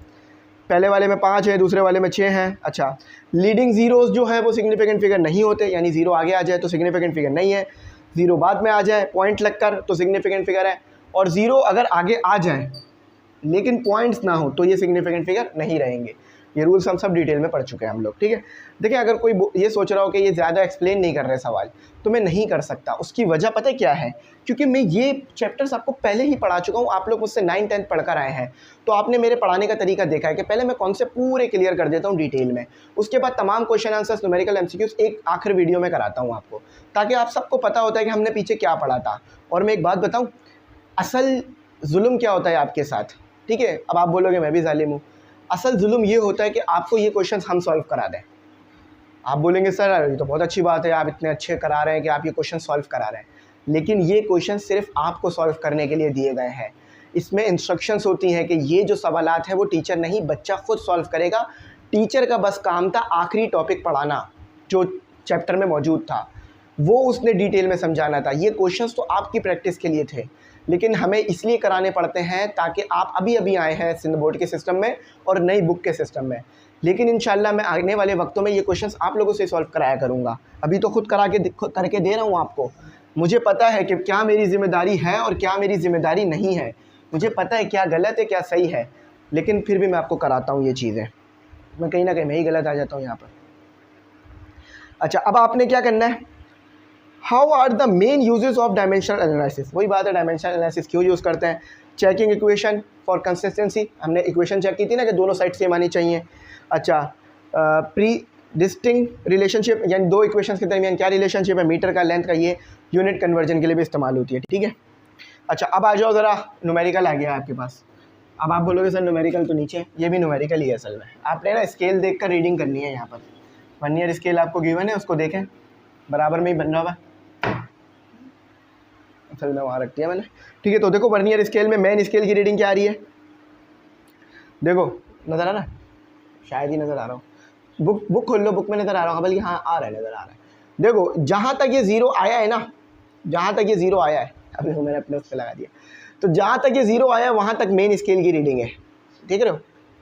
S1: पहले वाले में 5 है, दूसरे वाले में 6 हैं। अच्छा, लीडिंग जीरोस जो है वो सिग्निफिकेंट फिगर नहीं होते, यानी जीरो आगे आ जाए तो सिग्निफिकेंट फिगर नहीं है, जीरो बाद में आ जाए पॉइंट लगकर तो सिग्निफिकेंट फिगर है, और ज़ीरो अगर आगे आ जाए लेकिन पॉइंट्स ना हो तो ये सिग्निफिकेंट फिगर नहीं रहेंगे। ये रूल्स हम सब डिटेल में पढ़ चुके हैं हम लोग, ठीक है। देखिए अगर कोई ये सोच रहा हो कि ये ज़्यादा एक्सप्लेन नहीं कर रहे सवाल, तो मैं नहीं कर सकता। उसकी वजह पता है क्या है, क्योंकि मैं ये चैप्टर्स आपको पहले ही पढ़ा चुका हूँ। आप लोग मुझसे 9th 10th पढ़कर आए हैं, तो आपने मेरे पढ़ाने का तरीका देखा है कि पहले मैं कॉन्सेप्ट पूरे क्लियर कर देता हूँ डिटेल में, उसके बाद तमाम क्वेश्चन आंसर्स न्यूमेरिकल MCQs एक आखिर वीडियो में कराता हूँ आपको, ताकि आप सबको पता होता है कि हमने पीछे क्या पढ़ा था। और मैं एक बात बताऊँ, असल जुल्म क्या होता है आपके साथ, ठीक है। अब आप बोलोगे मैं भी जालिम हूँ। असल जुल्म ये होता है कि आपको ये क्वेश्चंस हम सॉल्व करा दें। आप बोलेंगे सर ये तो बहुत अच्छी बात है, आप इतने अच्छे करा रहे हैं कि आप ये क्वेश्चन सॉल्व करा रहे हैं, लेकिन ये क्वेश्चन सिर्फ आपको सॉल्व करने के लिए दिए गए हैं। इसमें इंस्ट्रक्शंस होती हैं कि ये जो सवालात है वो टीचर नहीं, बच्चा खुद सॉल्व करेगा। टीचर का बस काम था आखिरी टॉपिक पढ़ाना जो चैप्टर में मौजूद था, वो उसने डिटेल में समझाना था। ये क्वेश्चंस तो आपकी प्रैक्टिस के लिए थे, लेकिन हमें इसलिए कराने पड़ते हैं ताकि आप अभी अभी आए हैं सिंध बोर्ड के सिस्टम में और नई बुक के सिस्टम में, लेकिन इंशाल्लाह मैं आने वाले वक्तों में ये क्वेश्चंस आप लोगों से सॉल्व कराया करूँगा। अभी तो खुद करके दे रहा हूँ आपको। मुझे पता है कि क्या मेरी ज़िम्मेदारी है और क्या मेरी ज़िम्मेदारी नहीं है, मुझे पता है क्या गलत है क्या सही है, लेकिन फिर भी मैं आपको कराता हूँ ये चीज़ें। मैं कहीं ना कहीं मैं ही गलत आ जाता हूँ यहाँ पर। अच्छा, अब आपने क्या करना है, how are the main usages of dimensional analysis. वही बात है, डायमेंशनल एनालिसिस क्यों यूज़ करते हैं। चेकिंग इक्वेशन फॉर कंसिस्टेंसी, हमने इक्वेशन चेक की थी ना कि दोनों साइड सेम आनी चाहिए। अच्छा, प्री डिस्टिंग रिलेशनशिप, यानी दो इक्वेशंस के दरमियान क्या रिलेशनशिप है, मीटर का लेंथ का, ये यूनिट कन्वर्जन के लिए भी इस्तेमाल होती है, ठीक है। अच्छा, अब आ जाओ ज़रा, न्यूमेरिकल आ गया आपके पास। अब आप बोलोगे सर न्यूमेरिकल तो नीचे, ये भी न्यूमेरिकल ही है असल में। आपने ना स्केल देख कर रीडिंग करनी है। यहाँ पर वर्नियर स्केल आपको गिवन है, उसको देखें बराबर में ही बन रहा हुआ, असल में वहाँ रख दिया मैंने, ठीक है। तो देखो वर्नियर स्केल में मेन स्केल की रीडिंग क्या आ रही है, देखो नज़र आ रहा है, शायद ही नज़र आ रहा हो, बुक खोल लो, बुक में नज़र आ रहा होगा, बल्कि हाँ आ रहा है, नज़र आ रहा है। देखो जहाँ तक ये ज़ीरो आया है ना, जहाँ तक ये ज़ीरो आया है, अभी मैंने अपने उस पर लगा दिया, तो जहाँ तक ये ज़ीरो आया है वहाँ तक मेन स्केल की रीडिंग है, ठीक है।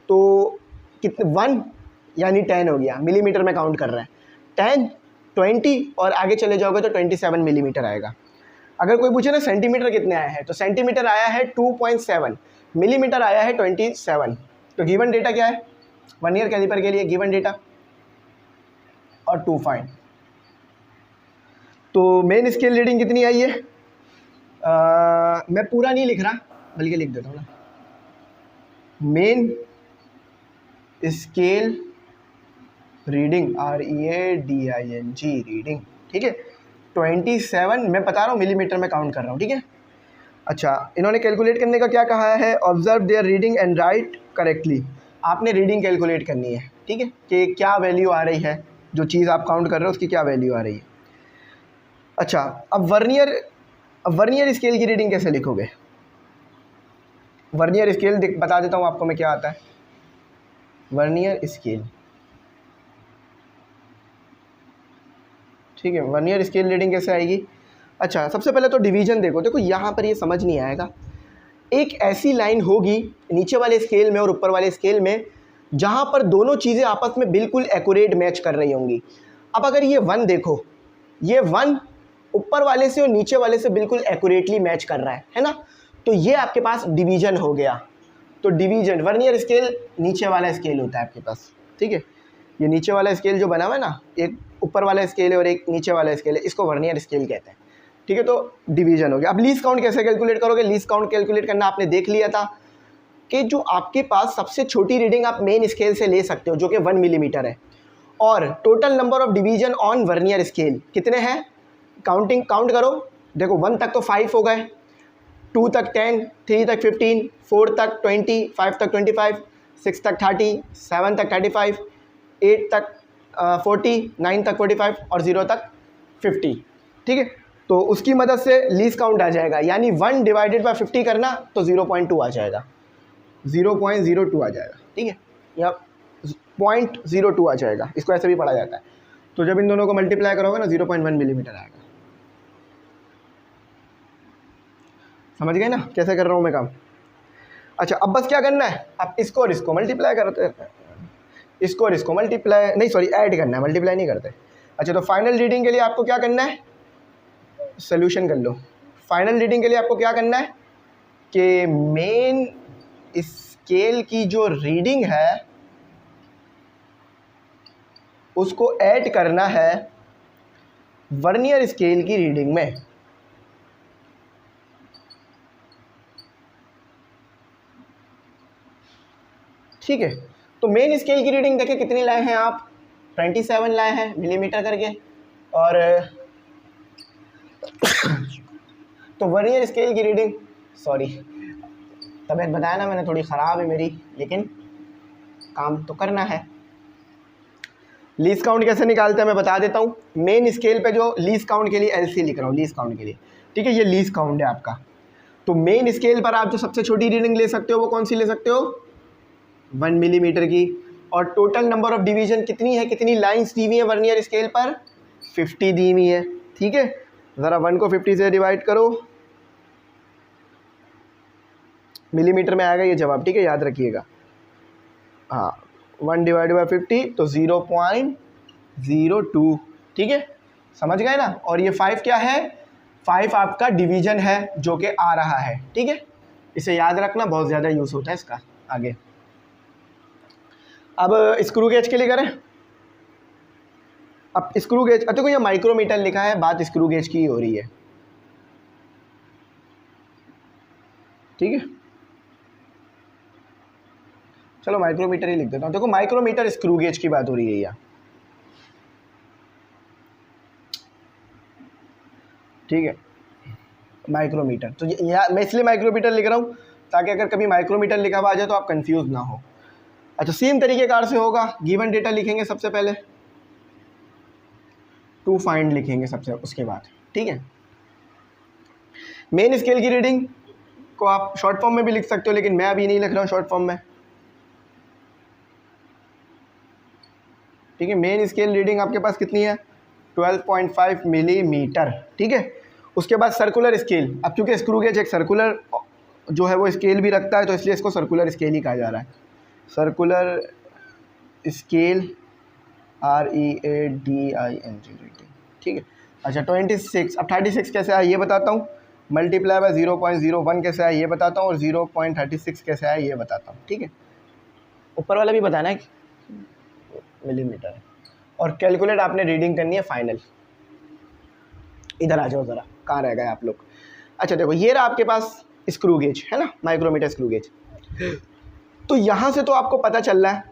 S1: तो कितने 1 यानी 10 हो गया, मिलीमीटर में काउंट कर रहे हैं, 10 20 और आगे चले जाओगे तो 27 मिलीमीटर आएगा। अगर कोई पूछे ना सेंटीमीटर कितने आया है, तो सेंटीमीटर आया है 2.7, मिलीमीटर आया है 27। तो गिवन डेटा क्या है वर्नियर कैलिपर के लिए, गिवन डेटा और 2 फाइंड। तो मेन स्केल रीडिंग कितनी आई है, मैं पूरा नहीं लिख रहा बल्कि लिख देता हूँ ना, main scale reading READING reading, ठीक है। 27 मैं बता रहा हूँ, मिलीमीटर में काउंट कर रहा हूँ, ठीक है। अच्छा, इन्होंने कैलकुलेट करने का क्या कहा है, observe their reading and write correctly. आपने रीडिंग कैलकुलेट करनी है, ठीक है, कि क्या वैल्यू आ रही है, जो चीज़ आप काउंट कर रहे हो उसकी क्या वैल्यू आ रही है। अच्छा, अब वर्नियर स्केल की रीडिंग कैसे लिखोगे, वर्नियर स्केल बता देता हूँ आपको मैं क्या आता है। वर्नियर स्केल, ठीक है, वर्नियर स्केल रीडिंग कैसे आएगी। अच्छा, सबसे पहले तो डिवीजन देखो यहाँ पर ये समझ नहीं आएगा। एक ऐसी लाइन होगी नीचे वाले स्केल में और ऊपर वाले स्केल में जहाँ पर दोनों चीज़ें आपस में बिल्कुल एक्यूरेट मैच कर रही होंगी। अब अगर ये 1 देखो, ये 1 ऊपर वाले से और नीचे वाले से बिल्कुल एक्यूरेटली मैच कर रहा है ना, तो ये आपके पास डिवीजन हो गया। तो डिवीजन, वर्नियर स्केल नीचे वाला स्केल होता है आपके पास, ठीक है। ये नीचे वाला स्केल जो बना हुआ है ना, एक ऊपर वाला स्केल है और एक नीचे वाला स्केल है, इसको वर्नियर स्केल कहते हैं, ठीक है। तो डिवीजन हो गया। अब लीस्ट काउंट कैसे कैलकुलेट करोगे, लीस्ट काउंट कैलकुलेट करना आपने देख लिया था कि जो आपके पास सबसे छोटी रीडिंग आप मेन स्केल से ले सकते हो जो कि 1 मिलीमीटर है, और total number of division on vernier scale कितने हैं, काउंट करो। देखो 1 तक तो 5 हो गए, 2 तक 10, 3 तक 15, 4 तक 20, 5 तक 25, 6 तक 30, 7 तक 35, 8 तक 40, 9 तक 45 और 0 तक 50, ठीक है। तो उसकी मदद से लीस्ट काउंट आ जाएगा, यानी 1 डिवाइडेड बाय 50 करना तो 0.2 आ जाएगा, 0.02 आ जाएगा, ठीक है, या 0.02 आ जाएगा, इसको ऐसे भी पढ़ा जाता है। तो जब इन दोनों को मल्टीप्लाई करोगे ना 0.1 मिलीमीटर आएगा। समझ गए ना कैसे कर रहा हूँ मैं काम। अच्छा, अब बस क्या करना है, आप इसको और इसको मल्टीप्लाई करते हैं, इसको और इसको मल्टीप्लाई नहीं सॉरी ऐड करना है, मल्टीप्लाई नहीं करते। अच्छा, तो फाइनल रीडिंग के लिए आपको क्या करना है, सोल्यूशन कर लो। फाइनल रीडिंग के लिए आपको क्या करना है कि मेन स्केल की जो रीडिंग है उसको ऐड करना है वर्नियर स्केल की रीडिंग में। ठीक है, तो मेन स्केल की रीडिंग देखिए कितनी लाए हैं आप, 27 लाए हैं मिलीमीटर करके। और तो वर्नियर स्केल की रीडिंग, सॉरी तबीयत बताया ना मैंने, थोड़ी ख़राब है मेरी, लेकिन काम तो करना है। लीस्ट काउंट कैसे निकालते हैं मैं बता देता हूँ। मेन स्केल पे जो लीस्ट काउंट के लिए एलसी लिख रहा हूँ, लीस्ट काउंट के लिए, ठीक है, ये लीस्ट काउंट है आपका। तो मेन स्केल पर आप जो सबसे छोटी रीडिंग ले सकते हो वो कौन सी ले सकते हो, 1 मिलीमीटर की। और टोटल नंबर ऑफ डिवीजन कितनी है, कितनी लाइंस दी हुई है वर्नियर स्केल पर, 50 दी हुई है। ठीक है, ज़रा 1 को 50 से डिवाइड करो, मिलीमीटर में आएगा ये जवाब, ठीक है, याद रखिएगा। हाँ, 1 डिवाइड बाई 50 तो 0.02, ठीक है, समझ गए ना। और ये 5 क्या है, 5 आपका डिवीजन है जो कि आ रहा है, ठीक है, इसे याद रखना, बहुत ज़्यादा यूज़ होता है इसका। आगे अब स्क्रू गेज के लिए करें। अब स्क्रू गेज, देखो ये माइक्रोमीटर लिखा है, बात स्क्रू गेज की हो रही है, ठीक है, चलो माइक्रोमीटर ही लिख देता हूँ। देखो माइक्रोमीटर स्क्रू गेज की बात हो रही है यहाँ, ठीक है, माइक्रोमीटर। तो मैं इसलिए माइक्रोमीटर लिख रहा हूँ ताकि अगर कभी माइक्रोमीटर लिखा हुआ आ जाए तो आप कंफ्यूज ना हो। अच्छा, सेम तरीके कार से होगा, गिवन डेटा लिखेंगे सबसे पहले, टू फाइंड लिखेंगे सबसे उसके बाद, ठीक है। मेन स्केल की रीडिंग को आप शॉर्ट फॉर्म में भी लिख सकते हो, लेकिन मैं अभी नहीं लिख रहा हूँ शॉर्ट फॉर्म में, ठीक है। मेन स्केल रीडिंग आपके पास कितनी है, 12.5 मिलीमीटर, ठीक है। उसके बाद सर्कुलर स्केल, अब चूँकि स्क्रू गेज एक सर्कुलर जो है वो स्केल भी रखता है, तो इसलिए इसको सर्कुलर स्केल ही कहा जा रहा है, सर्कुलर स्केल, READING, ठीक है। अच्छा 26, अब 36 कैसे आया ये बताता हूँ, मल्टीप्लाई बाय 0.01 कैसे आया ये बताता हूँ, और 0.36 कैसे आया ये बताता हूँ, ठीक है। ऊपर वाला भी बताना है मिलीमीटर है, और कैलकुलेट आपने रीडिंग करनी है फाइनल। इधर आ जाओ ज़रा, कहाँ रह गए आप लोग। अच्छा देखो ये रहा आपके पास स्क्रू गेज, है ना, माइक्रोमीटर स्क्रू गेज। तो यहाँ से तो आपको पता चल रहा है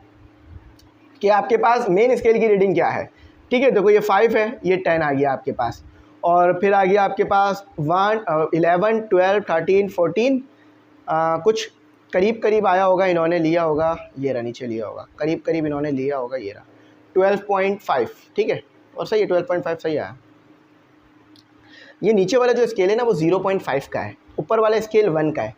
S1: कि आपके पास मेन स्केल की रीडिंग क्या है, ठीक है। देखो ये 5 है, ये 10 आ गया आपके पास, और फिर आ गया आपके पास 1, 11, 12, 13, 14, कुछ करीब करीब आया होगा, इन्होंने लिया होगा, ये रहा नीचे लिया होगा, करीब करीब इन्होंने लिया होगा, ये रहा 12.5, ठीक है, और सही है 12.5 सही आया। ये नीचे वाला जो स्केल है ना वो 0.5 का है, ऊपर वाला स्केल 1 का है,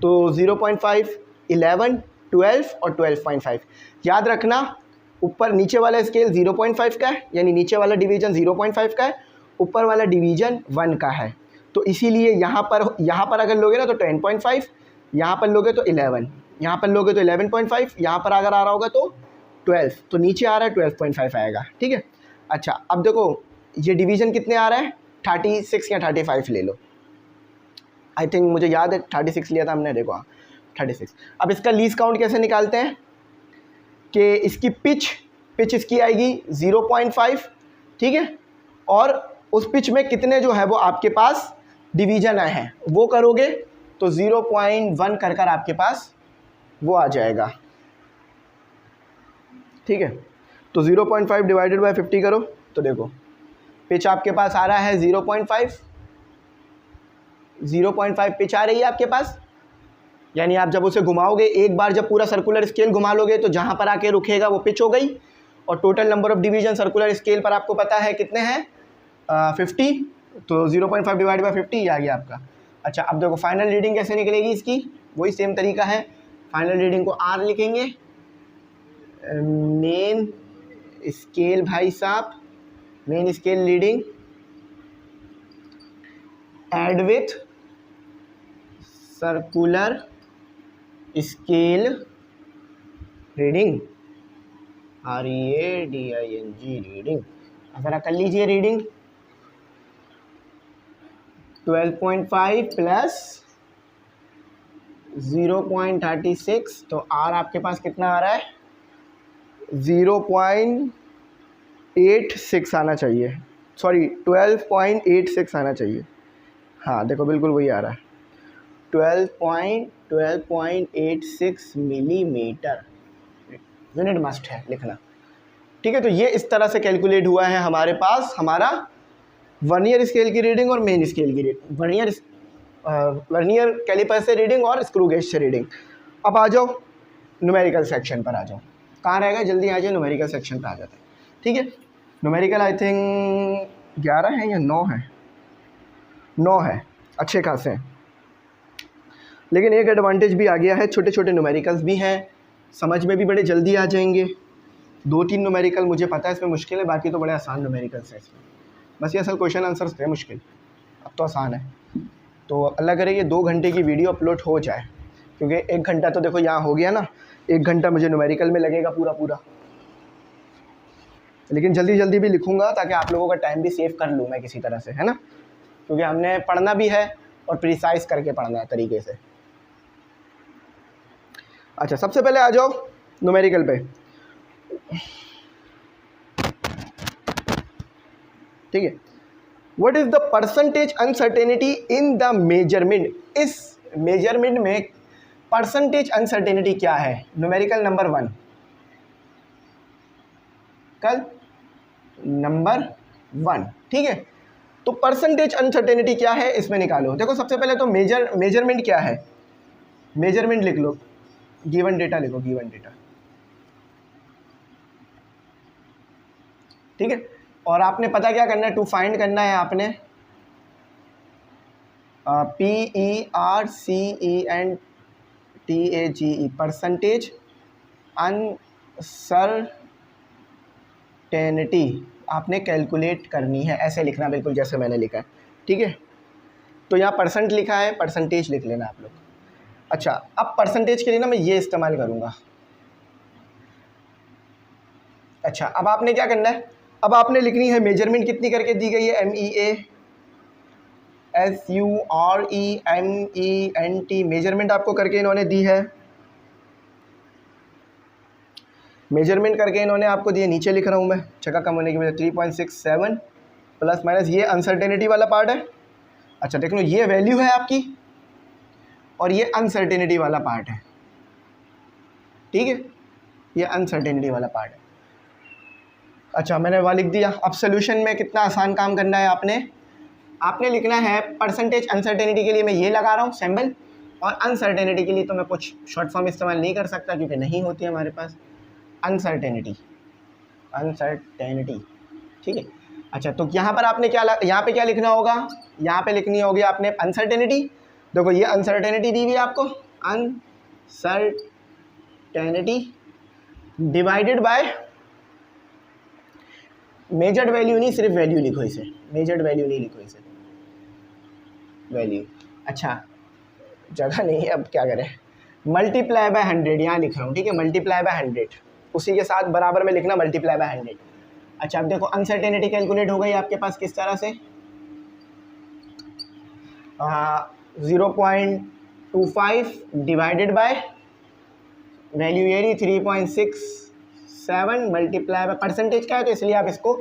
S1: तो 0.5, 11, 12 और 12.5 याद रखना। ऊपर नीचे वाला स्केल 0.5 का है, यानी नीचे वाला डिवीज़न 0.5 का है, ऊपर वाला डिवीज़न 1 का है। तो इसीलिए यहाँ पर अगर लोगे ना तो 10.5, यहाँ पर लोगे तो 11, यहाँ पर लोगे तो 11.5, यहाँ पर अगर आ रहा होगा तो 12, तो नीचे आ रहा है 12.5 आएगा, ठीक है। अच्छा अब देखो ये डिवीज़न कितने आ रहा है, 36 या 35 ले लो, आई थिंक मुझे याद है 36 लिया था हमने, देखो हाँ 36। अब इसका लीस्ट काउंट कैसे निकालते हैं कि इसकी पिच इसकी आएगी 0.5, ठीक है, और उस पिच में कितने जो है वो आपके पास डिवीज़न आए हैं वो करोगे तो 0.1 कर कर आपके पास वो आ जाएगा, ठीक है। तो 0.5 डिवाइडेड बाय 50 करो तो देखो पिच आपके पास आ रहा है 0.5 पिच आ रही है आपके पास, यानी आप जब उसे घुमाओगे, एक बार जब पूरा सर्कुलर स्केल घुमा लोगे तो जहाँ पर आके रुकेगा वो पिच हो गई। और total number of division circular scale पर आपको पता है कितने हैं, 50, तो 0.5 डिवाइड बाई 50 ये आ गया आपका। अच्छा अब देखो फाइनल रीडिंग कैसे निकलेगी इसकी, वही सेम तरीका है, फाइनल रीडिंग को R लिखेंगे, मेन स्केल भाई साहब, main scale reading add with circular scale reading, READING reading. ज़रा कर लीजिए रीडिंग, 12.5 प्लस 0.36, तो R आपके पास कितना आ रहा है 0.36, 12.86 आना चाहिए, सॉरी 12.86 आना चाहिए। हाँ देखो बिल्कुल वही आ रहा है, 12.86 मिलीमीटर यूनिट मस्ट है लिखना। ठीक है, तो ये इस तरह से कैलकुलेट हुआ है हमारे पास हमारा वर्नियर स्केल की रीडिंग और मेन स्केल की रीडिंग, वर्नियर कैलिपर से रीडिंग और स्क्रू गेज से रीडिंग। अब आ जाओ न्यूमेरिकल सेक्शन पर, आ जाओ, कहाँ रहेगा, जल्दी आ जाओ, न्यूमेरिकल सेक्शन पर आ जाते हैं। ठीक है, न्यूमेरिकल आई थिंक 11 है या 9 है, 9 है, अच्छे खासे हैं। लेकिन एक एडवांटेज भी आ गया है, छोटे छोटे न्यूमेरिकल्स भी हैं, समझ में भी बड़े जल्दी आ जाएंगे। 2-3 न्यूमेरिकल मुझे पता है इसमें मुश्किल है, बाकी तो बड़े आसान न्यूमेरिकल्स हैं इसमें, बस ये असल क्वेश्चन आंसर्स थे मुश्किल, अब तो आसान है। तो अल्लाह करे ये 2 घंटे की वीडियो अपलोड हो जाए, क्योंकि 1 घंटा तो देखो यहाँ हो गया ना, 1 घंटा मुझे न्यूमेरिकल में लगेगा पूरा, लेकिन जल्दी जल्दी भी लिखूँगा ताकि आप लोगों का टाइम भी सेव कर लूँ मैं किसी तरह से, है ना, क्योंकि हमने पढ़ना भी है और प्रिसाइज करके पढ़ना है तरीके से। अच्छा, सबसे पहले आ जाओ न्यूमेरिकल पे। ठीक है, what is the percentage uncertainty in the measurement, इस मेजरमेंट में परसेंटेज अनसर्टेनिटी क्या है, न्यूमेरिकल नंबर 1, कल नंबर 1। ठीक है, तो परसेंटेज अनसर्टेनिटी क्या है इसमें निकालो। देखो सबसे पहले तो मेजरमेंट क्या है, मेजरमेंट लिख लो, गिवन डेटा लिखो, गिवन डेटा। ठीक है, और आपने पता क्या करना है, टू फाइंड करना है आपने PERCENTAGE, परसेंटेज अनसर्टेनिटी आपने कैलकुलेट करनी है, ऐसे लिखना बिल्कुल जैसे मैंने लिखा है। ठीक है, तो यहाँ परसेंट लिखा है, परसेंटेज लिख लेना आप लोग। अच्छा, अब परसेंटेज के लिए ना मैं ये इस्तेमाल करूँगा। अच्छा, अब आपने क्या करना है, अब आपने लिखनी है मेजरमेंट कितनी करके दी गई है, MEASUREMENT, मेजरमेंट आपको करके इन्होंने दी है, मेजरमेंट करके इन्होंने आपको दिए, नीचे लिख रहा हूँ मैं, जगह कम होने की वजह 3.67 प्लस माइनस ये अनसर्टेनिटी वाला पार्ट है। अच्छा देख लो, ये वैल्यू है आपकी और ये अनसर्टेनिटी वाला पार्ट है। ठीक है, ये अनसर्टेनिटी वाला पार्ट है। अच्छा, मैंने वहाँ लिख दिया। अब सोल्यूशन में कितना आसान काम करना है, आपने लिखना है परसेंटेज अनसर्टेनिटी के लिए मैं ये लगा रहा हूँ सिंबल, और अनसर्टेनिटी के लिए तो मैं कुछ शॉर्ट फॉर्म इस्तेमाल नहीं कर सकता क्योंकि नहीं होती है हमारे पास अनसर्टेनिटी। ठीक है, अच्छा तो यहाँ पर आपने यहाँ पे क्या लिखना होगा, यहाँ पे लिखनी होगी आपने अनसर्टेनिटी। देखो ये अनसर्टेनिटी दी हुई है आपको, uncertainty divided by measured value, नहीं सिर्फ वैल्यू लिखो इसे, मेजर्ड वैल्यू नहीं लिखो इसे, वैल्यू। अच्छा जगह नहीं है, अब क्या करें, मल्टीप्लाई बाय 100 यहाँ लिख रहा हूँ। ठीक है, मल्टीप्लाई बाय 100, उसी के साथ बराबर में लिखना मल्टीप्लाई बाय 100। अच्छा अब देखो अनसर्टेनिटी कैलकुलेट हो गई आपके पास किस तरह से, 0.25 डिवाइडेड बाय वैल्यू ये रही 3.67 मल्टीप्लाई बाय परसेंटेज का है तो इसलिए आप इसको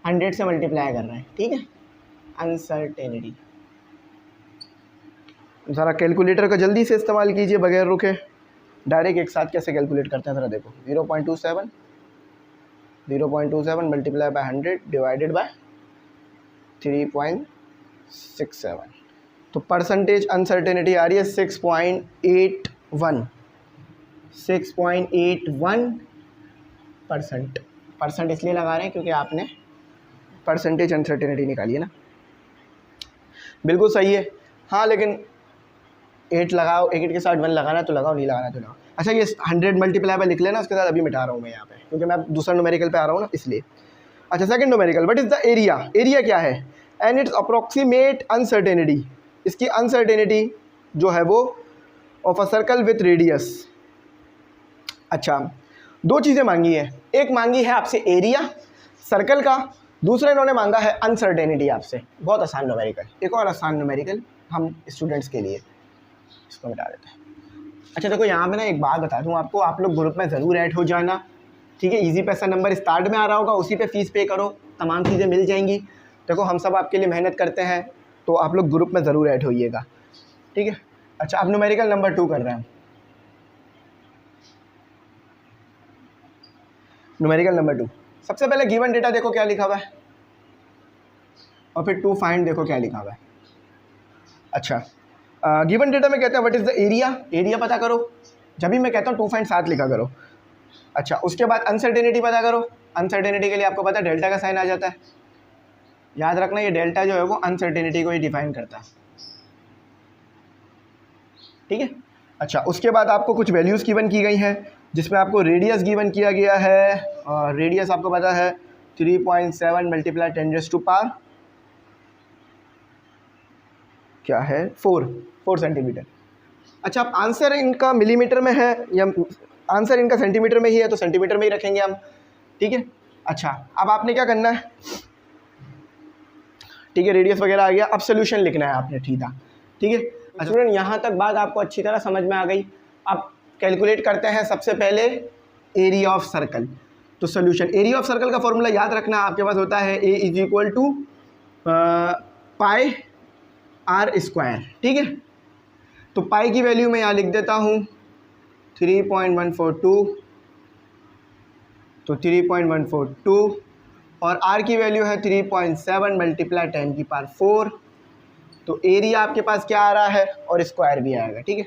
S1: 100 से मल्टीप्लाई कर रहे हैं। ठीक है, अनसर्टेनिटी। ज़रा कैलकुलेटर का जल्दी से इस्तेमाल कीजिए बगैर रुके, डायरेक्ट एक साथ कैसे कैलकुलेट करते हैं ज़रा देखो। 0.27 मल्टीप्लाई बाय 100 डिवाइडेड बाय 3.67, तो परसेंटेज अनसर्टेनिटी आ रही है 6.81, 6.81%। परसेंट इसलिए लगा रहे हैं क्योंकि आपने परसेंटेज अनसर्टेनिटी निकाली है ना, बिल्कुल सही है। हाँ लेकिन 8 लगाओ, 8 के साथ 1 लगाना तो लगाओ, नहीं लगाना तो लगाओ। अच्छा ये 100 मल्टीप्लाई बाय लिख लेना, उसके साथ अभी मिटा रहा हूँ मैं यहाँ पे क्योंकि मैं दूसरा न्यूमेरिकल पे आ रहा हूँ ना इसलिए। अच्छा second numerical, what is the area, area क्या है, एंड इट्स अप्रोक्सीमेट अनसर्टेनिटी, इसकी अनसर्टेनिटी जो है वो of a circle with radius. अच्छा 2 चीज़ें मांगी है, एक मांगी है आपसे एरिया सर्कल का, दूसरा इन्होंने मांगा है अनसर्टेनिटी आपसे। बहुत आसान न्यूमेरिकल, एक और आसान न्यूमेरिकल हम स्टूडेंट्स के लिए, इसको मिटा देते हैं। अच्छा देखो यहाँ पे ना एक बात बता दूँ आपको, आप लोग ग्रुप में ज़रूर ऐड हो जाना, ठीक है, इजी पैसा नंबर स्टार्ट में आ रहा होगा, उसी पे फीस पे करो, तमाम चीज़ें मिल जाएंगी। देखो हम सब आपके लिए मेहनत करते हैं, तो आप लोग ग्रुप में ज़रूर ऐड होइएगा, ठीक है। अच्छा, अब न्यूमेरिकल नंबर 2 कर रहे हैं। न्यूमेरिकल नंबर 2, सबसे पहले गिवन डेटा देखो क्या लिखा हुआ है, और फिर टू फाइंड देखो क्या लिखा हुआ है। अच्छा, गिवन डेटा में कहते हैं what is the area, area पता करो। जब भी मैं कहता हूँ टू फाइंड साथ लिखा करो। अच्छा, उसके बाद अनसर्टेनिटी पता करो। अनसर्टेनिटी के लिए आपको पता है डेल्टा का साइन आ जाता है, याद रखना ये डेल्टा जो है वो अनसर्टेनिटी को ही डिफाइन करता है, ठीक है। अच्छा, उसके बाद आपको कुछ वैल्यूज़ गिवन की गई हैं, जिसमें आपको रेडियस गिवन किया गया है, और रेडियस आपको पता है 3.7 मल्टीप्लाई 10⁻⁴ क्या है 4 सेंटीमीटर। अच्छा, अब आंसर इनका मिलीमीटर में है या आंसर इनका सेंटीमीटर में ही है, तो सेंटीमीटर में ही रखेंगे हम, ठीक है। अच्छा, अब आपने क्या करना है, ठीक है, रेडियस वगैरह आ गया, अब सोल्यूशन लिखना है आपने, ठीक है। अच्छा स्टूडेंट, यहाँ तक बात आपको अच्छी तरह समझ में आ गई। अब कैलकुलेट करते हैं सबसे पहले एरिया ऑफ सर्कल। तो सोल्यूशन, एरिया ऑफ सर्कल का फॉर्मूला याद रखना, आपके पास होता है A = पाई r स्क्वायर, ठीक है। तो पाई की वैल्यू मैं यहाँ लिख देता हूँ 3.142, तो 3.142, और r की वैल्यू है 3.7 मल्टीप्लाई 10⁴। तो एरिया आपके पास क्या आ रहा है, और स्क्वायर भी आएगा, ठीक है।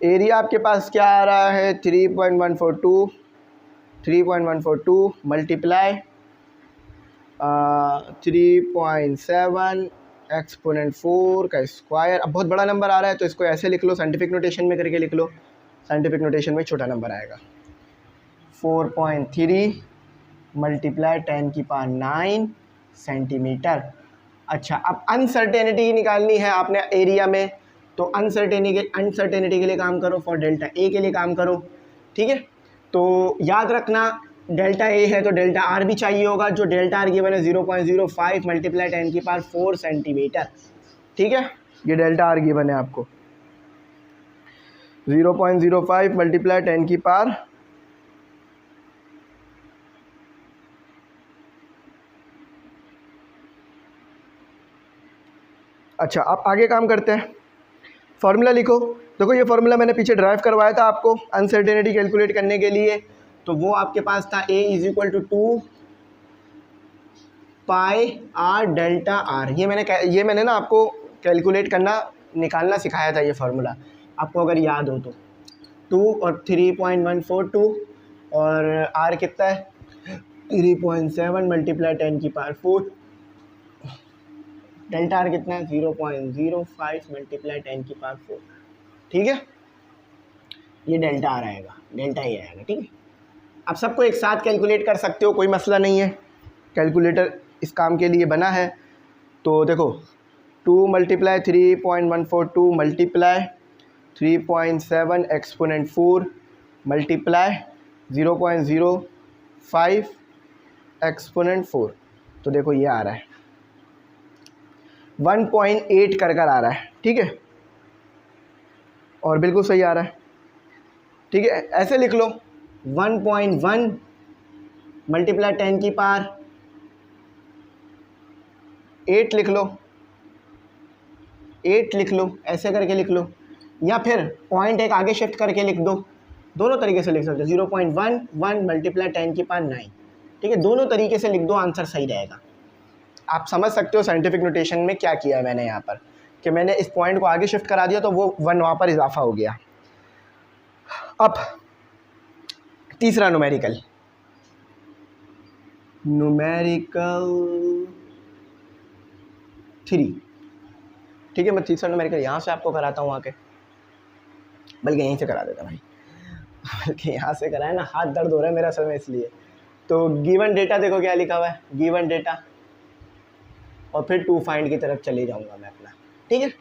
S1: एरिया आपके पास क्या आ रहा है 3.142 मल्टीप्लाई 3.7 एक्सपोनेंट 4 का स्क्वायर। अब बहुत बड़ा नंबर आ रहा है तो इसको ऐसे लिख लो, साइंटिफिक नोटेशन में करके लिख लो, साइंटिफिक नोटेशन में छोटा नंबर आएगा 4.3 मल्टीप्लाई 10⁹ सेंटीमीटर। अच्छा, अब अनसर्टेनिटी निकालनी है आपने एरिया में, तो अनसर्टेनिटी के लिए काम करो, फॉर डेल्टा ए के लिए काम करो, ठीक है। तो याद रखना डेल्टा ए है तो डेल्टा आर भी चाहिए होगा, जो डेल्टा आर गिवन है 0.05 मल्टीप्लाई 10⁴ सेंटीमीटर, ठीक है। ये डेल्टा आर गिवन है आपको 0.05 मल्टीप्लाई 10⁻⁴। अच्छा, आप आगे काम करते हैं, फार्मूला लिखो। देखो ये फार्मूला मैंने पीछे ड्राइव करवाया था आपको अनसर्टेनिटी कैलकुलेट करने के लिए, तो वो आपके पास था A = 2 pi r delta R. ये मैंने ना आपको कैलकुलेट करना निकालना सिखाया था, ये फार्मूला आपको अगर याद हो तो। 2 और 3.142 और r कितना है 3.7 मल्टीप्लाई 10⁴, डेल्टा आर कितना है 0.05 मल्टीप्लाई 10⁴, ठीक है। ये डेल्टा आर आएगा, डेल्टा ए आएगा, ठीक है। आप सबको एक साथ कैलकुलेट कर सकते हो, कोई मसला नहीं है, कैलकुलेटर इस काम के लिए बना है। तो देखो 2 multiply 3.142 multiply 3.7 exponent 4 multiply 0.05 exponent 4, तो देखो ये आ रहा है 1.8 कर आ रहा है, ठीक है, और बिल्कुल सही आ रहा है, ठीक है। ऐसे लिख लो 1.1 मल्टीप्लाई 10⁸ लिख लो, 8 लिख लो, ऐसे करके लिख लो, या फिर पॉइंट एक आगे शिफ्ट करके लिख दो, दोनों तरीके से लिख सकते हो। 0.11 मल्टीप्लाई 10⁹, ठीक है, दोनों तरीके से लिख दो, आंसर सही रहेगा। आप समझ सकते हो साइंटिफिक नोटेशन में क्या किया है मैंने यहाँ पर, कि मैंने इस पॉइंट को आगे शिफ्ट करा दिया तो वो 1 वहाँ पर इजाफा हो गया। अब तीसरा न्यूमेरिकल 3, ठीक है। मैं तीसरा न्यूमेरिकल यहाँ से आपको कराता हूँ आके, बल्कि यहीं से करा देता भाई, बल्कि यहाँ से कराए ना, हाथ दर्द हो रहा है मेरा असल में इसलिए। तो गिवन डेटा देखो क्या लिखा हुआ है, गिवन डेटा, और फिर टू फाइंड की तरफ चले जाऊँगा मैं अपना, ठीक है।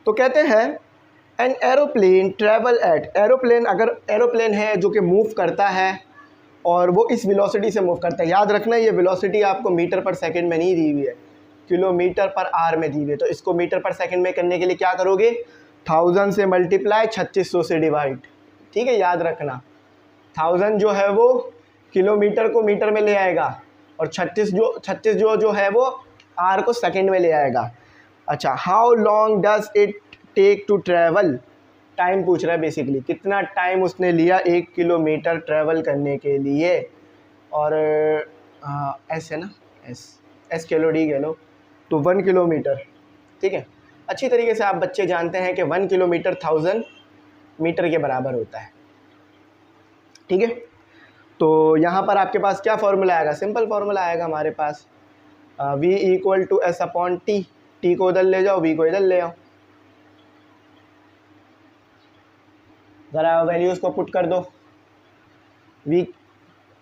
S1: तो कहते हैं an aeroplane travel at, aeroplane अगर एरोप्लेन है जो कि मूव करता है और वो इस वेलोसिटी से मूव करता है, याद रखना ये वेलोसिटी आपको मीटर पर सेकंड में नहीं दी हुई है, किलोमीटर पर आवर में दी हुई है। तो इसको मीटर पर सेकंड में करने के लिए क्या करोगे, 1000 से मल्टीप्लाई 3600 से डिवाइड, ठीक है, याद रखना 1000 जो है वो किलोमीटर को मीटर में ले आएगा और 36 जो है वो आर को सेकंड में ले आएगा। अच्छा, how long does it take to travel, time पूछ रहा है बेसिकली, कितना टाइम उसने लिया 1 किलोमीटर ट्रैवल करने के लिए। और एस है ना, एस कह लो, डी कह लो, तो 1 किलोमीटर, ठीक है। अच्छी तरीके से आप बच्चे जानते हैं कि 1 किलोमीटर 1000 मीटर के बराबर होता है, ठीक है। तो यहाँ पर आपके पास क्या फॉर्मूला आएगा, सिंपल फॉर्मूला आएगा हमारे पास, v equal to S upon T, T को इधर ले जाओ, v को इधर ले आओ, ज़रा वैल्यूज़ को पुट कर दो। v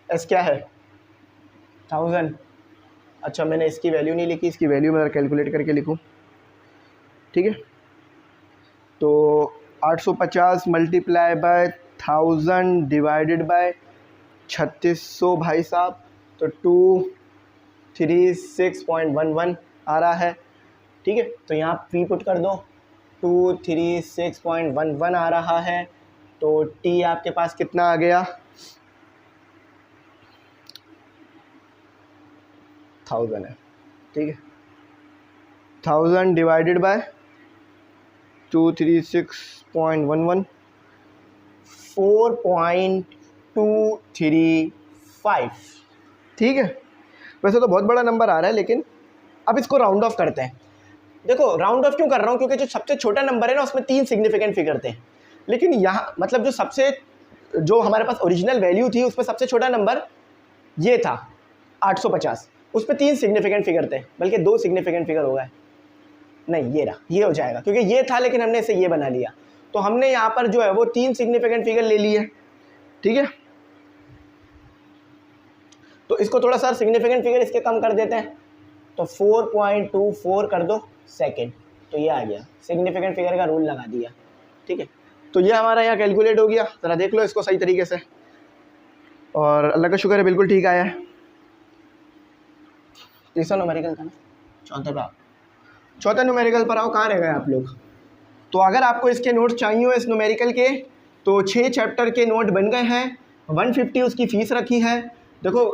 S1: एस क्या है 1000, अच्छा मैंने इसकी वैल्यू नहीं लिखी, इसकी वैल्यू मैं कैलकुलेट करके लिखूँ, ठीक है। तो 850 मल्टीप्लाई बाय 1000 डिवाइडेड बाय 3600 भाई साहब, तो 236.11 आ रहा है, ठीक है। तो यहाँ पी पुट कर दो, 236.11 आ रहा है। तो टी आपके पास कितना आ गया 1000 है, ठीक है। 1000 डिवाइडेड बाय 236.11 4.235, ठीक है। वैसे तो बहुत बड़ा नंबर आ रहा है, लेकिन अब इसको राउंड ऑफ करते हैं। देखो राउंड ऑफ क्यों कर रहा हूँ, क्योंकि जो सबसे छोटा नंबर है ना उसमें 3 सिग्निफिकेंट फिगर थे, लेकिन यहाँ मतलब जो हमारे पास ओरिजिनल वैल्यू थी उसमें सबसे छोटा नंबर ये था 850, उस पर 3 सिग्निफिकेंट फिगर थे, बल्कि 2 सिग्निफिकेंट फिगर हो गए, नहीं ये रहा, ये हो जाएगा, क्योंकि ये था लेकिन हमने इसे ये बना लिया, तो हमने यहाँ पर जो है वो 3 सिग्निफिकेंट फिगर ले लिए, ठीक है। तो इसको थोड़ा सा सिग्निफिकेंट फिगर इसके कम कर देते हैं, तो 4.24 कर दो सेकेंड, तो ये आ गया, सिग्निफिकेंट फिगर का रूल लगा दिया, ठीक है। तो ये हमारा यहाँ कैलकुलेट हो गया, ज़रा देख लो इसको सही तरीके से, और अल्लाह का शुक्र है बिल्कुल ठीक आया है। तीसरा न्यूमेरिकल था ना, चौथा न्यूमेरिकल पर आओ, कहाँ रह गए आप लोग। तो अगर आपको इसके नोट्स चाहिए हो इस न्यूमेरिकल के, तो 6 चैप्टर के नोट बन गए हैं, 150 उसकी फ़ीस रखी है। देखो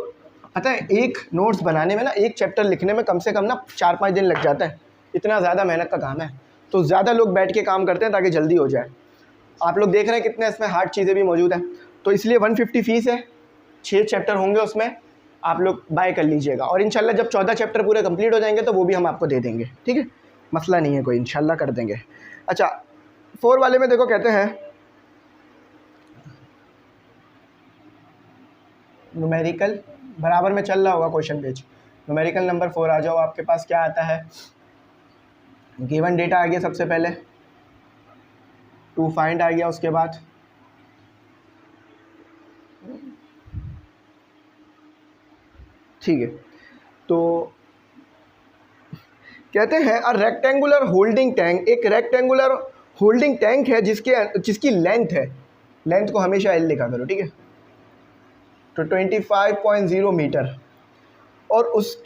S1: पता है एक नोट्स बनाने में ना, एक चैप्टर लिखने में कम से कम ना 4-5 दिन लग जाता है, इतना ज़्यादा मेहनत का काम है, तो ज़्यादा लोग बैठ के काम करते हैं ताकि जल्दी हो जाए। आप लोग देख रहे हैं कितने इसमें हार्ड चीज़ें भी मौजूद हैं, तो इसलिए 150 फ़ीस है, 6 चैप्टर होंगे उसमें, आप लोग बाय कर लीजिएगा। और इंशाल्लाह जब 14 चैप्टर पूरे कंप्लीट हो जाएंगे तो वो भी हम आपको दे देंगे, ठीक है, मसला नहीं है कोई, इंशाल्लाह कर देंगे। अच्छा 4 वाले में देखो कहते हैं न्यूमेरिकल, बराबर में चल रहा होगा क्वेश्चन पेज, न्यूमेरिकल नंबर 4 आ जाओ, आपके पास क्या आता है, गिवन डेटा आ गया सबसे पहले, टू फाइंड आ गया, उसके बाद ठीक है। तो कहते हैं अ रेक्टेंगुलर होल्डिंग टैंक, एक रेक्टेंगुलर होल्डिंग टैंक है जिसकी लेंथ है, लेंथ को हमेशा एल लिखा करो, ठीक है, तो 25.0 मीटर, और उस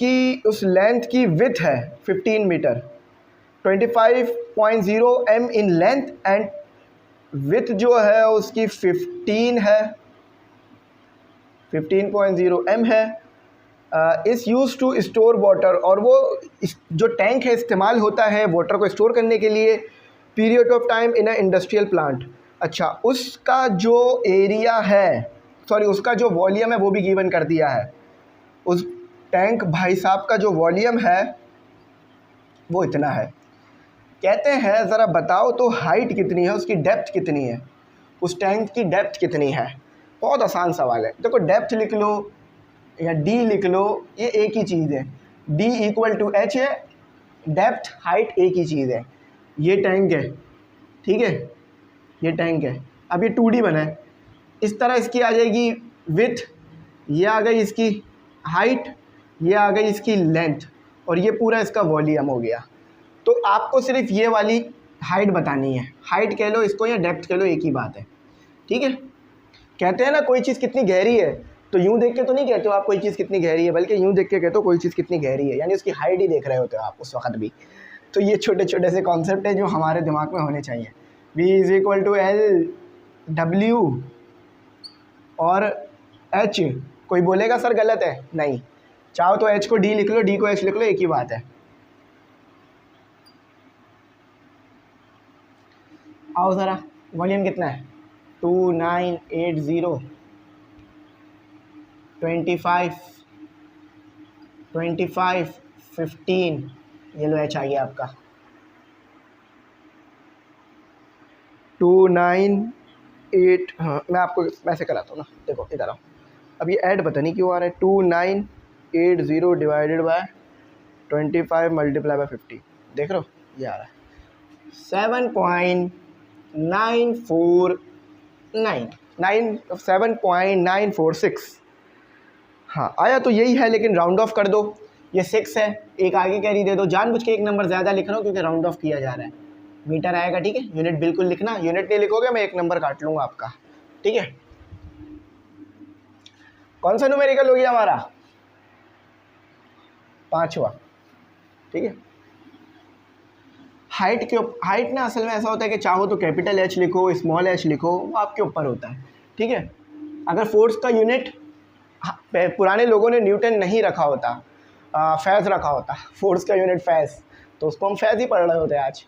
S1: लेंथ की विड्थ है 15 metre, 25.0 m in length and width जो है उसकी 15 है, 15.0 m है। इस यूज़ टू स्टोर वाटर, और वो जो टैंक है इस्तेमाल होता है वाटर को स्टोर करने के लिए, period of time in a industrial plant. अच्छा उसका जो एरिया है, सॉरी उसका जो वॉल्यूम है वो भी गिवन कर दिया है, उस टैंक भाई साहब का जो वॉल्यूम है वो इतना है। कहते हैं ज़रा बताओ तो हाइट कितनी है, उसकी डेप्थ कितनी है, उस टैंक की डेप्थ कितनी है। बहुत आसान सवाल है, देखो डेप्थ लिख लो या डी लिख लो, ये एक ही चीज़ है, डी इक्वल टू एच है, डेप्थ हाइट एक ही चीज़ है। ये टैंक है, ठीक है, ये टैंक है, अब ये 2D बना है, इस तरह इसकी आ जाएगी विड्थ, ये आ गई इसकी हाइट, ये आ गई इसकी लेंथ, और ये पूरा इसका वॉल्यूम हो गया। तो आपको सिर्फ ये वाली हाइट बतानी है, हाइट कह लो इसको या डेप्थ कह लो, एक ही बात है, ठीक है। कहते हैं ना कोई चीज़ कितनी गहरी है, तो यूँ देख के तो नहीं कहते हो आप कोई चीज़ कितनी गहरी है, बल्कि यूँ देख के कहते हो कोई चीज़ कितनी गहरी है, यानी उसकी हाइट ही देख रहे होते हो आप उस वक्त भी। तो ये छोटे छोटे से कॉन्सेप्ट है जो हमारे दिमाग में होने चाहिए। v is equal to L W और H, कोई बोलेगा सर गलत है? नहीं, चाहो तो H को D लिख लो, D को H लिख लो, एक ही बात है। आओ ज़रा, वॉल्यूम कितना है? 2980, 25, 15, ये लो H आ गया आपका 298। हाँ, मैं आपको वैसे कराता हूँ ना, देखो इधर आओ। अब ये ऐड पता नहीं क्यों आ रहा है। 2980 डिवाइडेड बाय 25 मल्टीप्लाई बाय 50, देख रहे हो ये आ रहा है 7.946। हाँ आया तो यही है, लेकिन राउंड ऑफ कर दो, ये 6 है, एक आगे कैरी दे दो। जानबूझ के एक नंबर ज़्यादा लिख रहा हूँ क्योंकि राउंड ऑफ किया जा रहा है। मीटर आएगा, ठीक है, यूनिट बिल्कुल लिखना, यूनिट नहीं लिखोगे मैं एक नंबर काट लूँगा आपका, ठीक है। कौन सा न्यूमेरिकल हो गया हमारा? 5वां, ठीक है। हाइट ना असल में ऐसा होता है कि चाहो तो कैपिटल H लिखो, स्मॉल h लिखो, वो आपके ऊपर होता है, ठीक है। अगर फोर्स का यूनिट पुराने लोगों ने न्यूटन नहीं रखा होता, फैज़ रखा होता, फोर्स का यूनिट फैज़, तो उसको हम फैज़ ही पढ़ रहे होते आज।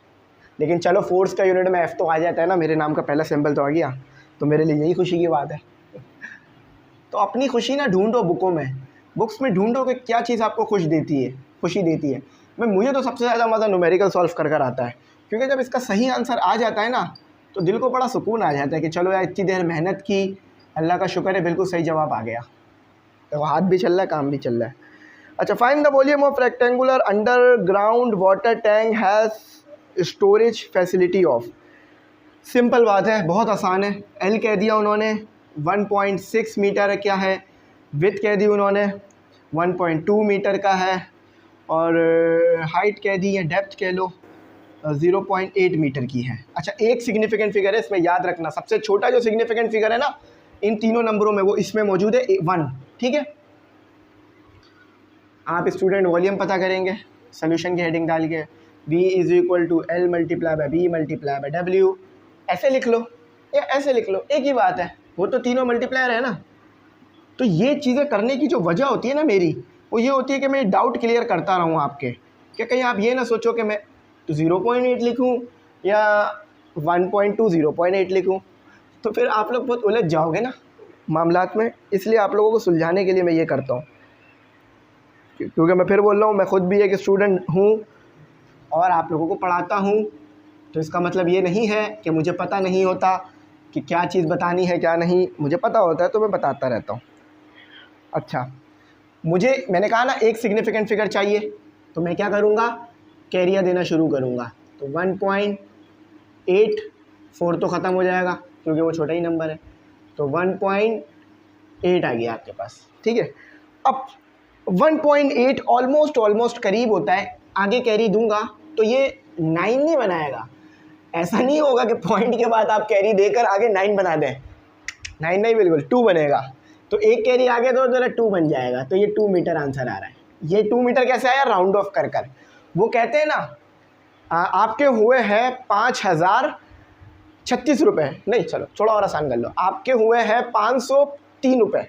S1: लेकिन चलो फोर्स का यूनिट में F तो आ जाता है ना, मेरे नाम का पहला सिंबल तो आ गया, तो मेरे लिए यही खुशी की बात है। तो अपनी खुशी ना ढूंढो बुकों में, बुक्स में ढूंढो कि क्या चीज़ आपको खुशी देती है। मुझे तो सबसे ज़्यादा मज़ा न्यूमेरिकल सॉल्व कर आता है, क्योंकि जब इसका सही आंसर आ जाता है ना तो दिल को बड़ा सुकून आ जाता है कि चलो यार इतनी देर मेहनत की, अल्लाह का शुक्र है बिल्कुल सही जवाब आ गया। तो हाथ भी चल रहा है, काम भी चल रहा है। अच्छा, find the volume of rectangular underground water tank has storage facility of. Simple बात है, बहुत आसान है। एल कह दिया उन्होंने 1.6 मीटर क्या है, विथ कह दी उन्होंने 1.2 मीटर का है, और हाइट कह दी है, डेप्थ कह लो 0.8 मीटर की है। अच्छा, एक सिग्निफिकेंट फिगर है इसमें, याद रखना, सबसे छोटा जो सिग्निफिकेंट फिगर है ना इन तीनों नंबरों में, वो इसमें मौजूद है 1, ठीक है। आप स्टूडेंट वॉल्यूम पता करेंगे सोल्यूशन की हेडिंग डाल के, V is equal to L multiply by B multiply by W, ऐसे लिख लो या ऐसे लिख लो, एक ही बात है, वो तो तीनों मल्टीप्लायर है ना। तो ये चीज़ें करने की जो वजह होती है ना मेरी, वो ये होती है कि मैं डाउट क्लियर करता रहूँ आपके, कि कहीं आप ये ना सोचो कि मैं 0.8 लिखूँ या 1.2 0.8 लिखूँ, तो फिर आप लोग बहुत उलझ जाओगे ना मामलात में। इसलिए आप लोगों को सुलझाने के लिए मैं ये करता हूँ, क्योंकि मैं फिर बोल रहा हूँ, मैं ख़ुद भी एक स्टूडेंट हूँ और आप लोगों को पढ़ाता हूँ, तो इसका मतलब ये नहीं है कि मुझे पता नहीं होता कि क्या चीज़ बतानी है क्या नहीं, मुझे पता होता है तो मैं बताता रहता हूँ। अच्छा, मैंने कहा ना एक सिग्निफिकेंट फिगर चाहिए, तो मैं क्या करूँगा, कैरियर देना शुरू करूँगा। तो 1.84 तो ख़त्म हो जाएगा क्योंकि वो छोटा ही नंबर है, तो 1.8 आ गया आपके पास, ठीक है। अब 1.8 ऑलमोस्ट करीब होता है, आगे कैरी दूंगा तो ये 9 नहीं बनाएगा। ऐसा नहीं होगा कि पॉइंट के बाद आप कैरी देकर आगे 9 बना दें, 9 नहीं, बिल्कुल 2 बनेगा। तो एक कैरी आगे दो जरा 2 बन जाएगा, तो ये 2 मीटर आंसर आ रहा है। ये 2 मीटर कैसे आया, राउंड ऑफ कर कर। वो कहते हैं ना आपके हुए हैं 5036 रुपये, नहीं चलो थोड़ा और आसान कर लो, आपके हुए हैं 503 रुपये,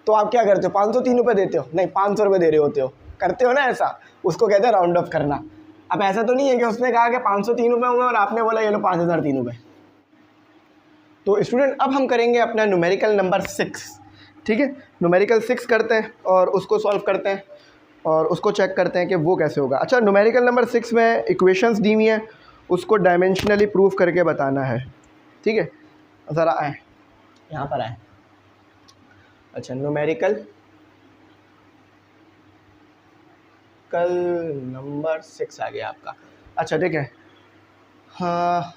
S1: तो आप क्या करते हो, 503 रुपये देते हो, नहीं 500 रुपये दे रहे होते हो, करते हो ना ऐसा, उसको कहते हैं राउंड ऑफ करना। अब ऐसा तो नहीं है कि उसने कहा कि 503 रुपये होंगे और आपने बोला ये लो 5003 रुपये। तो स्टूडेंट अब हम करेंगे अपना न्यूमेरिकल नंबर 6, ठीक है। न्यूमेरिकल 6 करते हैं और उसको सॉल्व करते हैं और उसको चेक करते हैं कि वो कैसे होगा। अच्छा, न्यूमेरिकल नंबर 6 में इक्वेशंस दी हुई हैं, उसको डायमेंशनली प्रूफ करके बताना है, ठीक है। ज़रा आए यहाँ पर आए। अच्छा, न्यूमेरिकल नंबर 6 आ गया आपका। अच्छा देखें, हाँ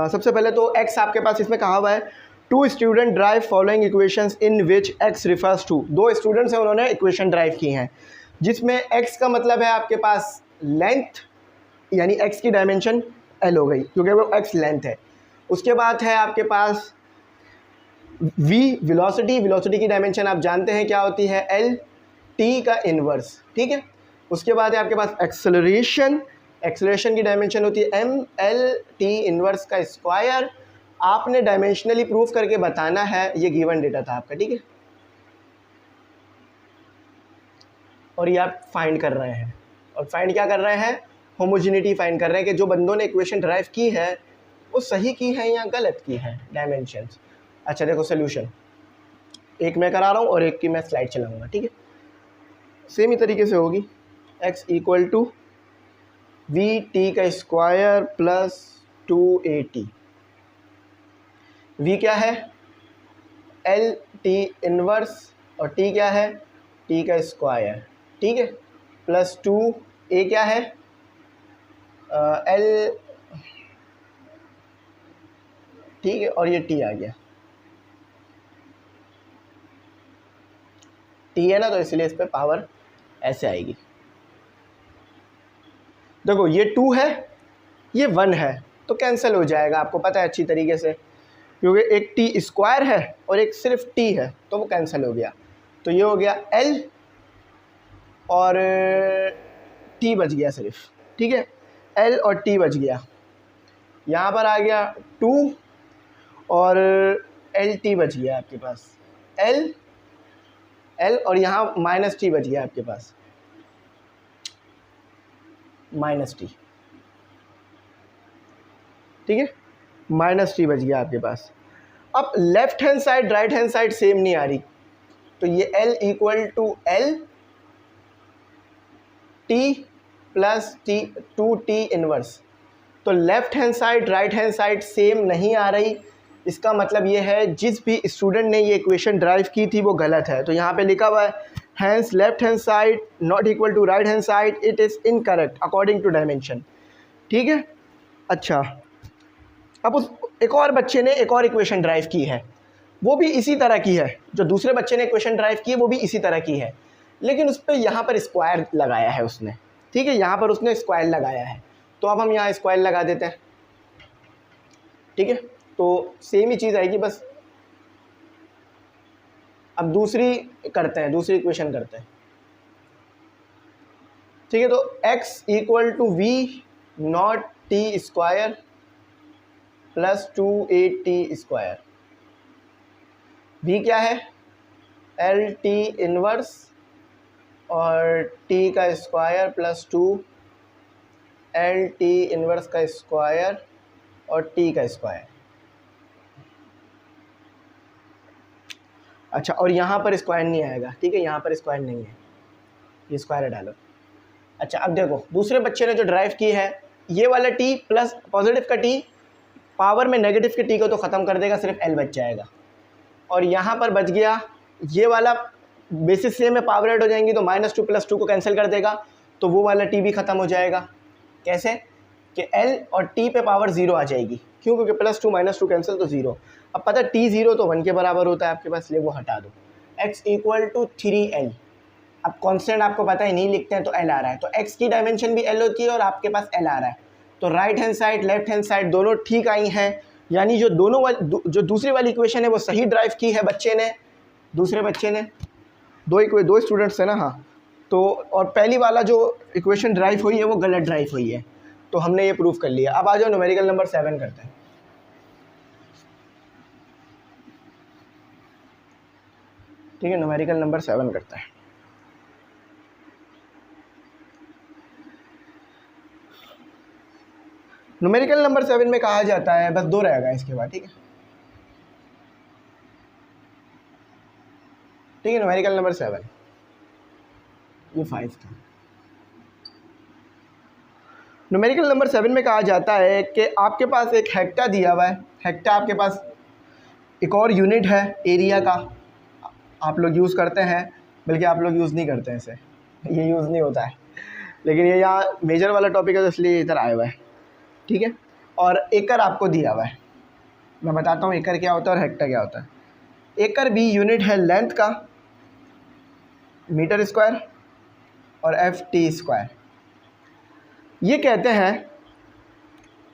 S1: सबसे पहले तो x आपके पास इसमें कहा हुआ है, 2 student derive following equations in which x refers to. 2 students हैं, उन्होंने इक्वेशन ड्राइव की हैं जिसमें x का मतलब है आपके पास लेंथ, यानी x की डायमेंशन l हो गई क्योंकि वो x लेंथ है। उसके बाद है आपके पास v वेलोसिटी की डायमेंशन आप जानते हैं क्या होती है, l t का इन्वर्स, ठीक है। उसके बाद है आपके पास एक्सेलरेशन की डायमेंशन होती है m l t इन्वर्स का स्क्वायर। आपने डायमेंशनली प्रूफ करके बताना है, ये गिवन डेटा था आपका, ठीक है, और ये आप फाइंड कर रहे हैं, और फाइंड क्या कर रहे हैं, होमोजेनिटी फाइंड कर रहे हैं कि जो बंदों ने इक्वेशन ड्राइव की है वो सही की है या गलत की है, डायमेंशंस। अच्छा देखो सोल्यूशन, एक मैं करा रहा हूँ और एक की मैं स्लाइड चलाऊंगा, ठीक है, सेम ही तरीके से होगी। x equal to V T का स्क्वायर प्लस 2at, v क्या है, l t इनवर्स, और t क्या है, t का स्क्वायर, ठीक है, प्लस 2a क्या है, l, ठीक है, और ये t आ गया, t है ना, तो इसलिए इस पे पावर ऐसे आएगी। देखो ये 2 है, ये 1 है, तो कैंसिल हो जाएगा, आपको पता है अच्छी तरीके से, क्योंकि एक टी स्क्वायर है और एक सिर्फ टी है, तो वो कैंसिल हो गया। तो ये हो गया एल और टी बच गया सिर्फ, ठीक है, एल और टी बच गया। यहाँ पर आ गया 2 और एल टी बच गया आपके पास, एल एल, और यहाँ माइनस टी बच गया आपके पास, माइनस टी, ठीक है, माइनस टी बच गया आपके पास। अब left hand side right hand side same नहीं आ रही, तो ये L equal to L T plus T 2t inverse, तो left hand side right hand side same नहीं आ रही, इसका मतलब ये है जिस भी स्टूडेंट ने ये इक्वेशन ड्राइव की थी वो गलत है। तो यहाँ पे लिखा हुआ है hence left hand side not equal to right hand side, it is incorrect according to dimension, ठीक है। अच्छा अब उस एक और बच्चे ने एक और इक्वेशन ड्राइव की है, वो भी इसी तरह की है, जो दूसरे बच्चे ने इक्वेशन ड्राइव की है वो भी इसी तरह की है, लेकिन उस पर यहाँ पर स्क्वायर लगाया है उसने, ठीक है, यहाँ पर उसने स्क्वायर लगाया है, तो अब हम यहाँ स्क्वायर लगा देते हैं, ठीक है, तो सेम ही चीज़ आएगी, बस अब दूसरी करते हैं, दूसरी इक्वेशन करते हैं, ठीक है। तो x equal to V naught T square plus 2at square, v क्या है, एल टी इनवर्स और t का square plus 2 L T inverse का स्क्वायर और t का स्क्वायर। अच्छा और यहाँ पर स्क्वायर नहीं आएगा, ठीक है, यहाँ पर स्क्वायर नहीं है, ये स्क्वायर डालो। अच्छा अब देखो दूसरे बच्चे ने जो ड्राइव की है, ये वाला t प्लस पॉजिटिव का t पावर में नेगेटिव के t को तो ख़त्म कर देगा, सिर्फ l बच जाएगा, और यहाँ पर बच गया ये वाला, बेसिस सेम में पावर ऐड हो जाएंगी तो -2 + 2 को कैंसिल कर देगा, तो वो वाला t भी ख़त्म हो जाएगा। कैसे कि l और t पे पावर 0 आ जाएगी, क्यों, क्योंकि +2 -2 कैंसिल तो 0। अब पता है t 0 तो 1 के बराबर होता है आपके पास, इसलिए वो हटा दो। x इक्वल टू 3l, अब कॉन्स्टेंट आपको पता है नहीं लिखते हैं तो l आ रहा है, तो x की डायमेंशन भी l होती है और आपके पास l आ रहा है, तो right hand side left hand side दोनों ठीक आई हैं, यानी जो जो दूसरी वाली इक्वेशन है वो सही ड्राइव की है बच्चे ने, दूसरे बच्चे ने, दो स्टूडेंट्स हैं ना, हाँ, तो और पहली वाला जो इक्वेशन ड्राइव हुई है वो गलत ड्राइव हुई है, तो हमने ये प्रूफ कर लिया। अब आ जाओ न्यूमेरिकल नंबर 7 करते हैं, ठीक है, न्यूमेरिकल नंबर 7 करते हैं। न्यूमेरिकल नंबर 7 में कहा जाता है, बस 2 रहेगा इसके बाद, ठीक है, ठीक है, न्यूमेरिकल नंबर 7, ये 5 था। न्यूमेरिकल नंबर 7 में कहा जाता है कि आपके पास एक हेक्टा दिया हुआ है, हेक्टा आपके पास एक और यूनिट है एरिया का, आप लोग यूज़ करते हैं, बल्कि आप लोग यूज़ नहीं करते हैं इसे, ये यूज़ नहीं होता है, लेकिन ये यहाँ मेजर वाला टॉपिक है तो इसलिए इधर आया हुआ है, ठीक है। और एकड़ आपको दिया हुआ है, मैं बताता हूँ एकड़ क्या होता है और हेक्टर क्या होता है। एकड़ भी यूनिट है लेंथ का, मीटर स्क्वायर, और ft², ये कहते हैं,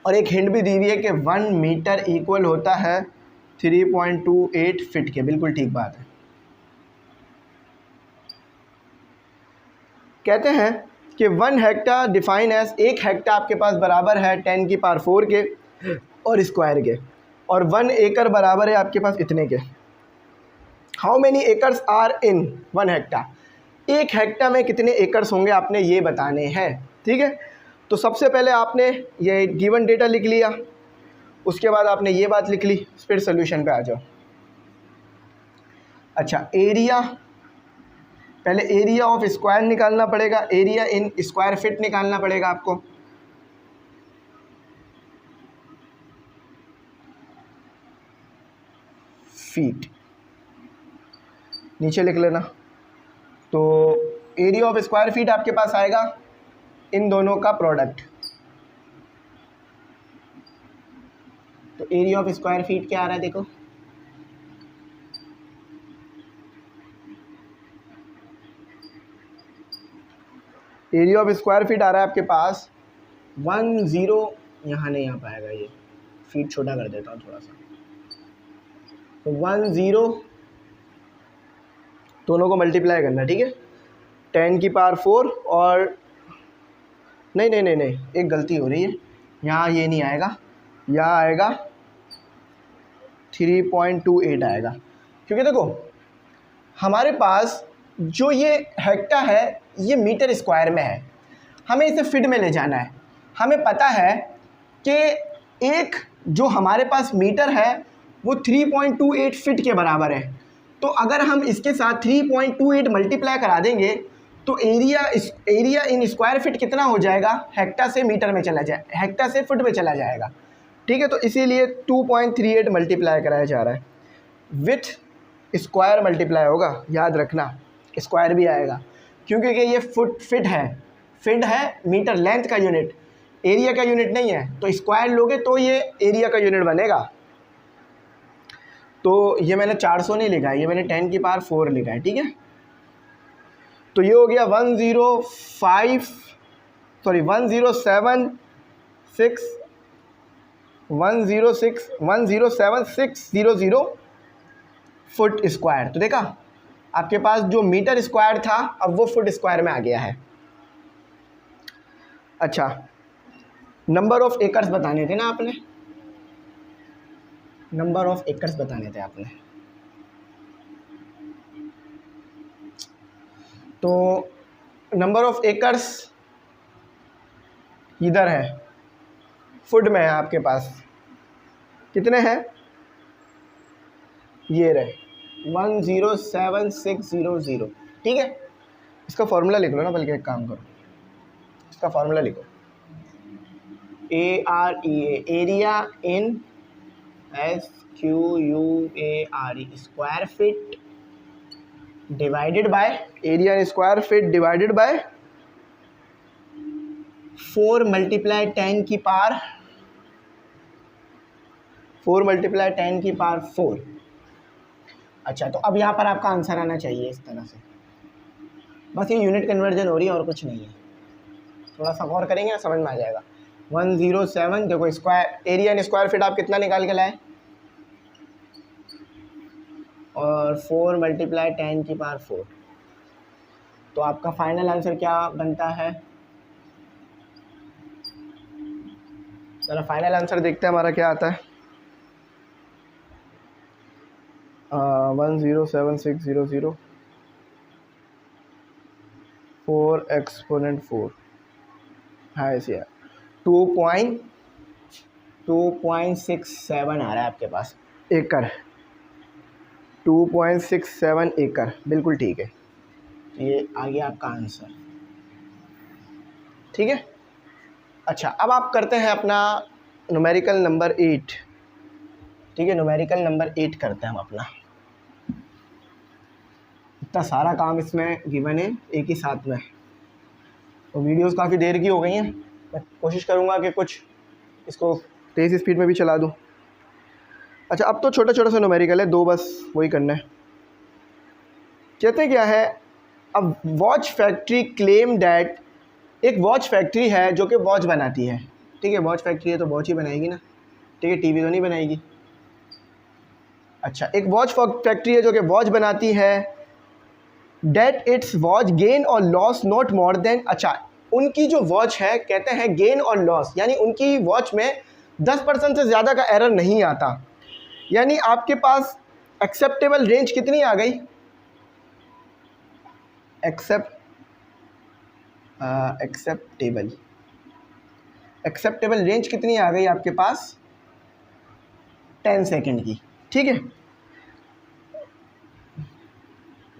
S1: और एक हिंट भी दी हुई है कि 1 मीटर इक्वल होता है 3.28 फीट के, बिल्कुल ठीक बात है। कहते हैं कि 1 हेक्टा डिफाइन एज, 1 हेक्टा आपके पास बराबर है 10 की पावर 4 के और स्क्वायर के, और 1 एकड़ बराबर है आपके पास इतने के। How many acres are in 1 hectare, 1 hectare में कितने एकर्स होंगे आपने ये बताने हैं, ठीक है। तो सबसे पहले आपने ये गिवन डेटा लिख लिया, उसके बाद आपने ये बात लिख ली, फिर सोल्यूशन पे आ जाओ। अच्छा, एरिया, पहले एरिया ऑफ स्क्वायर निकालना पड़ेगा, एरिया इन स्क्वायर फीट निकालना पड़ेगा आपको। फीट नीचे लिख लेना। तो एरिया ऑफ स्क्वायर फीट आपके पास आएगा इन दोनों का प्रोडक्ट। तो एरिया ऑफ स्क्वायर फीट क्या आ रहा है देखो, एरिया ऑफ स्क्वायर फीट आ रहा है आपके पास 10, यहाँ नहीं आ पाएगा, ये फीट छोटा कर देता हूँ थोड़ा सा। तो 10 दोनों को मल्टीप्लाई करना, ठीक है। 10 की पावर 4 और नहीं, एक गलती हो रही है, यहाँ ये नहीं आएगा, यहाँ आएगा 3.28 आएगा, क्योंकि देखो हमारे पास जो ये हेक्टर है ये मीटर स्क्वायर में है, हमें इसे फीट में ले जाना है। हमें पता है कि एक जो हमारे पास मीटर है वो 3.28 फीट के बराबर है। तो अगर हम इसके साथ 3.28 मल्टीप्लाई करा देंगे तो एरिया इन स्क्वायर फीट कितना हो जाएगा, हेक्टर से मीटर में चला जाए, हेक्टर से फुट में चला जाएगा, ठीक है। तो इसीलिए 2.38 मल्टीप्लाई कराया जा रहा है, विथ स्क्वायर मल्टीप्लाई होगा, याद रखना स्क्वायर भी आएगा, क्योंकि ये फीट है मीटर लेंथ का यूनिट, एरिया का यूनिट नहीं है। तो स्क्वायर लोगे तो ये एरिया का यूनिट बनेगा। तो ये मैंने 400 नहीं लिखा है, ये मैंने 10 की पावर 4 लिखा है, ठीक है। तो ये हो गया 107,600 फुट स्क्वायर। तो देखा आपके पास जो मीटर स्क्वायर था अब वो फुट स्क्वायर में आ गया है। अच्छा, नंबर ऑफ एकर्स बताने थे ना आपने, नंबर ऑफ एकर्स बताने थे आपने। तो नंबर ऑफ एकर्स इधर है, फुट में है आपके पास, कितने हैं, ये रहे 107,600, ठीक है। इसका फॉर्मूला लिख लो ना, बल्कि एक काम करो, इसका फॉर्मूला लिखो, AREA, area in SQUARE square feet divided by, area in square feet divided by 4 multiply 10 की पावर 4। अच्छा, तो अब यहाँ पर आपका आंसर आना चाहिए इस तरह से, बस ये यूनिट कन्वर्जन हो रही है और कुछ नहीं है। थोड़ा सा गौर करेंगे ना समझ में आ जाएगा। 107, देखो square area in square feet आप कितना निकाल के लाए, और 4 मल्टीप्लाई 10 की पावर 4। तो आपका फाइनल आंसर क्या बनता है, चलो फाइनल आंसर देखते हैं हमारा क्या आता है। 107,600 4 एक्सपोनेंट 4, हाँ ऐसे है, 2.67 आ रहा है आपके पास एकड़, 2.67 एकड़, बिल्कुल ठीक है। ये आ गया आपका आंसर, ठीक है। अच्छा, अब आप करते हैं अपना न्यूमेरिकल नंबर 8, ठीक है। न्यूमेरिकल नंबर 8 करते हैं हम अपना, इतना सारा काम इसमें गिवन है एक ही साथ में। तो वीडियोस काफ़ी देर की हो गई हैं, मैं कोशिश करूँगा कि कुछ इसको तेज़ स्पीड में भी चला दूँ। अच्छा, अब तो छोटा छोटा सा न्यूमेरिकल है, 2 बस वही करना है। कहते क्या है, अब वॉच फैक्ट्री क्लेम डैट, एक वॉच फैक्ट्री है जो कि वॉच बनाती है, ठीक है। वॉच फैक्ट्री है तो वॉच ही बनाएगी ना, ठीक है, टीवी तो नहीं बनाएगी। अच्छा, एक वॉच फैक्ट्री है जो कि वॉच बनाती है, डेट इट्स वॉच गेन और लॉस नॉट मोर देन, अच्छा उनकी जो वॉच है कहते हैं गेन और लॉस, यानी उनकी वॉच में 10% से ज़्यादा का एरर नहीं आता। यानी आपके पास एक्सेप्टेबल रेंज कितनी आ गई, एक्सेप्टेबल रेंज कितनी आ गई आपके पास 10 सेकंड की। ठीक है,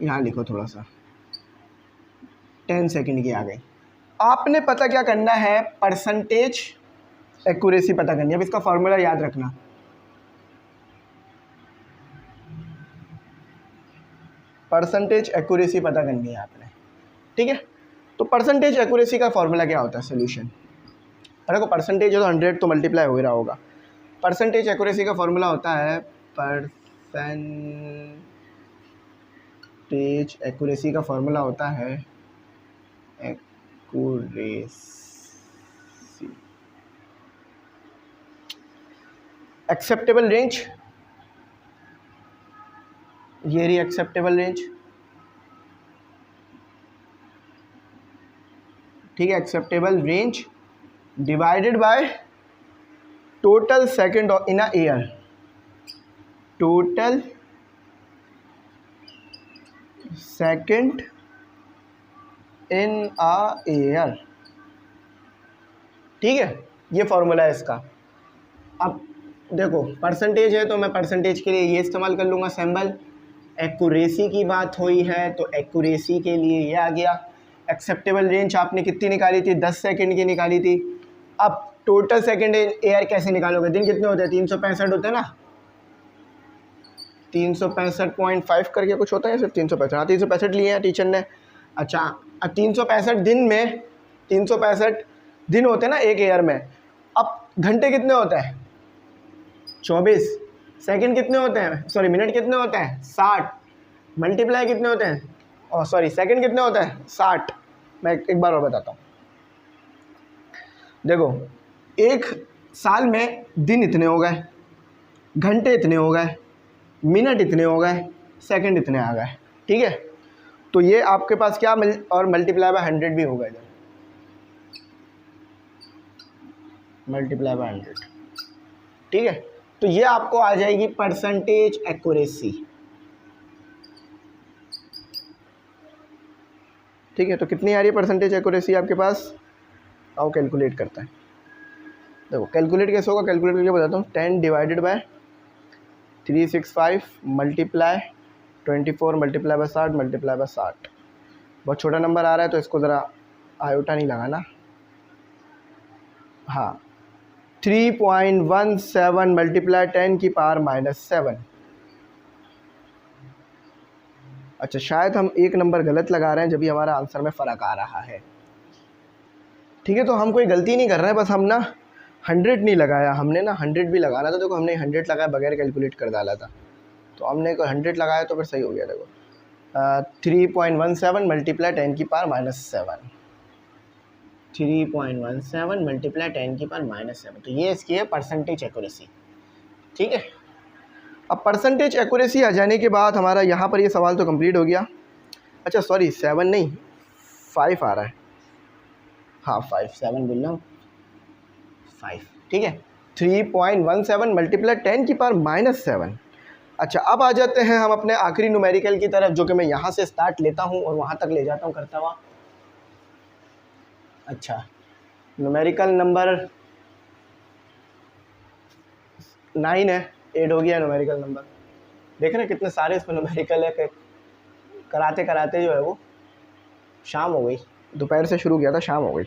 S1: यहाँ लिखो थोड़ा सा, 10 सेकंड की आ गई। आपने पता क्या करना है, परसेंटेज एक्यूरेसी पता करनी है। अब इसका फॉर्मूला याद रखना, परसेंटेज एक्यूरेसी पता करनी है आपने। ठीक है, तो परसेंटेज एक्यूरेसी का फॉर्मूला क्या होता है, सोल्यूशन। अरे को परसेंटेज है तो 100 तो मल्टीप्लाई हो ही रहा होगा। परसेंटेज एक्यूरेसी का फॉर्मूला होता है, परसेंटेज एक्यूरेसी का फॉर्मूला होता है एक्यूरेसी, एक्सेप्टेबल रेंज, ये रही एक्सेप्टेबल रेंज। ठीक है, acceptable range divided by total second in a year, total second in a year. ठीक है, ये फॉर्मूला है इसका। अब देखो परसेंटेज है तो मैं परसेंटेज के लिए ये इस्तेमाल कर लूँगा सिंबल। एक्यूरेसी की बात हुई है तो एक्यूरेसी के लिए ये आ गया। एक्सेप्टेबल रेंज आपने कितनी निकाली थी, 10 सेकंड की निकाली थी। अब टोटल सेकंड इन ईयर कैसे निकालोगे, दिन कितने होते हैं, 365 होते हैं ना, 365.5 करके कुछ होता है, सिर्फ 365, हाँ 365 लिए हैं टीचर ने। अच्छा, अब 365 दिन में, 365 दिन होते हैं ना एक ईयर में। अब घंटे कितने होते हैं, 24। सेकंड कितने होते हैं, सॉरी मिनट कितने होते हैं, 60। मल्टीप्लाई कितने होते हैं, और सॉरी सेकंड कितने होते हैं, 60। मैं एक बार और बताता हूँ। देखो एक साल में दिन इतने हो गए, घंटे इतने हो गए, मिनट इतने हो गए, सेकंड इतने आ गए। ठीक है, तो ये आपके पास क्या और मल्टीप्लाई बाय 100 भी होगा इधर, मल्टीप्लाई बाय 100। ठीक है, तो ये आपको आ जाएगी परसेंटेज एक्यूरेसी। ठीक है, तो कितनी आ रही है परसेंटेज एक्यूरेसी आपके पास, आओ कैलकुलेट करते हैं। देखो कैलकुलेट कैसे होगा, कैलकुलेट करके बताता हूँ। 10 divided by 365 multiply 24 multiply by 60 multiply by 60। बहुत छोटा नंबर आ रहा है तो इसको ज़रा आयोटा नहीं लगाना। हाँ 3.17 मल्टीप्लाई 10 की पावर -7। अच्छा, शायद हम एक नंबर गलत लगा रहे हैं, जब भी हमारा आंसर में फ़र्क आ रहा है। ठीक है, तो हम कोई गलती नहीं कर रहे हैं, बस हम ना 100 नहीं लगाया हमने ना, 100 भी लगाना था। देखो हमने 100 लगाया, बगैर कैलकुलेट कर डाला था, तो हमने 100 लगाया तो फिर सही हो गया। देखो 3.17 मल्टीप्लाई 10 की पावर -7, 3.17 मल्टीप्लाई 10 की पावर -7, तो ये इसकी है परसेंटेज एक्यूरेसी। ठीक है, अब परसेंटेज एक्यूरेसी आ जाने के बाद हमारा यहाँ पर ये सवाल तो कंप्लीट हो गया। अच्छा सॉरी 7 नहीं 5 आ रहा है, हाँ 5, 7 बोल रहा हूँ 5। ठीक है, 3.17 मल्टीप्लाई 10 की पावर -7। अच्छा, अब आ जाते हैं हम अपने आखिरी न्यूमेरिकल की तरफ, जो कि मैं यहाँ से स्टार्ट लेता हूँ और वहाँ तक ले जाता हूँ करता हुआ। अच्छा, न्यूमेरिकल नंबर 9 है, 8 हो गया न्यूमेरिकल नंबर। देख रहे हैं कितने सारे इसमें न्यूमेरिकल है कि कराते कराते जो है वो शाम हो गई। दोपहर से शुरू किया था, शाम हो गई।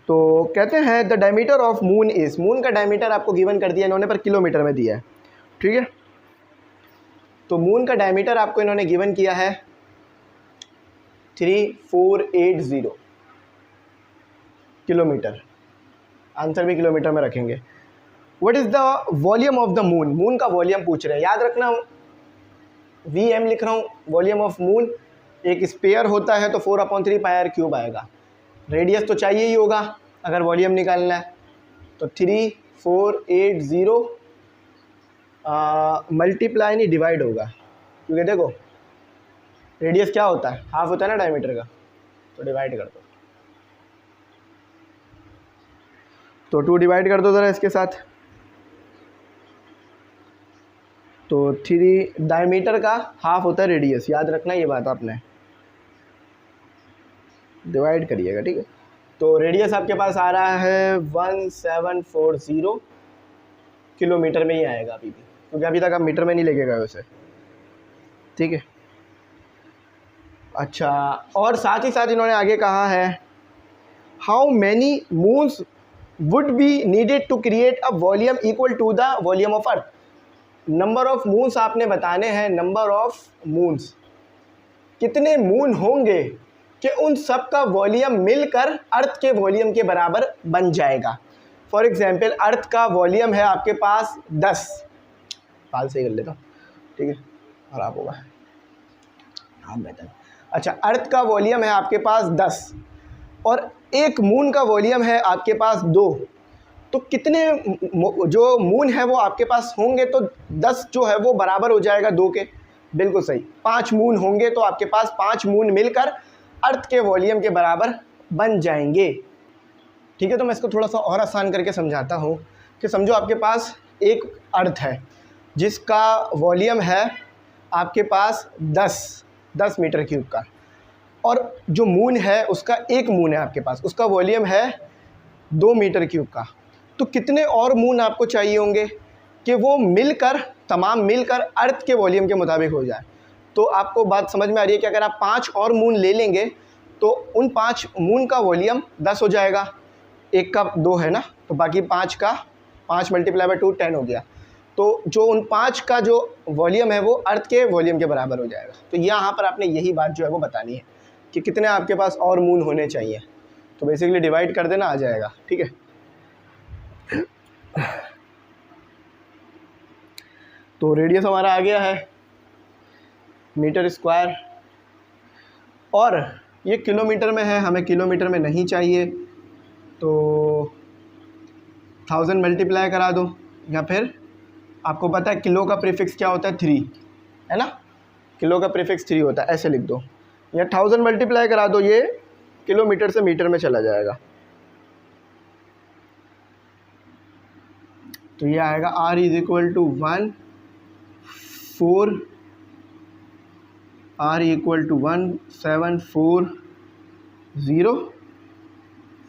S1: तो कहते हैं the diameter of moon is, moon का डायमीटर आपको गिवन कर दिया इन्होंने, पर किलोमीटर में दिया है। ठीक है, तो मून का डायमीटर आपको इन्होंने गिवन किया है 3480 किलोमीटर। आंसर भी किलोमीटर में रखेंगे। What is the volume of the moon, moon का वॉल्यूम पूछ रहे हैं। याद रखना VM लिख रहा हूँ, वॉल्यूम ऑफ मून। एक स्पेयर होता है तो 4/3 πr³ आएगा। रेडियस तो चाहिए ही होगा अगर वॉल्यूम निकालना है, तो 3480 मल्टीप्लाई नहीं डिवाइड होगा, क्योंकि देखो रेडियस क्या होता है, हाफ होता है ना डायमीटर का, तो डिवाइड कर दो। तो 2 डिवाइड कर दो ज़रा इसके साथ, तो 3 डायमीटर का हाफ होता है रेडियस, याद रखना ये बात आपने, डिवाइड करिएगा, ठीक है। तो रेडियस आपके पास आ रहा है 1740 किलोमीटर में ही आएगा अभी भी, क्योंकि अभी तक आप मीटर में नहीं लेके गए उसे, ठीक है। अच्छा, और साथ ही साथ इन्होंने आगे कहा है how many moons would be needed to create a volume equal to the volume of earth. Number of moons आपने बताने हैं, नंबर ऑफ मून्स, कितने मून होंगे कि उन सब का वॉल्यूम मिलकर अर्थ के वॉल्यूम के बराबर बन जाएगा। फॉर एग्जांपल अर्थ का वॉल्यूम है आपके पास 10, पाल से ही कर लेता हूँ, ठीक है, खराब होगा, हाँ बेहतर। अच्छा, अर्थ का वॉल्यूम है आपके पास 10 और एक मून का वॉल्यूम है आपके पास 2, तो कितने जो मून है वो आपके पास होंगे, तो 10 जो है वो बराबर हो जाएगा 2 के, बिल्कुल सही। 5 मून होंगे तो आपके पास 5 मून मिलकर अर्थ के वॉल्यूम के बराबर बन जाएंगे, ठीक है। तो मैं इसको थोड़ा सा और आसान करके समझाता हूँ कि समझो आपके पास एक अर्थ है जिसका वॉल्यूम है आपके पास 10 मीटर क्यूब का, और जो मून है उसका एक मून है आपके पास, उसका वॉल्यूम है 2 मीटर क्यूब का। तो कितने और मून आपको चाहिए होंगे कि वो मिलकर, तमाम मिलकर अर्थ के वॉल्यूम के मुताबिक हो जाए। तो आपको बात समझ में आ रही है कि अगर आप 5 और मून ले लेंगे तो उन 5 मून का वॉल्यूम 10 हो जाएगा, एक का 2 है ना, तो बाकी 5 का 5 मल्टीप्लाई बाय 2 10 हो गया। तो जो उन 5 का जो वॉल्यूम है वो अर्थ के वॉल्यूम के बराबर हो जाएगा। तो यहाँ पर आपने यही बात जो है वो बतानी है कि कितने आपके पास और मून होने चाहिए। तो बेसिकली डिवाइड कर देना, आ जाएगा, ठीक है। तो रेडियस हमारा आ गया है मीटर स्क्वायर, और ये किलोमीटर में है, हमें किलोमीटर में नहीं चाहिए, तो 1000 मल्टीप्लाई करा दो, या फिर आपको पता है किलो का प्रीफिक्स क्या होता है, 3 है ना, किलो का प्रीफिक्स 3 होता है, ऐसे लिख दो, या 1000 मल्टीप्लाई करा दो, ये किलोमीटर से मीटर में चला जाएगा। तो ये आएगा R is equal to 1 4 R equal to 1740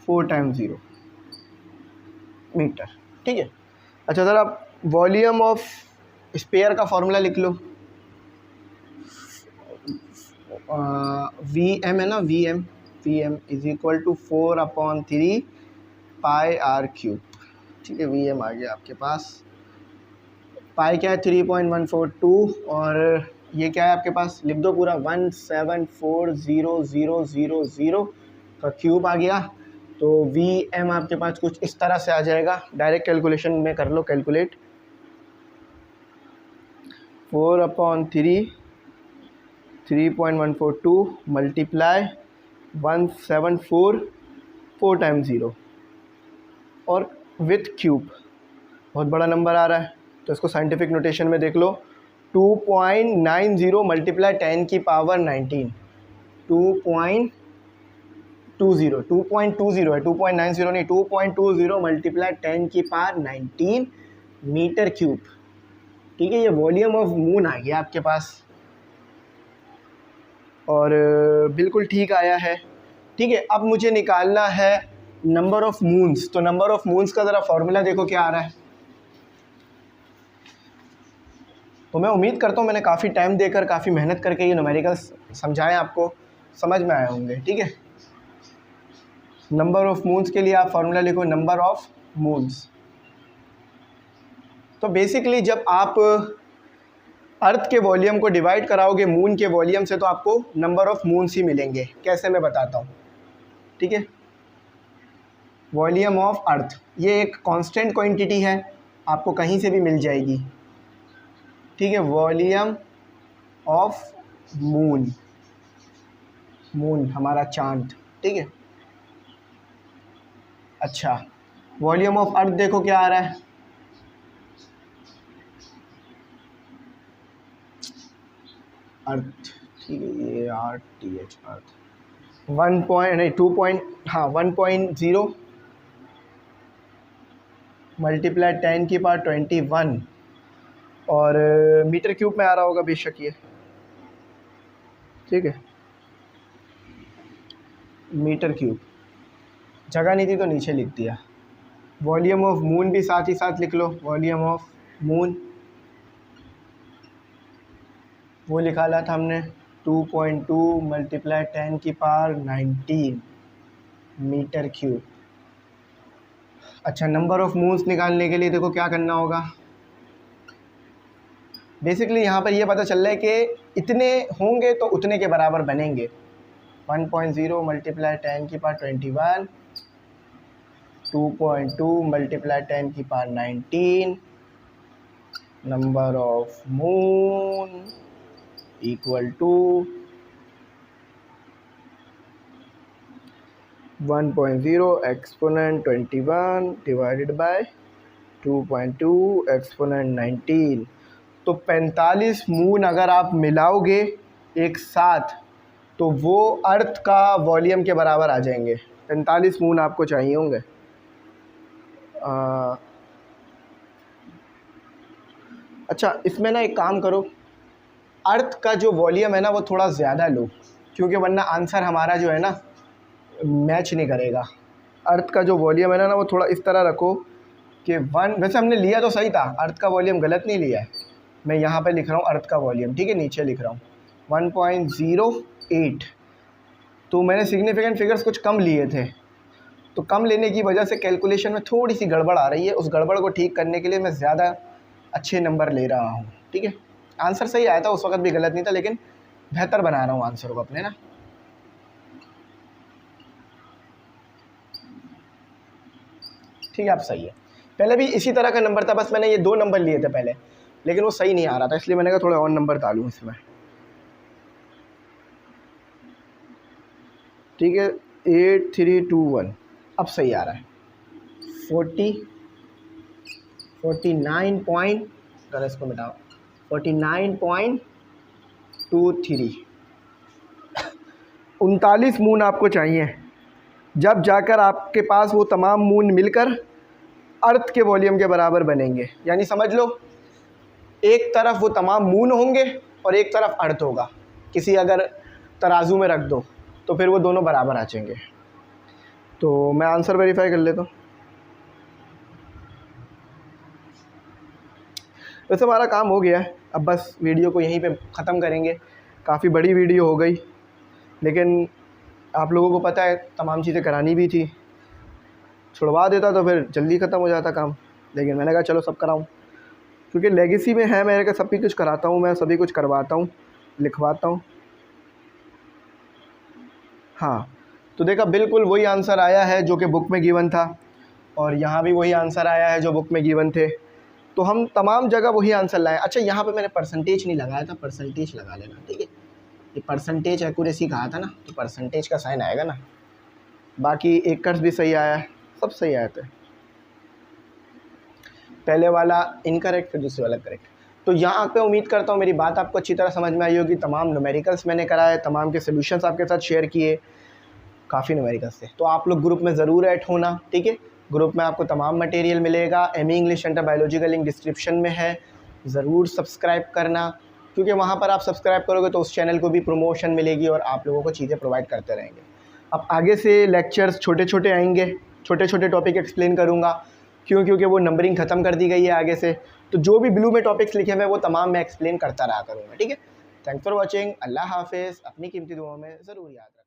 S1: 4 times 0 metre, ठीक है। अच्छा सर, आप वॉल्यूम ऑफ स्पेयर का फॉर्मूला लिख लो, VM है ना, VM is equal to 4/3 pi R cube, ठीक है। VM आ गया आपके पास, पाई क्या है 3.142, और ये क्या है आपके पास, लिख दो पूरा 1740,000 का क्यूब आ गया। तो VM आपके पास कुछ इस तरह से आ जाएगा, डायरेक्ट कैलकुलेशन में कर लो, कैलकुलेट 4/3 3.142 मल्टीप्लाई 174 4 टाइम्स 0 और विथ क्यूब, बहुत बड़ा नंबर आ रहा है तो इसको साइंटिफिक नोटेशन में देख लो, 2.90 मल्टीप्लाई 10 की पावर 19, 2.20 है, 2.90 नहीं, 2.20 मल्टीप्लाई 10 की पावर 19 मीटर क्यूब, ठीक है। ये वॉल्यूम ऑफ मून आ गया आपके पास, और बिल्कुल ठीक आया है, ठीक है। अब मुझे निकालना है नंबर ऑफ़ मून्स, तो नंबर ऑफ़ मून्स का ज़रा फॉर्मूला देखो क्या आ रहा है। तो मैं उम्मीद करता हूँ मैंने काफ़ी टाइम देकर, काफ़ी मेहनत करके ये न्यूमेरिकल्स समझाएं, आपको समझ में आए होंगे, ठीक है। नंबर ऑफ़ मून्स के लिए आप फॉर्मूला लिखो, नंबर ऑफ़ मून्स। तो बेसिकली जब आप अर्थ के वॉल्यूम को डिवाइड कराओगे मून के वॉल्यूम से तो आपको नंबर ऑफ़ मून्स ही मिलेंगे। कैसे, मैं बताता हूँ, ठीक है। वॉल्यूम ऑफ अर्थ ये एक कांस्टेंट क्वांटिटी है, आपको कहीं से भी मिल जाएगी, ठीक है। वॉल्यूम ऑफ मून, मून हमारा चांद, ठीक है। अच्छा, वॉल्यूम ऑफ अर्थ देखो क्या आ रहा है, अर्थ, ठीक है, ये RTH अर्थ 1.0 मल्टीप्लाई 10 की पावर 21 और मीटर क्यूब में आ रहा होगा बेशक ये, ठीक है, मीटर क्यूब। जगह नहीं थी तो नीचे लिख दिया। वॉल्यूम ऑफ मून भी साथ ही साथ लिख लो, वॉल्यूम ऑफ मून वो निकाला था हमने 2.2 मल्टीप्लाई 10⁻19 मीटर क्यूब। अच्छा, नंबर ऑफ़ मून्स निकालने के लिए देखो क्या करना होगा। बेसिकली यहाँ पर ये पता चल रहा है कि इतने होंगे तो उतने के बराबर बनेंगे। 1.0 multiply 10⁻21, 2.2 multiply 10⁻19 number of moon equal to 1.0 exponent 21 divided by 2.2 exponent 19। तो 45 मून अगर आप मिलाओगे एक साथ तो वो अर्थ का वॉल्यूम के बराबर आ जाएंगे। 45 मून आपको चाहिए होंगे। अच्छा, इसमें ना एक काम करो, अर्थ का जो वॉल्यूम है ना वो थोड़ा ज़्यादा लो, क्योंकि वरना आंसर हमारा जो है ना मैच नहीं करेगा। अर्थ का जो वॉल्यूम है ना वो थोड़ा इस तरह रखो कि 1, वैसे हमने लिया तो सही था, अर्थ का वॉल्यूम गलत नहीं लिया है। मैं यहाँ पे लिख रहा हूँ अर्थ का वॉल्यूम, ठीक है, नीचे लिख रहा हूँ 1.08। तो मैंने सिग्निफिकेंट फिगर्स कुछ कम लिए थे, तो कम लेने की वजह से कैलकुलेशन में थोड़ी सी गड़बड़ आ रही है। उस गड़बड़ को ठीक करने के लिए मैं ज़्यादा अच्छे नंबर ले रहा हूँ, ठीक है। आंसर सही आया था, उस वक्त भी गलत नहीं था, लेकिन बेहतर बना रहा हूँ आंसर को अपने ना। ठीक है, आप सही है। पहले भी इसी तरह का नंबर था, बस मैंने ये 2 नंबर लिए थे पहले, लेकिन वो सही नहीं आ रहा था, इसलिए मैंने कहा थोड़े और नंबर डालूँ इसमें। ठीक है, 8321 अब सही आ रहा है। 49 पॉइंट, अगर इसको मिटाओ 49.23। 39 मून आपको चाहिए, जब जाकर आपके पास वो तमाम मून मिलकर अर्थ के वॉल्यूम के बराबर बनेंगे। यानी समझ लो, एक तरफ वो तमाम मून होंगे और एक तरफ अर्थ होगा। किसी अगर तराजू में रख दो तो फिर वो दोनों बराबर आ जाएंगे। तो मैं आंसर वेरीफाई कर लेता हूँ। वैसे हमारा काम हो गया है, अब बस वीडियो को यहीं पे ख़त्म करेंगे। काफ़ी बड़ी वीडियो हो गई, लेकिन आप लोगों को पता है तमाम चीज़ें करानी भी थी। छुड़वा देता तो फिर जल्दी ख़त्म हो जाता काम, लेकिन मैंने कहा चलो सब कराऊँ, क्योंकि लेगेसी में है मेरे का, सब कुछ कराता हूँ मैं, सभी कुछ करवाता हूँ, लिखवाता हूँ। हाँ, तो देखा बिल्कुल वही आंसर आया है जो कि बुक में गिवन था, और यहाँ भी वही आंसर आया है जो बुक में गिवन थे। तो हम तमाम जगह वही आंसर लाए। अच्छा, यहाँ पे मैंने परसेंटेज नहीं लगाया था, परसेंटेज लगा लेना, ठीक है। ये परसेंटेज एक्यूरेसी कहा था ना, तो परसेंटेज का साइन आएगा ना। बाकी एकर्स भी सही आया है, सब सही आया था। पहले वाला इनकरेक्ट, फिर दूसरे वाला करेक्ट। तो यहाँ पे उम्मीद करता हूँ मेरी बात आपको अच्छी तरह समझ में आई होगी। तमाम न्यूमेरिकल्स मैंने कराए, तमाम के सोल्यूशंस आपके साथ शेयर किए, काफ़ी न्यूमेरिकल्स थे। तो आप लोग ग्रुप में ज़रूर ऐड होना, ठीक है। ग्रुप में आपको तमाम मटेरियल मिलेगा। एमई इंग्लिश सेंटर बायोलॉजी का लिंक डिस्क्रिप्शन में है, ज़रूर सब्सक्राइब करना, क्योंकि वहाँ पर आप सब्सक्राइब करोगे तो उस चैनल को भी प्रमोशन मिलेगी और आप लोगों को चीज़ें प्रोवाइड करते रहेंगे। अब आगे से लेक्चर्स छोटे छोटे आएंगे, छोटे छोटे टॉपिक एक्सप्लेन करूँगा, क्योंकि वो नंबरिंग ख़त्म कर दी गई है आगे से। तो जो भी ब्लू में टॉपिक्स लिखे हुए वो तमाम मैं एक्सप्लेन करता रहा करूँगा, ठीक है। Thanks for watching. अल्लाह हाफिज़। अपनी कीमती दुआओं में ज़रूर याद रखें।